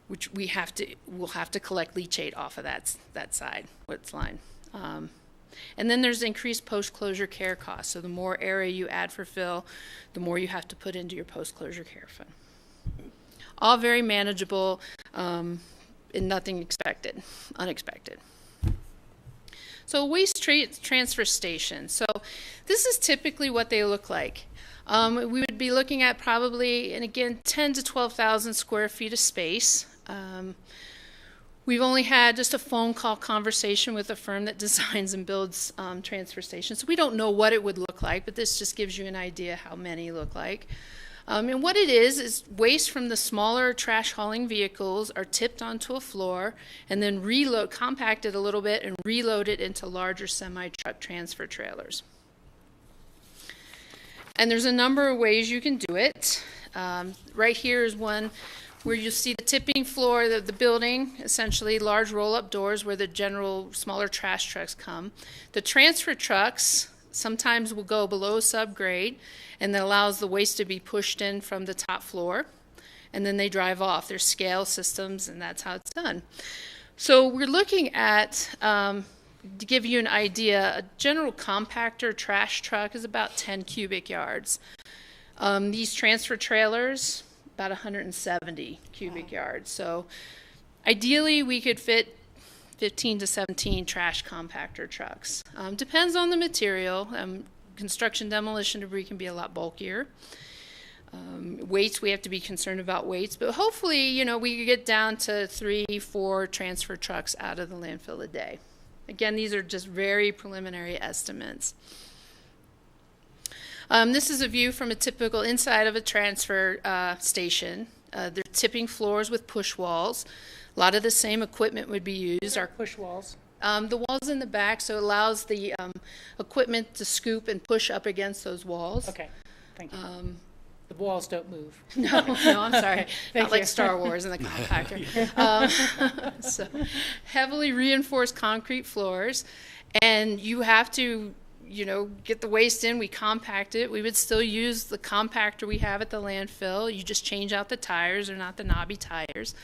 which we'll have to collect leachate off of that side, what's lined. And then there's increased post-closure care costs. So the more area you add for fill, the more you have to put into your post-closure care fund. All very manageable and nothing unexpected. So waste transfer station. So this is typically what they look like. We would be looking at probably, and again, 10 to 12,000 square feet of space. We've only had just a phone call conversation with a firm that designs and builds transfer stations. So we don't know what it would look like, but this just gives you an idea how many look like. And what it is waste from the smaller trash hauling vehicles are tipped onto a floor and then compacted a little bit and reloaded into larger semi-truck transfer trailers. And there's a number of ways you can do it. Right here is one where you see the tipping floor of the building, essentially large roll-up doors where the general smaller trash trucks come. The transfer trucks sometimes will go below subgrade, and that allows the waste to be pushed in from the top floor, and then they drive off. There's scale systems, and that's how it's done. So we're looking at, to give you an idea, a general compactor trash truck is about 10 cubic yards. These transfer trailers, about 170 cubic yards. So ideally, we could fit 15 to 17 trash compactor trucks. Depends on the material. Construction demolition debris can be a lot bulkier. Weights, we have to be concerned about weights, but hopefully, we could get down to 3-4 transfer trucks out of the landfill a day. Again, these are just very preliminary estimates. This is a view from a typical inside of a transfer station. They're tipping floors with push walls. A lot of the same equipment would be used. Our push walls. The walls in the back, so it allows the equipment to scoop and push up against those walls. Okay, thank you. The walls don't move. No, I'm sorry. Not like Star Wars in the compactor. So heavily reinforced concrete floors, and you have to get the waste in. We compact it. We would still use the compactor we have at the landfill. You just change out the tires. They're not the knobby tires.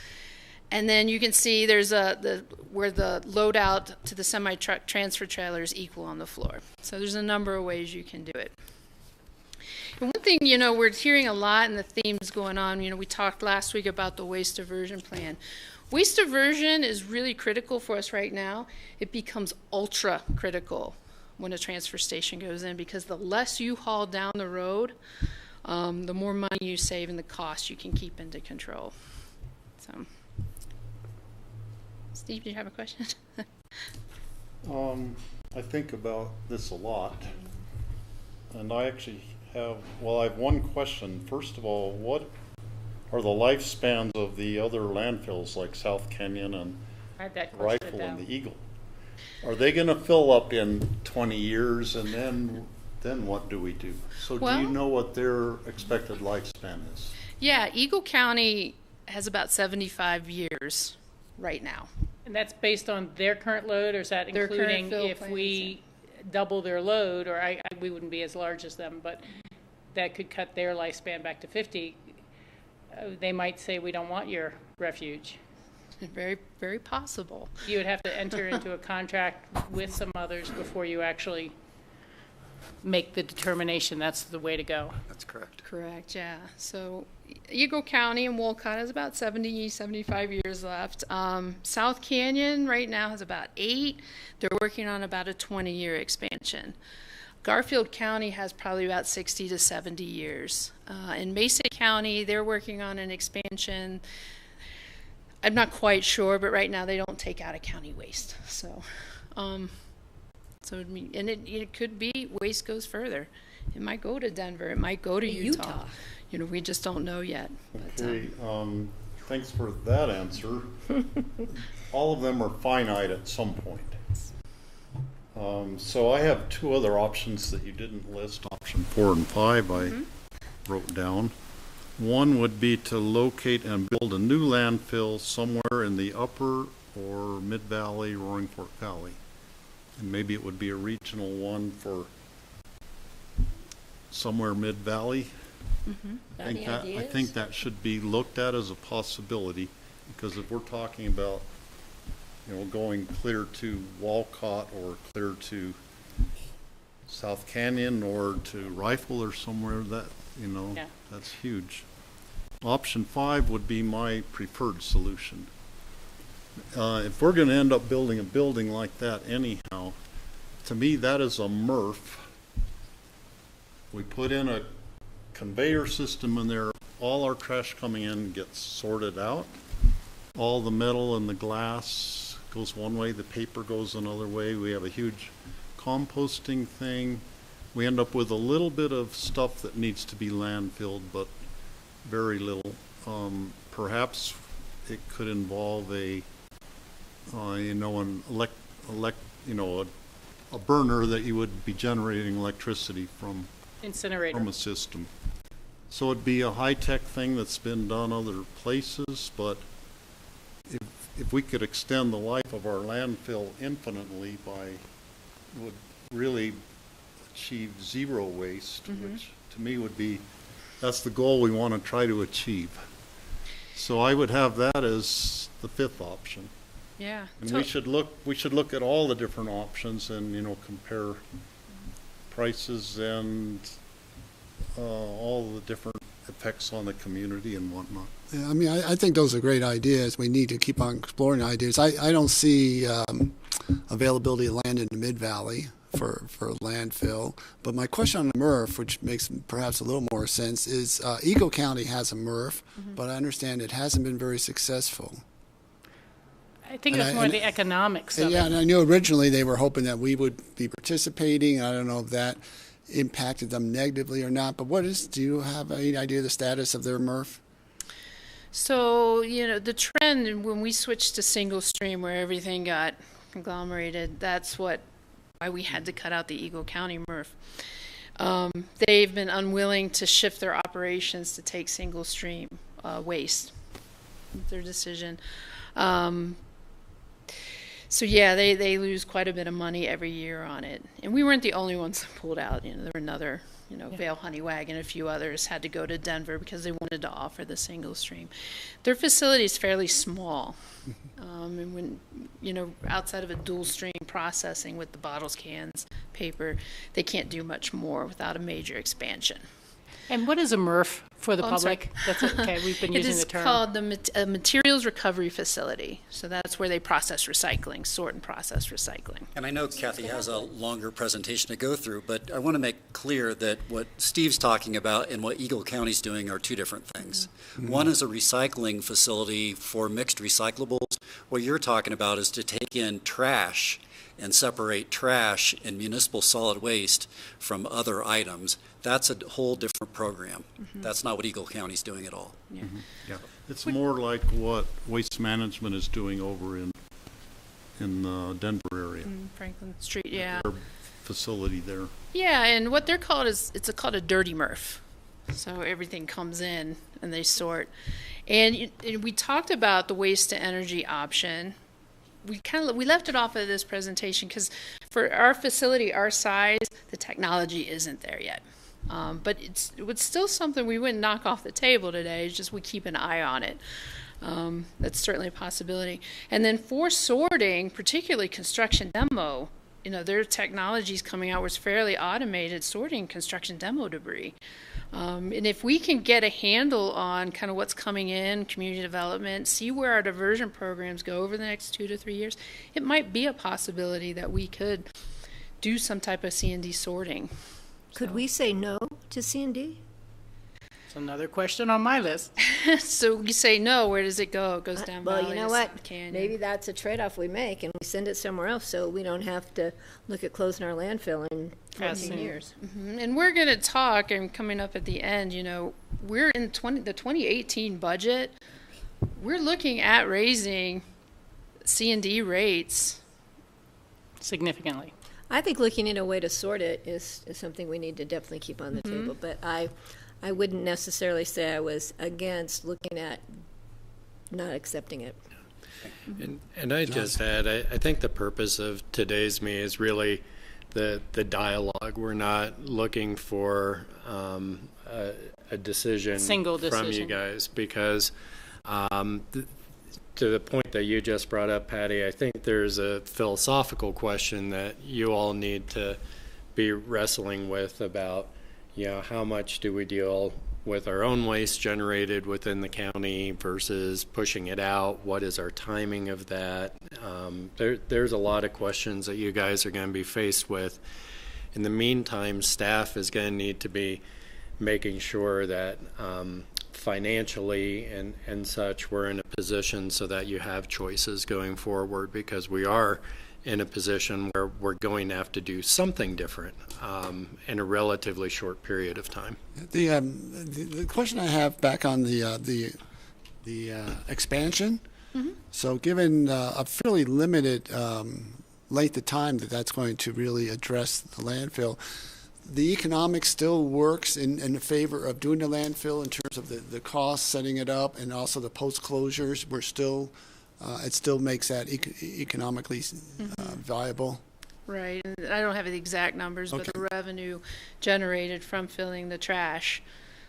And then you can see there's where the loadout to the semi-truck transfer trailer is equal on the floor. So there's a number of ways you can do it. And one thing, we're hearing a lot in the themes going on. We talked last week about the waste diversion plan. Waste diversion is really critical for us right now. It becomes ultra critical when a transfer station goes in, because the less you haul down the road, the more money you save and the cost you can keep under control. So, Steve, do you have a question? I think about this a lot, and I actually have one question. First of all, what are the lifespans of the other landfills like South Canyon and Rifle and the Eagle? Are they going to fill up in 20 years, and then what do we do? So do you know what their expected lifespan is? Yeah, Eagle County has about 75 years right now. And that's based on their current load, or is that including if we double their load, or we wouldn't be as large as them, but that could cut their lifespan back to 50. They might say, we don't want your refuge. Very, very possible. You would have to enter into a contract with some others before you actually make the determination that's the way to go. That's correct. Correct, yeah. So Eagle County and Wolcott has about 70, 75 years left. South Canyon right now has about 8. They're working on about a 20-year expansion. Garfield County has probably about 60 to 70 years. In Mesa County, they're working on an expansion. I'm not quite sure, but right now they don't take out a county waste. So, it could be waste goes further. It might go to Denver. It might go to Utah. We just don't know yet. Okay. Thanks for that answer. All of them are finite at some point. So I have two other options that you didn't list. Option 4 and 5 I wrote down. One would be to locate and build a new landfill somewhere in the upper or mid-valley, Roaring Fork Valley. And maybe it would be a regional one for somewhere mid-valley. I think that should be looked at as a possibility, because if we're talking about, you know, going clear to Walcott or clear to South Canyon or to Rifle or somewhere, that, you know, that's huge. Option 5 would be my preferred solution. If we're going to end up building a building like that anyhow, to me that is a MRF. We put in a conveyor system in there, all our trash coming in gets sorted out. All the metal and the glass goes one way, the paper goes another way. We have a huge composting thing. We end up with a little bit of stuff that needs to be landfilled, but very little. Perhaps it could involve a, you know, a burner that you would be generating electricity from. Incinerator. From a system. So it'd be a high-tech thing that's been done other places, but if we could extend the life of our landfill infinitely would really achieve zero waste, which to me would be, that's the goal we want to try to achieve. So I would have that as the 5th option. Yeah. And we should look at all the different options and, you know, compare prices and all the different effects on the community and whatnot. Yeah, I mean, I think those are great ideas. We need to keep on exploring ideas. I don't see availability of land in the Mid-Valley for landfill. But my question on the MRF, which makes perhaps a little more sense, is Eagle County has a MRF, but I understand it hasn't been very successful. I think it's more the economics of it. Yeah, and I knew originally they were hoping that we would be participating. I don't know if that impacted them negatively or not, but do you have any idea of the status of their MRF? So, you know, the trend when we switched to single stream where everything got conglomerated, that's why we had to cut out the Eagle County MRF. They've been unwilling to shift their operations to take single stream waste. Their decision. So yeah, they lose quite a bit of money every year on it. And we weren't the only ones that pulled out. You know, there were another, you know, Vail Honeywag and a few others had to go to Denver because they wanted to offer the single stream. Their facility is fairly small. And when, you know, outside of a dual stream processing with the bottles, cans, paper, they can't do much more without a major expansion. And what is a MRF for the public? That's okay. We've been using the term. It is called the Materials Recovery Facility. So that's where they process recycling, sort and process recycling. And I know Kathy has a longer presentation to go through, but I want to make clear that what Steve's talking about and what Eagle County's doing are two different things. One is a recycling facility for mixed recyclables. What you're talking about is to take in trash and separate trash and municipal solid waste from other items. That's a whole different program. That's not what Eagle County's doing at all. Yeah. Yeah. It's more like what Waste Management is doing over in the Denver area. Franklin Street, yeah. Their facility there. Yeah, and what they're called is called a dirty MRF. So everything comes in and they sort. And we talked about the waste to energy option. We left it off of this presentation because for our facility, our size, the technology isn't there yet. But it's still something we wouldn't knock off the table today. It's just we keep an eye on it. That's certainly a possibility. And then for sorting, particularly construction demo, you know, their technology's coming out where it's fairly automated sorting construction demo debris. And if we can get a handle on kind of what's coming in, community development, see where our diversion programs go over the next 2 to 3 years, it might be a possibility that we could do some type of C&D sorting. Could we say no to C&D? It's another question on my list. So you say no, where does it go? It goes down Well, Valley you know to what? Canyon. Maybe that's a trade-off we make, and we send it somewhere else so we don't have to look at closing our landfill in 14 years. And we're going to talk, and coming up at the end, you know, we're in the 2018 budget. We're looking at raising C&D rates significantly. I think looking at a way to sort it is something we need to definitely keep on the table. But I wouldn't necessarily say I was against looking at not accepting it. And I just add, I think the purpose of today's meeting is really the dialogue. We're not looking for a decision from you guys, because to the point that you just brought up, Patty, I think there's a philosophical question that you all need to be wrestling with about, how much do we deal with our own waste generated within the county versus pushing it out? What is our timing of that? There's a lot of questions that you guys are going to be faced with. In the meantime, staff is going to need to be making sure that financially and such, we're in a position so that you have choices going forward, because we are in a position where we're going to have to do something different in a relatively short period of time. The question I have back on the expansion. So given a fairly limited length of time that's going to really address the landfill, the economics still works in favor of doing the landfill in terms of the cost, setting it up, and also the post-closures. We're still, it still makes that economically viable. Right. And I don't have the exact numbers, but the revenue generated from filling the trash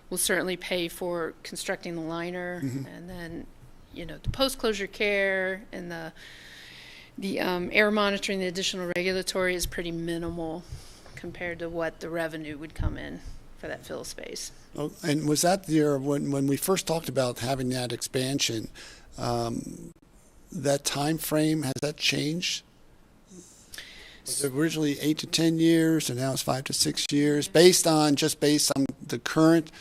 will certainly pay for constructing the liner, and then, the post-closure care and the air monitoring, the additional regulatory is pretty minimal compared to what the revenue would come in for that fill space. Oh, and was that when we first talked about having that expansion, that time frame, has that changed? Was it originally 8 to 10 years, and now it's 5 to 6 years, based on the current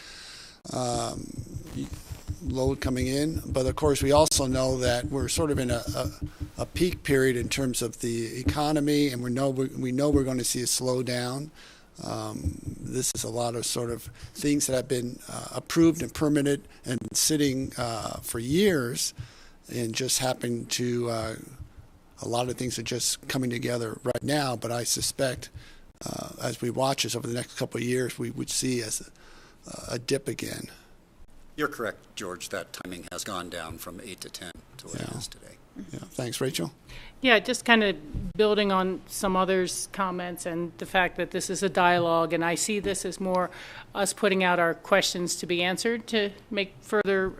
load coming in? But of course, we also know that we're sort of in a peak period in terms of the economy, and we know we're going to see a slowdown. This is a lot of sort of things that have been approved and permitted and sitting for years, and just happen to a lot of things are just coming together right now. But I suspect as we watch this over the next couple of years, we would see as a dip again. You're correct, George. That timing has gone down from 8 to 10 to what it is today. Yeah. Thanks, Rachel. Yeah, just kind of building on some others' comments and the fact that this is a dialogue, and I see this as more us putting out our questions to be answered to make further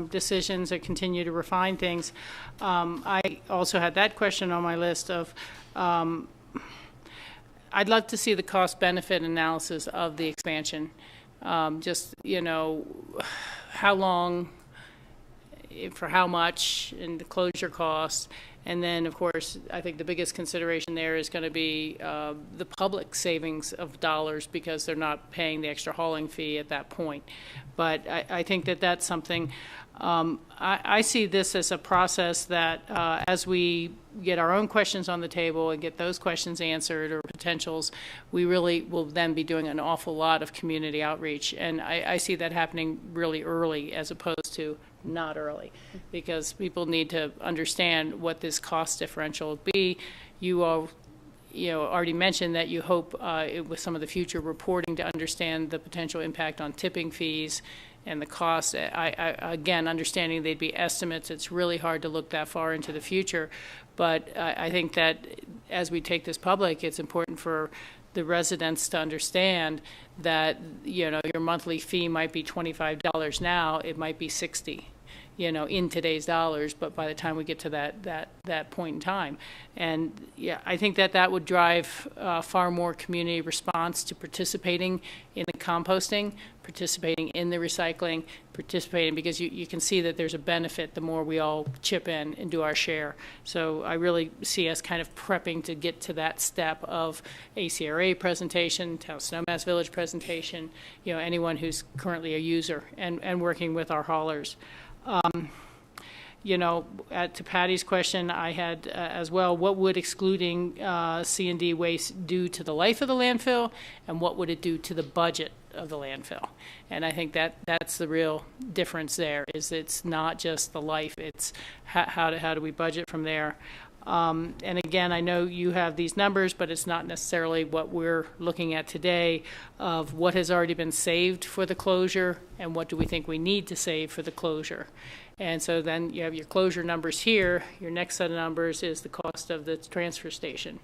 decisions or continue to refine things. I also had that question on my list of I'd love to see the cost-benefit analysis of the expansion. Just, how long, for how much, and the closure costs. And then, of course, I think the biggest consideration there is going to be the public savings of dollars, because they're not paying the extra hauling fee at that point. But I think that that's something, I see this as a process that as we get our own questions on the table and get those questions answered or potentials, we really will then be doing an awful lot of community outreach. And I see that happening really early as opposed to not early, because people need to understand what this cost differential will be. You all already mentioned that you hope with some of the future reporting to understand the potential impact on tipping fees and the cost. Again, understanding they'd be estimates, it's really hard to look that far into the future. But I think that as we take this public, it's important for the residents to understand that, your monthly fee might be $25 now, it might be $60. In today's dollars, but by the time we get to that point in time. And yeah, I think that would drive far more community response to participating in the composting, participating in the recycling, participating, because you can see that there's a benefit the more we all chip in and do our share. So I really see us kind of prepping to get to that step of ACRA presentation, Town Snowmass Village presentation, anyone who's currently a user, and working with our haulers. To Patty's question, I had as well, what would excluding C&D waste do to the life of the landfill, and what would it do to the budget of the landfill? And I think that's the real difference there, is it's not just the life, it's how do we budget from there. And again, I know you have these numbers, but it's not necessarily what we're looking at today of what has already been saved for the closure and what do we think we need to save for the closure. And so then you have your closure numbers here. Your next set of numbers is the cost of the transfer station,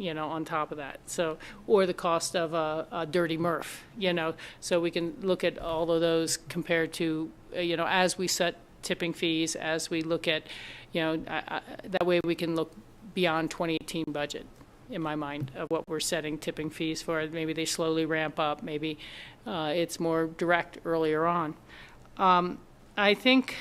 on top of that. So, or the cost of a dirty MRF, so we can look at all of those compared to, as we set tipping fees, as we look at, that way we can look beyond 2018 budget, in my mind, of what we're setting tipping fees for. Maybe they slowly ramp up. Maybe it's more direct earlier on. I think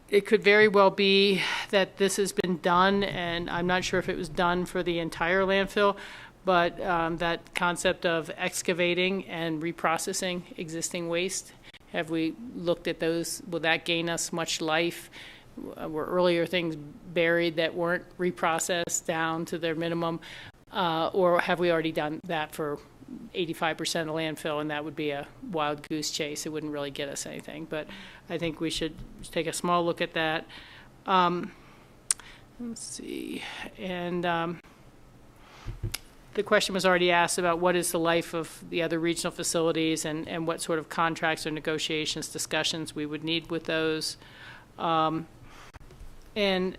it could very well be that this has been done, and I'm not sure if it was done for the entire landfill, but that concept of excavating and reprocessing existing waste, have we looked at those? Will that gain us much life? Were earlier things buried that weren't reprocessed down to their minimum? Or have we already done that for 85% of the landfill, and that would be a wild goose chase? It wouldn't really get us anything. But I think we should take a small look at that. Let's see. And the question was already asked about what is the life of the other regional facilities and what sort of contracts or negotiations, discussions we would need with those. And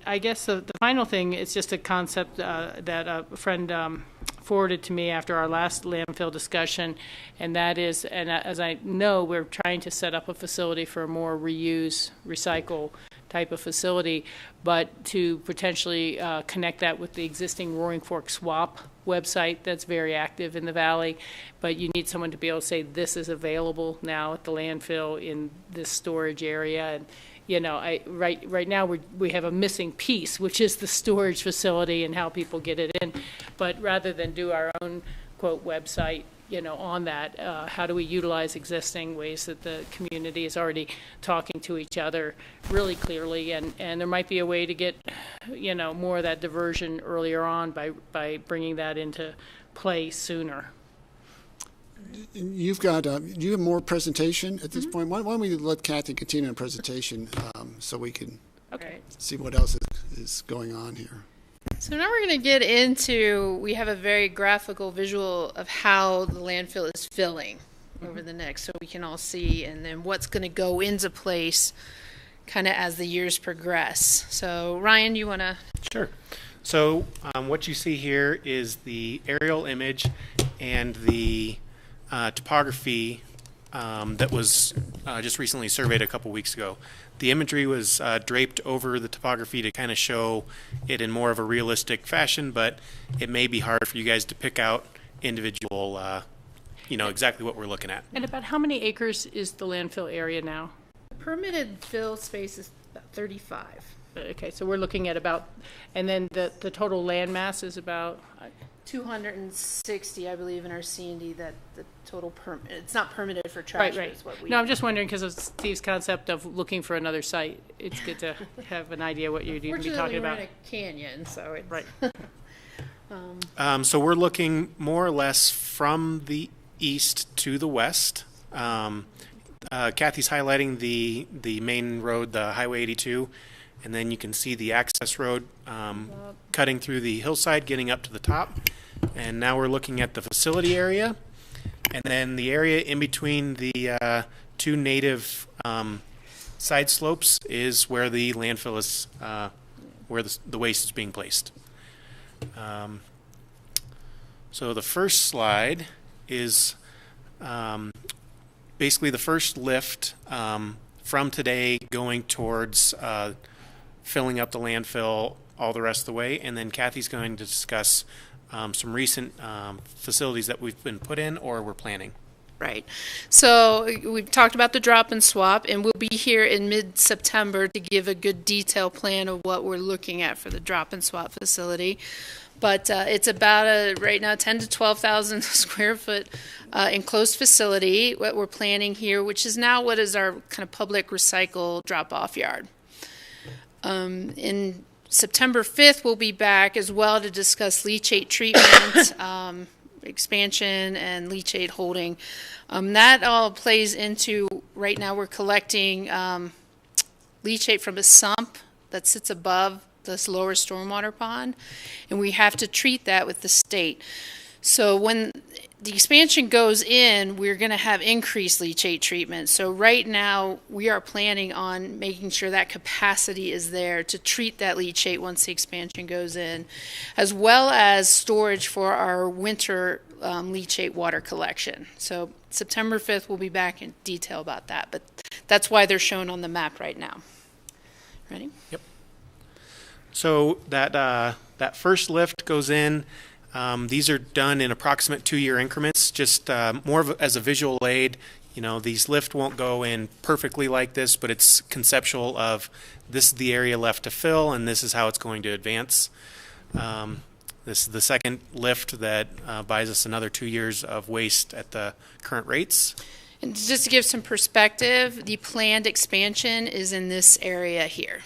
I guess the final thing is just a concept that a friend forwarded to me after our last landfill discussion, and that is, and as I know, we're trying to set up a facility for a more reuse, recycle type of facility, but to potentially connect that with the existing Roaring Fork Swap website that's very active in the valley, but you need someone to be able to say this is available now at the landfill in this storage area. And right now we have a missing piece, which is the storage facility and how people get it in. But rather than do our own quote website, on that, how do we utilize existing ways that the community is already talking to each other really clearly, and there might be a way to get, more of that diversion earlier on by bringing that into play sooner. You've got, you have more presentation at this point. Why don't we let Kathy continue the presentation so we can see what else is going on here. So now we're going to get into, we have a very graphical visual of how the landfill is filling over the next, so we can all see, and then what's going to go into place kind of as the years progress. So Ryan, you want to? Sure. So what you see here is the aerial image and the topography that was just recently surveyed a couple weeks ago. The imagery was draped over the topography to kind of show it in more of a realistic fashion, but it may be hard for you guys to pick out individual, exactly what we're looking at. And about how many acres is the landfill area now? Permitted fill space is about 35. Okay, so we're looking at about, and then the total land mass is about 260, I believe, in our C&D, that the total it's not permitted for trash. Right. Is what we no, I'm just wondering because of Steve's concept of looking for another site. It's good to have an idea what you'd even be talking about. We're in a canyon, so it's right. So we're looking more or less from the east to the west. Kathy's highlighting the main road, the Highway 82. And then you can see the access road cutting through the hillside, getting up to the top. And now we're looking at the facility area. And then the area in between the two native side slopes is where the landfill is, where the waste is being placed. So the first slide is basically the first lift from today going towards filling up the landfill all the rest of the way, and then Kathy's going to discuss some recent facilities that we've been put in or we're planning. Right. So we've talked about the drop and swap, and we'll be here in mid-September to give a good detailed plan of what we're looking at for the drop and swap facility. But it's about right now 10 to 12,000 square foot enclosed facility, what we're planning here, which is now what is our kind of public recycle drop-off yard. In September 5th, we'll be back as well to discuss leachate treatment, expansion, and leachate holding. That all plays into, right now we're collecting leachate from a sump that sits above this lower stormwater pond, and we have to treat that with the state. So when the expansion goes in, we're going to have increased leachate treatment. So right now, we are planning on making sure that capacity is there to treat that leachate once the expansion goes in, as well as storage for our winter leachate water collection. So September 5th, we'll be back in detail about that, but that's why they're shown on the map right now. Ready? Yep. So that first lift goes in. These are done in approximate 2-year increments, just more of as a visual aid. You know, these lift won't go in perfectly like this, but it's conceptual of this is the area left to fill, and this is how it's going to advance. This is the second lift that buys us another 2 years of waste at the current rates. And just to give some perspective, the planned expansion is in this area here.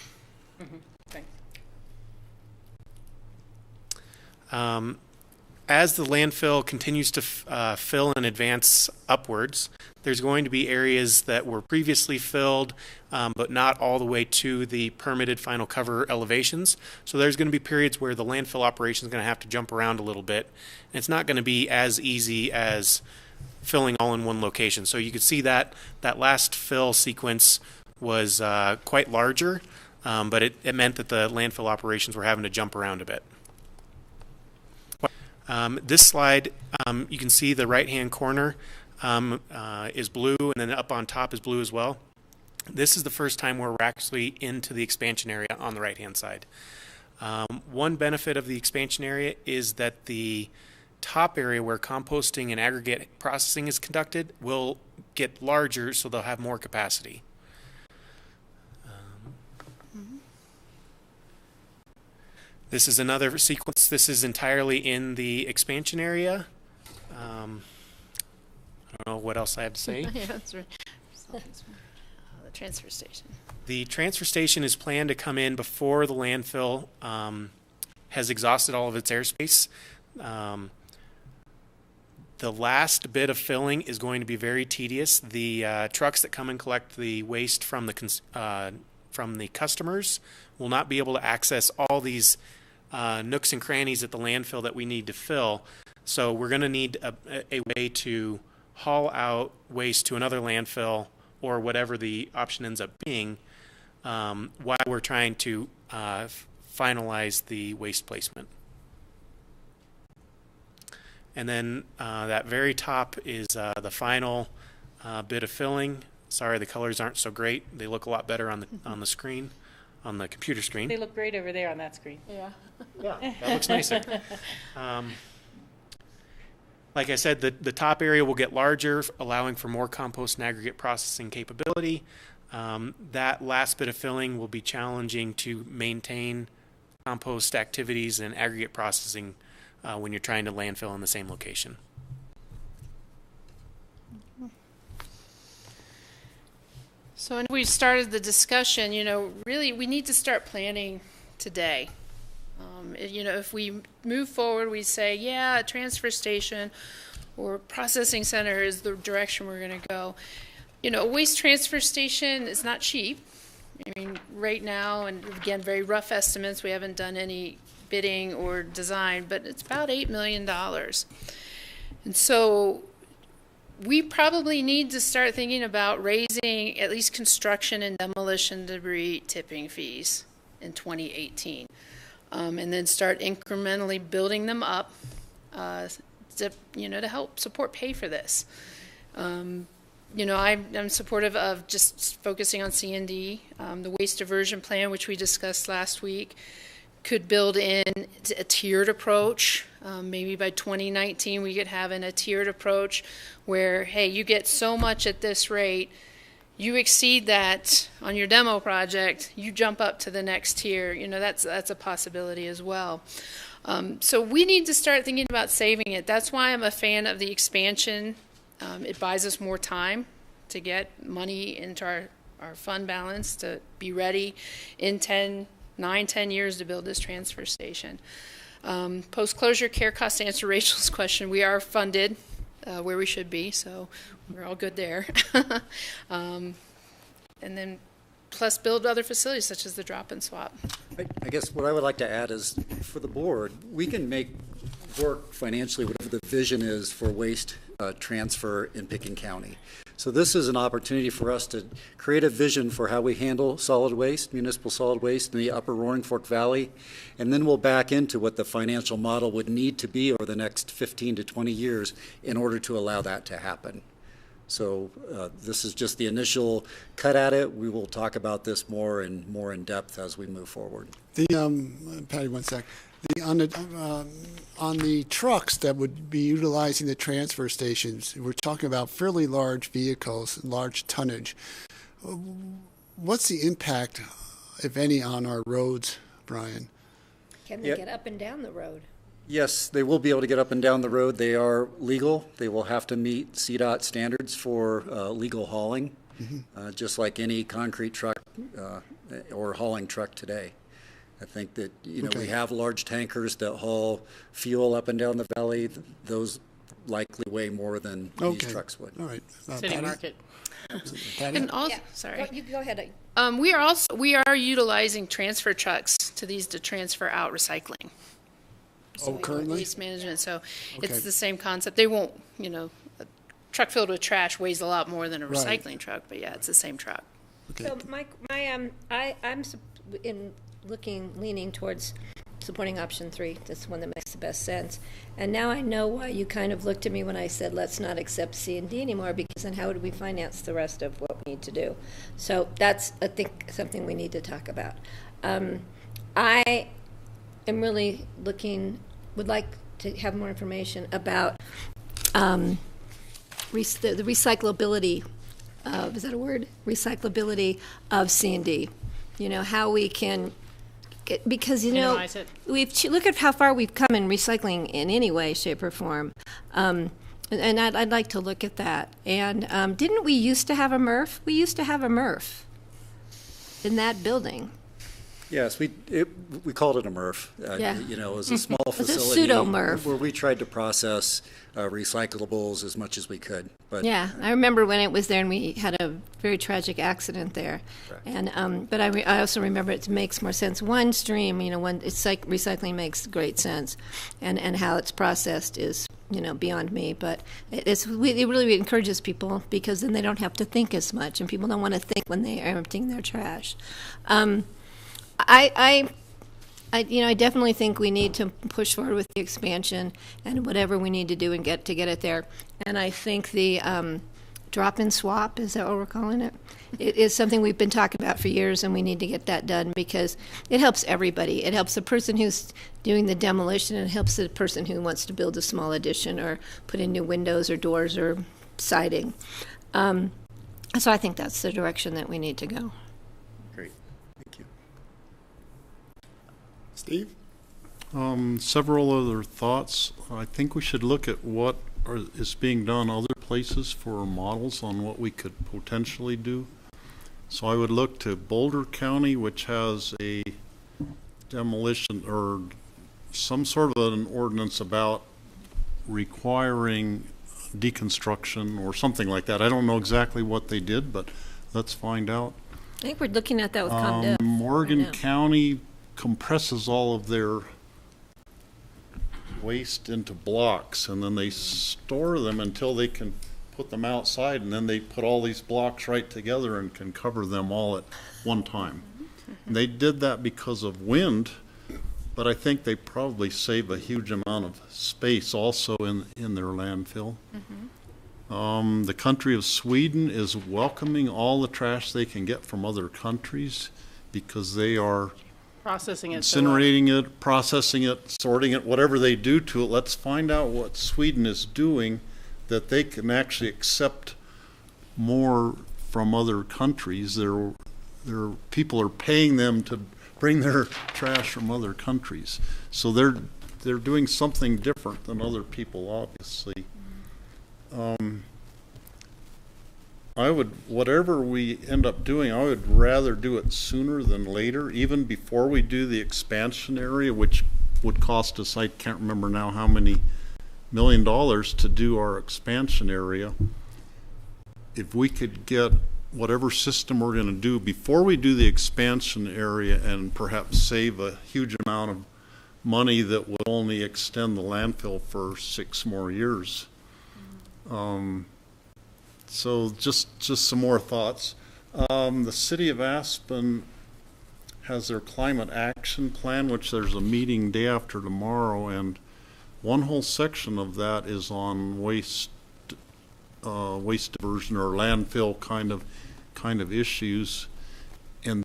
As the landfill continues to fill and advance upwards, there's going to be areas that were previously filled, but not all the way to the permitted final cover elevations. So there's going to be periods where the landfill operation is going to have to jump around a little bit. And it's not going to be as easy as filling all in one location. So you could see that last fill sequence was quite larger, but it meant that the landfill operations were having to jump around a bit. This slide, you can see the right-hand corner is blue, and then up on top is blue as well. This is the first time we're actually into the expansion area on the right-hand side. One benefit of the expansion area is that the top area where composting and aggregate processing is conducted will get larger, so they'll have more capacity. This is another sequence. This is entirely in the expansion area. I don't know what else I have to say. Yeah, that's right. The transfer station. The transfer station is planned to come in before the landfill has exhausted all of its airspace. The last bit of filling is going to be very tedious. The trucks that come and collect the waste from the customers will not be able to access all these nooks and crannies at the landfill that we need to fill. So we're going to need a way to haul out waste to another landfill or whatever the option ends up being while we're trying to finalize the waste placement. And then that very top is the final bit of filling. Sorry, the colors aren't so great. They look a lot better on the screen, on the computer screen. They look great over there on that screen. Yeah. Yeah, that looks nicer. Like I said, the top area will get larger, allowing for more compost and aggregate processing capability. That last bit of filling will be challenging to maintain compost activities and aggregate processing when you're trying to landfill in the same location. So when we started the discussion, really we need to start planning today. If we move forward, we say, yeah, a transfer station or processing center is the direction we're going to go. A waste transfer station is not cheap. I mean, right now, and again, very rough estimates, we haven't done any bidding or design, but it's about $8 million. And so we probably need to start thinking about raising at least construction and demolition debris tipping fees in 2018. And then start incrementally building them up to help support pay for this. I'm supportive of just focusing on C&D. The waste diversion plan, which we discussed last week, could build in a tiered approach. Maybe by 2019 we could have a tiered approach where, hey, you get so much at this rate, you exceed that on your demo project, you jump up to the next tier. That's a possibility as well. So we need to start thinking about saving it. That's why I'm a fan of the expansion. It buys us more time to get money into our fund balance to be ready in 10 years to build this transfer station. Post-closure care costs, to answer Rachel's question, we are funded where we should be, so we're all good there. And then plus build other facilities such as the drop and swap. I guess what I would like to add is, for the board, we can make work financially whatever the vision is for waste transfer in Pickens County. So this is an opportunity for us to create a vision for how we handle solid waste, municipal solid waste in the upper Roaring Fork Valley, and then we'll back into what the financial model would need to be over the next 15 to 20 years in order to allow that to happen. So this is just the initial cut at it. We will talk about this more in depth as we move forward. Patty, one sec. On the trucks that would be utilizing the transfer stations, we're talking about fairly large vehicles, large tonnage. What's the impact, if any, on our roads, Brian? Can they get up and down the road? Yes, they will be able to get up and down the road. They are legal. They will have to meet CDOT standards for legal hauling, just like any concrete truck or hauling truck today. I think that, we have large tankers that haul fuel up and down the valley. Those likely weigh more than these trucks would. All right. City Patty? Market. Patty? And also, Yeah. sorry. You go ahead. We are utilizing transfer trucks to transfer out recycling. Oh, currently? Waste management, so Okay. it's the same concept. They won't, a truck filled with trash weighs a lot more than a Right. recycling truck, but yeah, it's the same truck. Okay. So I'm leaning towards supporting option 3. That's the one that makes the best sense. And now I know why you kind of looked at me when I said let's not accept C and D anymore, because then how would we finance the rest of what we need to do? So that's, I think, something we need to talk about. I am really would like to have more information about the recyclability of, is that a word? Recyclability of C and D. How we can, because, Minimize it. look at how far we've come in recycling in any way, shape, or form. And I'd like to look at that. And didn't we used to have a MRF? We used to have a MRF in that building. Yes, we called it a MRF. Yeah. It was a small It's a facility pseudo-MRF. where we tried to process recyclables as much as we could. But Yeah, I remember when it was there, and we had a very tragic accident there. Correct. And but I also remember it makes more sense. One stream, when it's like recycling makes great sense, and how it's processed is beyond me. But it really encourages people, because then they don't have to think as much, and people don't want to think when they are emptying their trash. I definitely think we need to push forward with the expansion and whatever we need to do and get it there. And I think the drop and swap, is that what we're calling it? It is something we've been talking about for years, and we need to get that done, because it helps everybody. It helps the person who's doing the demolition, and it helps the person who wants to build a small addition or put in new windows or doors or siding. So I think that's the direction that we need to go. Great, thank you. Steve? Several other thoughts. I think we should look at what is being done other places for models on what we could potentially do. So I would look to Boulder County, which has a demolition or some sort of an ordinance about requiring deconstruction or something like that. I don't know exactly what they did, but let's find out. I think we're looking at that with ComDev. Morgan right now. County compresses all of their waste into blocks, and then they store them until they can put them outside, and then they put all these blocks right together and can cover them all at one time. And they did that because of wind, but I think they probably save a huge amount of space also in their landfill. The country of Sweden is welcoming all the trash they can get from other countries, because they are Processing it. incinerating it, processing it, sorting it, whatever they do to it. Let's find out what Sweden is doing, that they can actually accept more from other countries. Their people are paying them to bring their trash from other countries. So they're doing something different than other people, obviously. Whatever we end up doing, I would rather do it sooner than later, even before we do the expansion area, which would cost us, I can't remember now how many $1 million to do our expansion area. If we could get whatever system we're going to do, before we do the expansion area and perhaps save a huge amount of money that will only extend the landfill for 6 more years. So just some more thoughts. The city of Aspen has their climate action plan, which there's a meeting day after tomorrow, and one whole section of that is on waste diversion or landfill kind of issues. And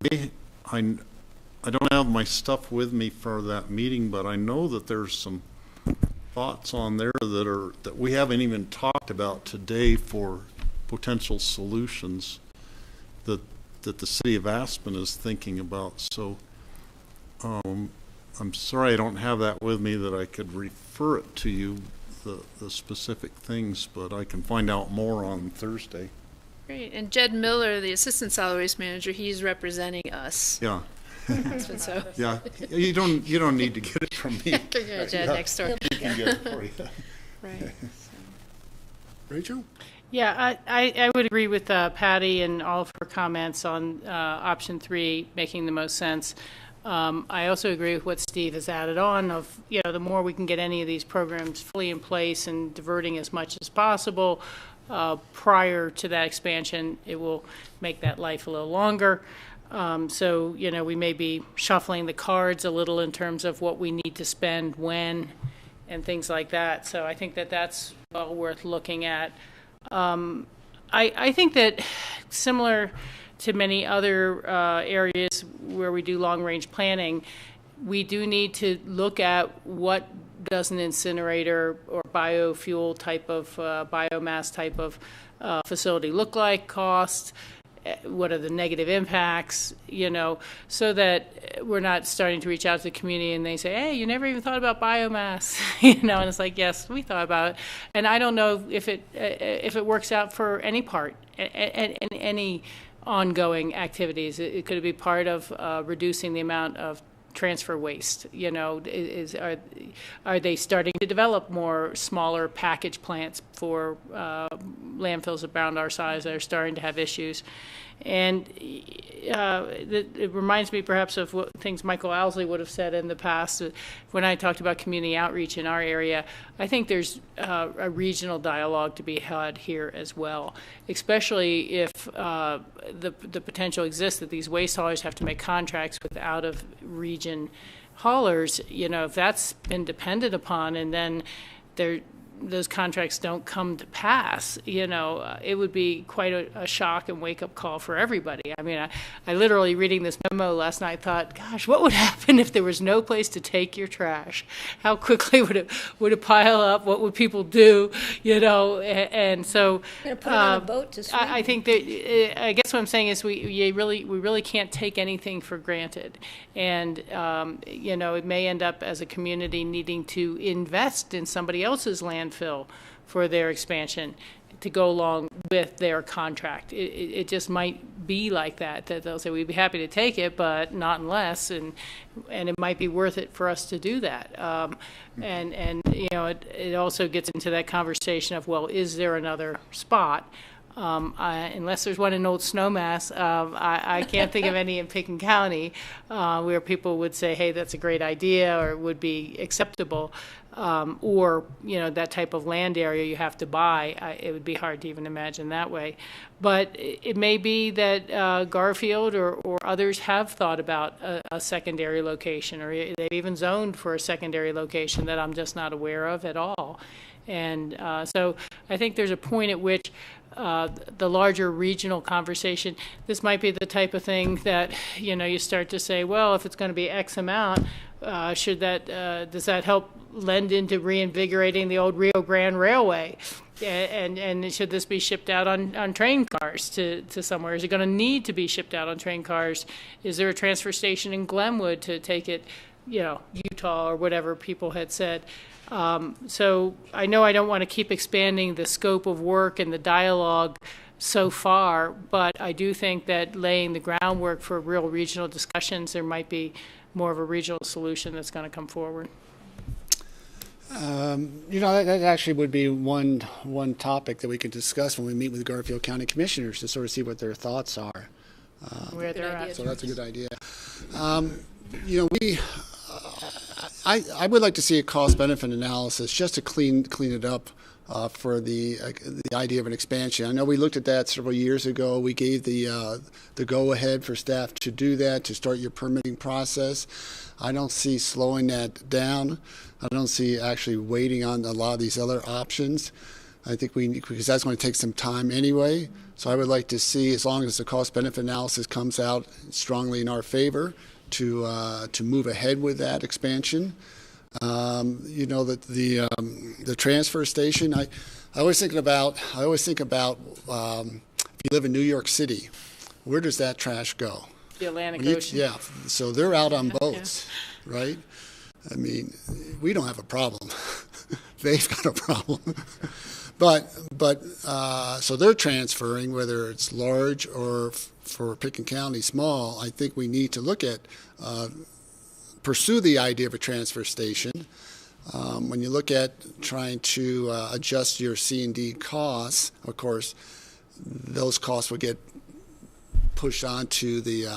I don't have my stuff with me for that meeting, but I know that there's some thoughts on there that we haven't even talked about today for potential solutions that the city of Aspen is thinking about. So I'm sorry I don't have that with me that I could refer it to you, the specific things, but I can find out more on Thursday. Great. And Jed Miller, the assistant solid waste manager, he's representing us. Yeah. So. Yeah. You don't need to get it from me. Jed next door. You can get it for you. Right. So. Rachel? Yeah, I would agree with Patty and all of her comments on option 3 making the most sense. I also agree with what Steve has added on of, the more we can get any of these programs fully in place and diverting as much as possible prior to that expansion, it will make that life a little longer. So, we may be shuffling the cards a little in terms of what we need to spend when and things like that. So I think that that's well worth looking at. I think that similar to many other areas where we do long-range planning, we do need to look at what does an incinerator or biofuel type of biomass type of facility look like, cost, what are the negative impacts, so that we're not starting to reach out to the community and they say, hey, you never even thought about biomass, and it's like, yes, we thought about it. And I don't know if it works out for any part, and any ongoing activities. It could be part of reducing the amount of transfer waste. Are they starting to develop more smaller package plants for landfills around our size that are starting to have issues? And it reminds me perhaps of what things Michael Owsley would have said in the past when I talked about community outreach in our area. I think there's a regional dialogue to be had here as well, especially if the potential exists that these waste haulers have to make contracts with out-of-region haulers. If that's been depended upon and then those contracts don't come to pass, it would be quite a shock and wake-up call for everybody. I mean, I literally, reading this memo last night, thought, gosh, what would happen if there was no place to take your trash? How quickly would it pile up? What would people do? And so put it on a boat to swim. I think that I guess what I'm saying is we really can't take anything for granted, and it may end up as a community needing to invest in somebody else's landfill for their expansion to go along with their contract. It just might be like that they'll say, we'd be happy to take it, but not unless, and it might be worth it for us to do that. It also gets into that conversation of, well, is there another spot? Unless there's one in Old Snowmass, I can't think of any in Picken County where people would say, hey, that's a great idea or would be acceptable. Or that type of land area you have to buy. It would be hard to even imagine that way. But it may be that Garfield or others have thought about a secondary location, or they've even zoned for a secondary location that I'm just not aware of at all. And so I think there's a point at which the larger regional conversation, this might be the type of thing that, you start to say, well, if it's going to be X amount, does that help lend into reinvigorating the old Rio Grande Railway? And should this be shipped out on train cars to somewhere? Is it going to need to be shipped out on train cars? Is there a transfer station in Glenwood to take it, Utah or whatever people had said? So I know I don't want to keep expanding the scope of work and the dialogue so far, but I do think that laying the groundwork for real regional discussions, there might be more of a regional solution that's going to come forward. That actually would be one topic that we could discuss when we meet with Garfield County Commissioners to sort of see what their thoughts are. Where they're at. So that's a good idea. I would like to see a cost-benefit analysis just to clean it up for the idea of an expansion. I know we looked at that several years ago. We gave the go-ahead for staff to do that, to start your permitting process. I don't see slowing that down. I don't see actually waiting on a lot of these other options. I think because that's going to take some time anyway. So I would like to see, as long as the cost-benefit analysis comes out strongly in our favor, to move ahead with that expansion. That the transfer station. I always think about if you live in New York City, where does that trash go? The Atlantic Ocean. Yeah, so they're out on boats, right? I mean, we don't have a problem. They've got a problem. But so they're transferring, whether it's large or for Pickens County small. I think we need to look at pursue the idea of a transfer station. When you look at trying to adjust your C&D costs, of course, those costs will get pushed onto the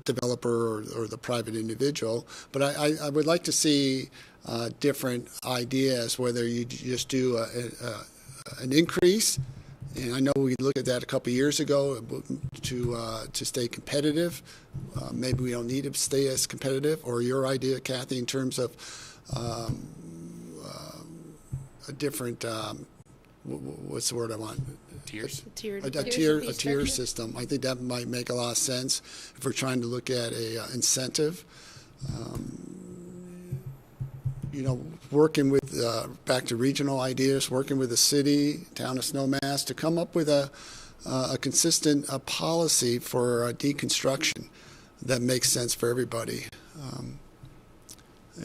developer or the private individual. But I would like to see different ideas, whether you just do an increase, and I know we looked at that a couple of years ago to stay competitive. Maybe we don't need to stay as competitive, or your idea, Kathy, in terms of a different, what's the word I want? Tiers. A tier system. I think that might make a lot of sense if we're trying to look at a incentive. Working with, back to regional ideas, working with the city, town of Snowmass, to come up with a consistent policy for deconstruction that makes sense for everybody. And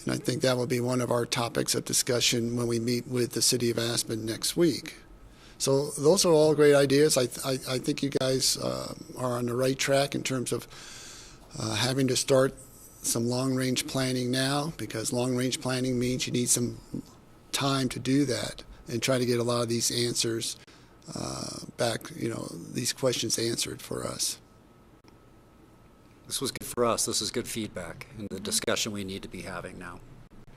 I think that will be one of our topics of discussion when we meet with the city of Aspen next week. So those are all great ideas. I think you guys are on the right track in terms of having to start some long-range planning now, because long-range planning means you need some time to do that and try to get a lot of these answers back, these questions answered for us. This was good for us. This is good feedback and the discussion we need to be having now.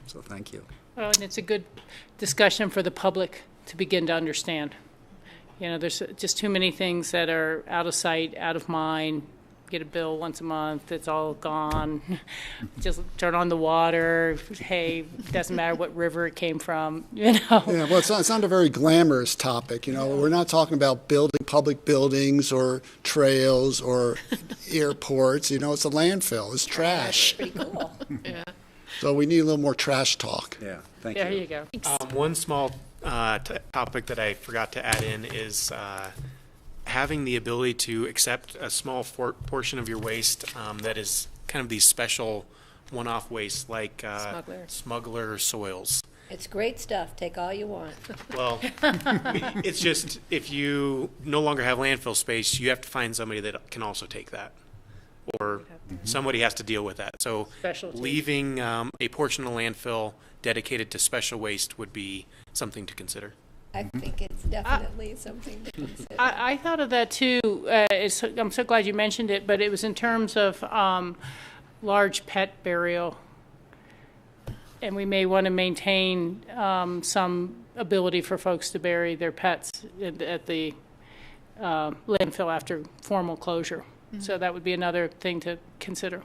So thank you. Well, and it's a good discussion for the public to begin to understand. There's just too many things that are out of sight, out of mind. Get a bill once a month, it's all gone. Just turn on the water. Hey, doesn't matter what river it came from, Yeah, well, it's not a very glamorous topic. We're not talking about building public buildings or trails or airports. It's a landfill. It's trash. Pretty cool. Yeah. So we need a little more trash talk. Yeah, thank there you. There you go. One small topic that I forgot to add in is having the ability to accept a small portion of your waste that is kind of these special one-off waste, like smuggler soils. It's great stuff. Take all you want. Well, it's just if you no longer have landfill space, you have to find somebody that can also take that, or somebody has to deal with that. So leaving a portion of the landfill dedicated to special waste would be something to consider. I think it's definitely something to consider. I thought of that too. I'm so glad you mentioned it, but it was in terms of large pet burial. And we may want to maintain some ability for folks to bury their pets at the landfill after formal closure. Mm-hmm. So that would be another thing to consider.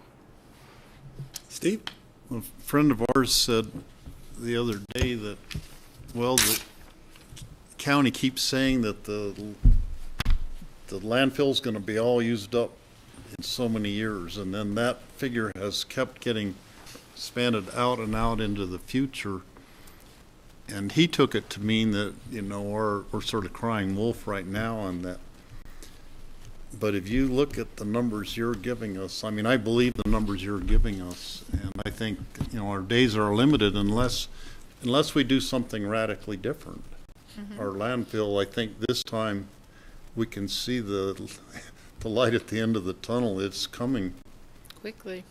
Steve? A friend of ours said the other day that, the county keeps saying that the landfill's going to be all used up in so many years, and then that figure has kept getting expanded out and out into the future. And he took it to mean that, we're sort of crying wolf right now on that. But if you look at the numbers you're giving us, I believe the numbers you're giving us, and I think, our days are limited unless we do something radically different. Mm-hmm. Our landfill, I think this time we can see the light at the end of the tunnel. It's coming quickly.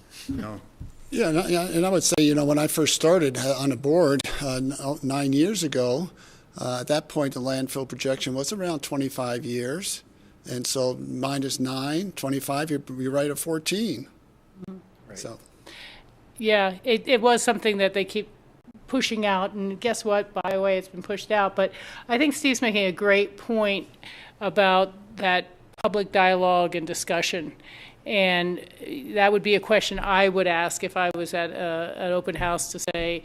Yeah, and I would say, you know, when I first started on the board 9 years ago, at that point the landfill projection was around 25 years. And so minus 9, 25, you're right at 14. Right. So. Yeah, it was something that they keep pushing out, and guess what? By the way, it's been pushed out. But I think Steve's making a great point about that public dialogue and discussion. And that would be a question I would ask if I was at an open house, to say,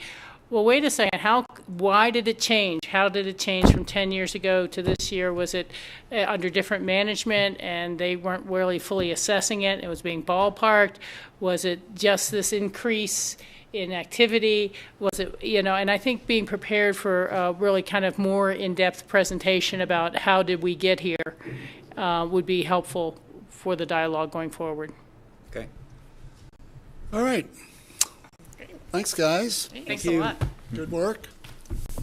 well, wait a second, why did it change? How did it change from 10 years ago to this year? Was it under different management and they weren't really fully assessing it? It was being ballparked? Was it just this increase in activity? Was it, you know, and I think being prepared for a really kind of more in-depth presentation about how did we get here would be helpful for the dialogue going forward. Okay. All right. Thanks, guys. Thanks a lot. Good work.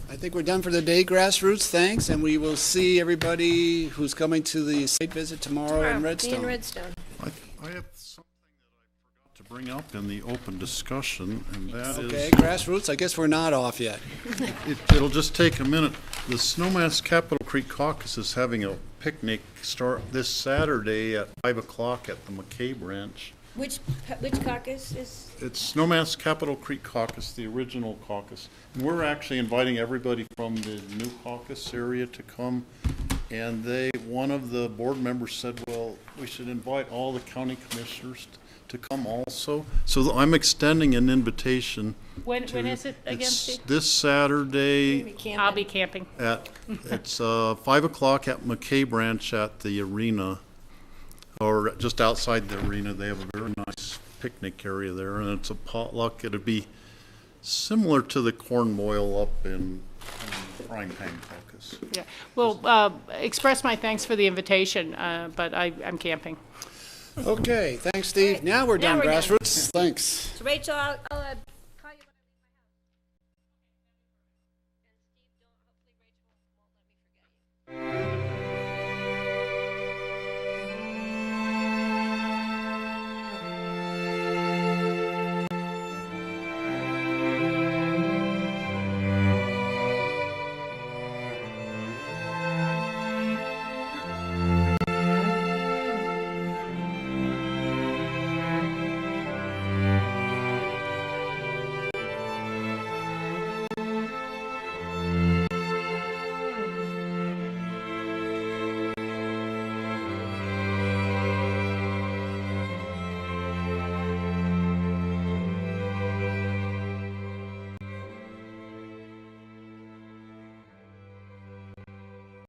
I think we're done for the day, Grassroots. Thanks, and we will see everybody who's coming to the site visit tomorrow in Redstone. In Redstone. I have something that I forgot to bring up in the open discussion, and that is... Okay, Grassroots, I guess we're not off yet. It'll just take a minute. The Snowmass Capitol Creek Caucus is having a picnic start this Saturday at 5 o'clock at the McCabe Ranch. Which caucus is? It's Snowmass Capitol Creek Caucus, the original caucus. And we're actually inviting everybody from the new caucus area to come. And one of the board members said, well, we should invite all the county commissioners to come also. So I'm extending an invitation. When is it again, Steve? This Saturday. I'll be camping. It's 5 o'clock at McCabe Ranch at the arena, or just outside the arena. They have a very nice picnic area there, and it's a potluck. It'll be similar to the corn boil up in Frying Pan Caucus. Yeah. Well, express my thanks for the invitation, but I'm camping. Okay, thanks, Steve. Now we're done, Grassroots. Thanks. So Rachel, I'll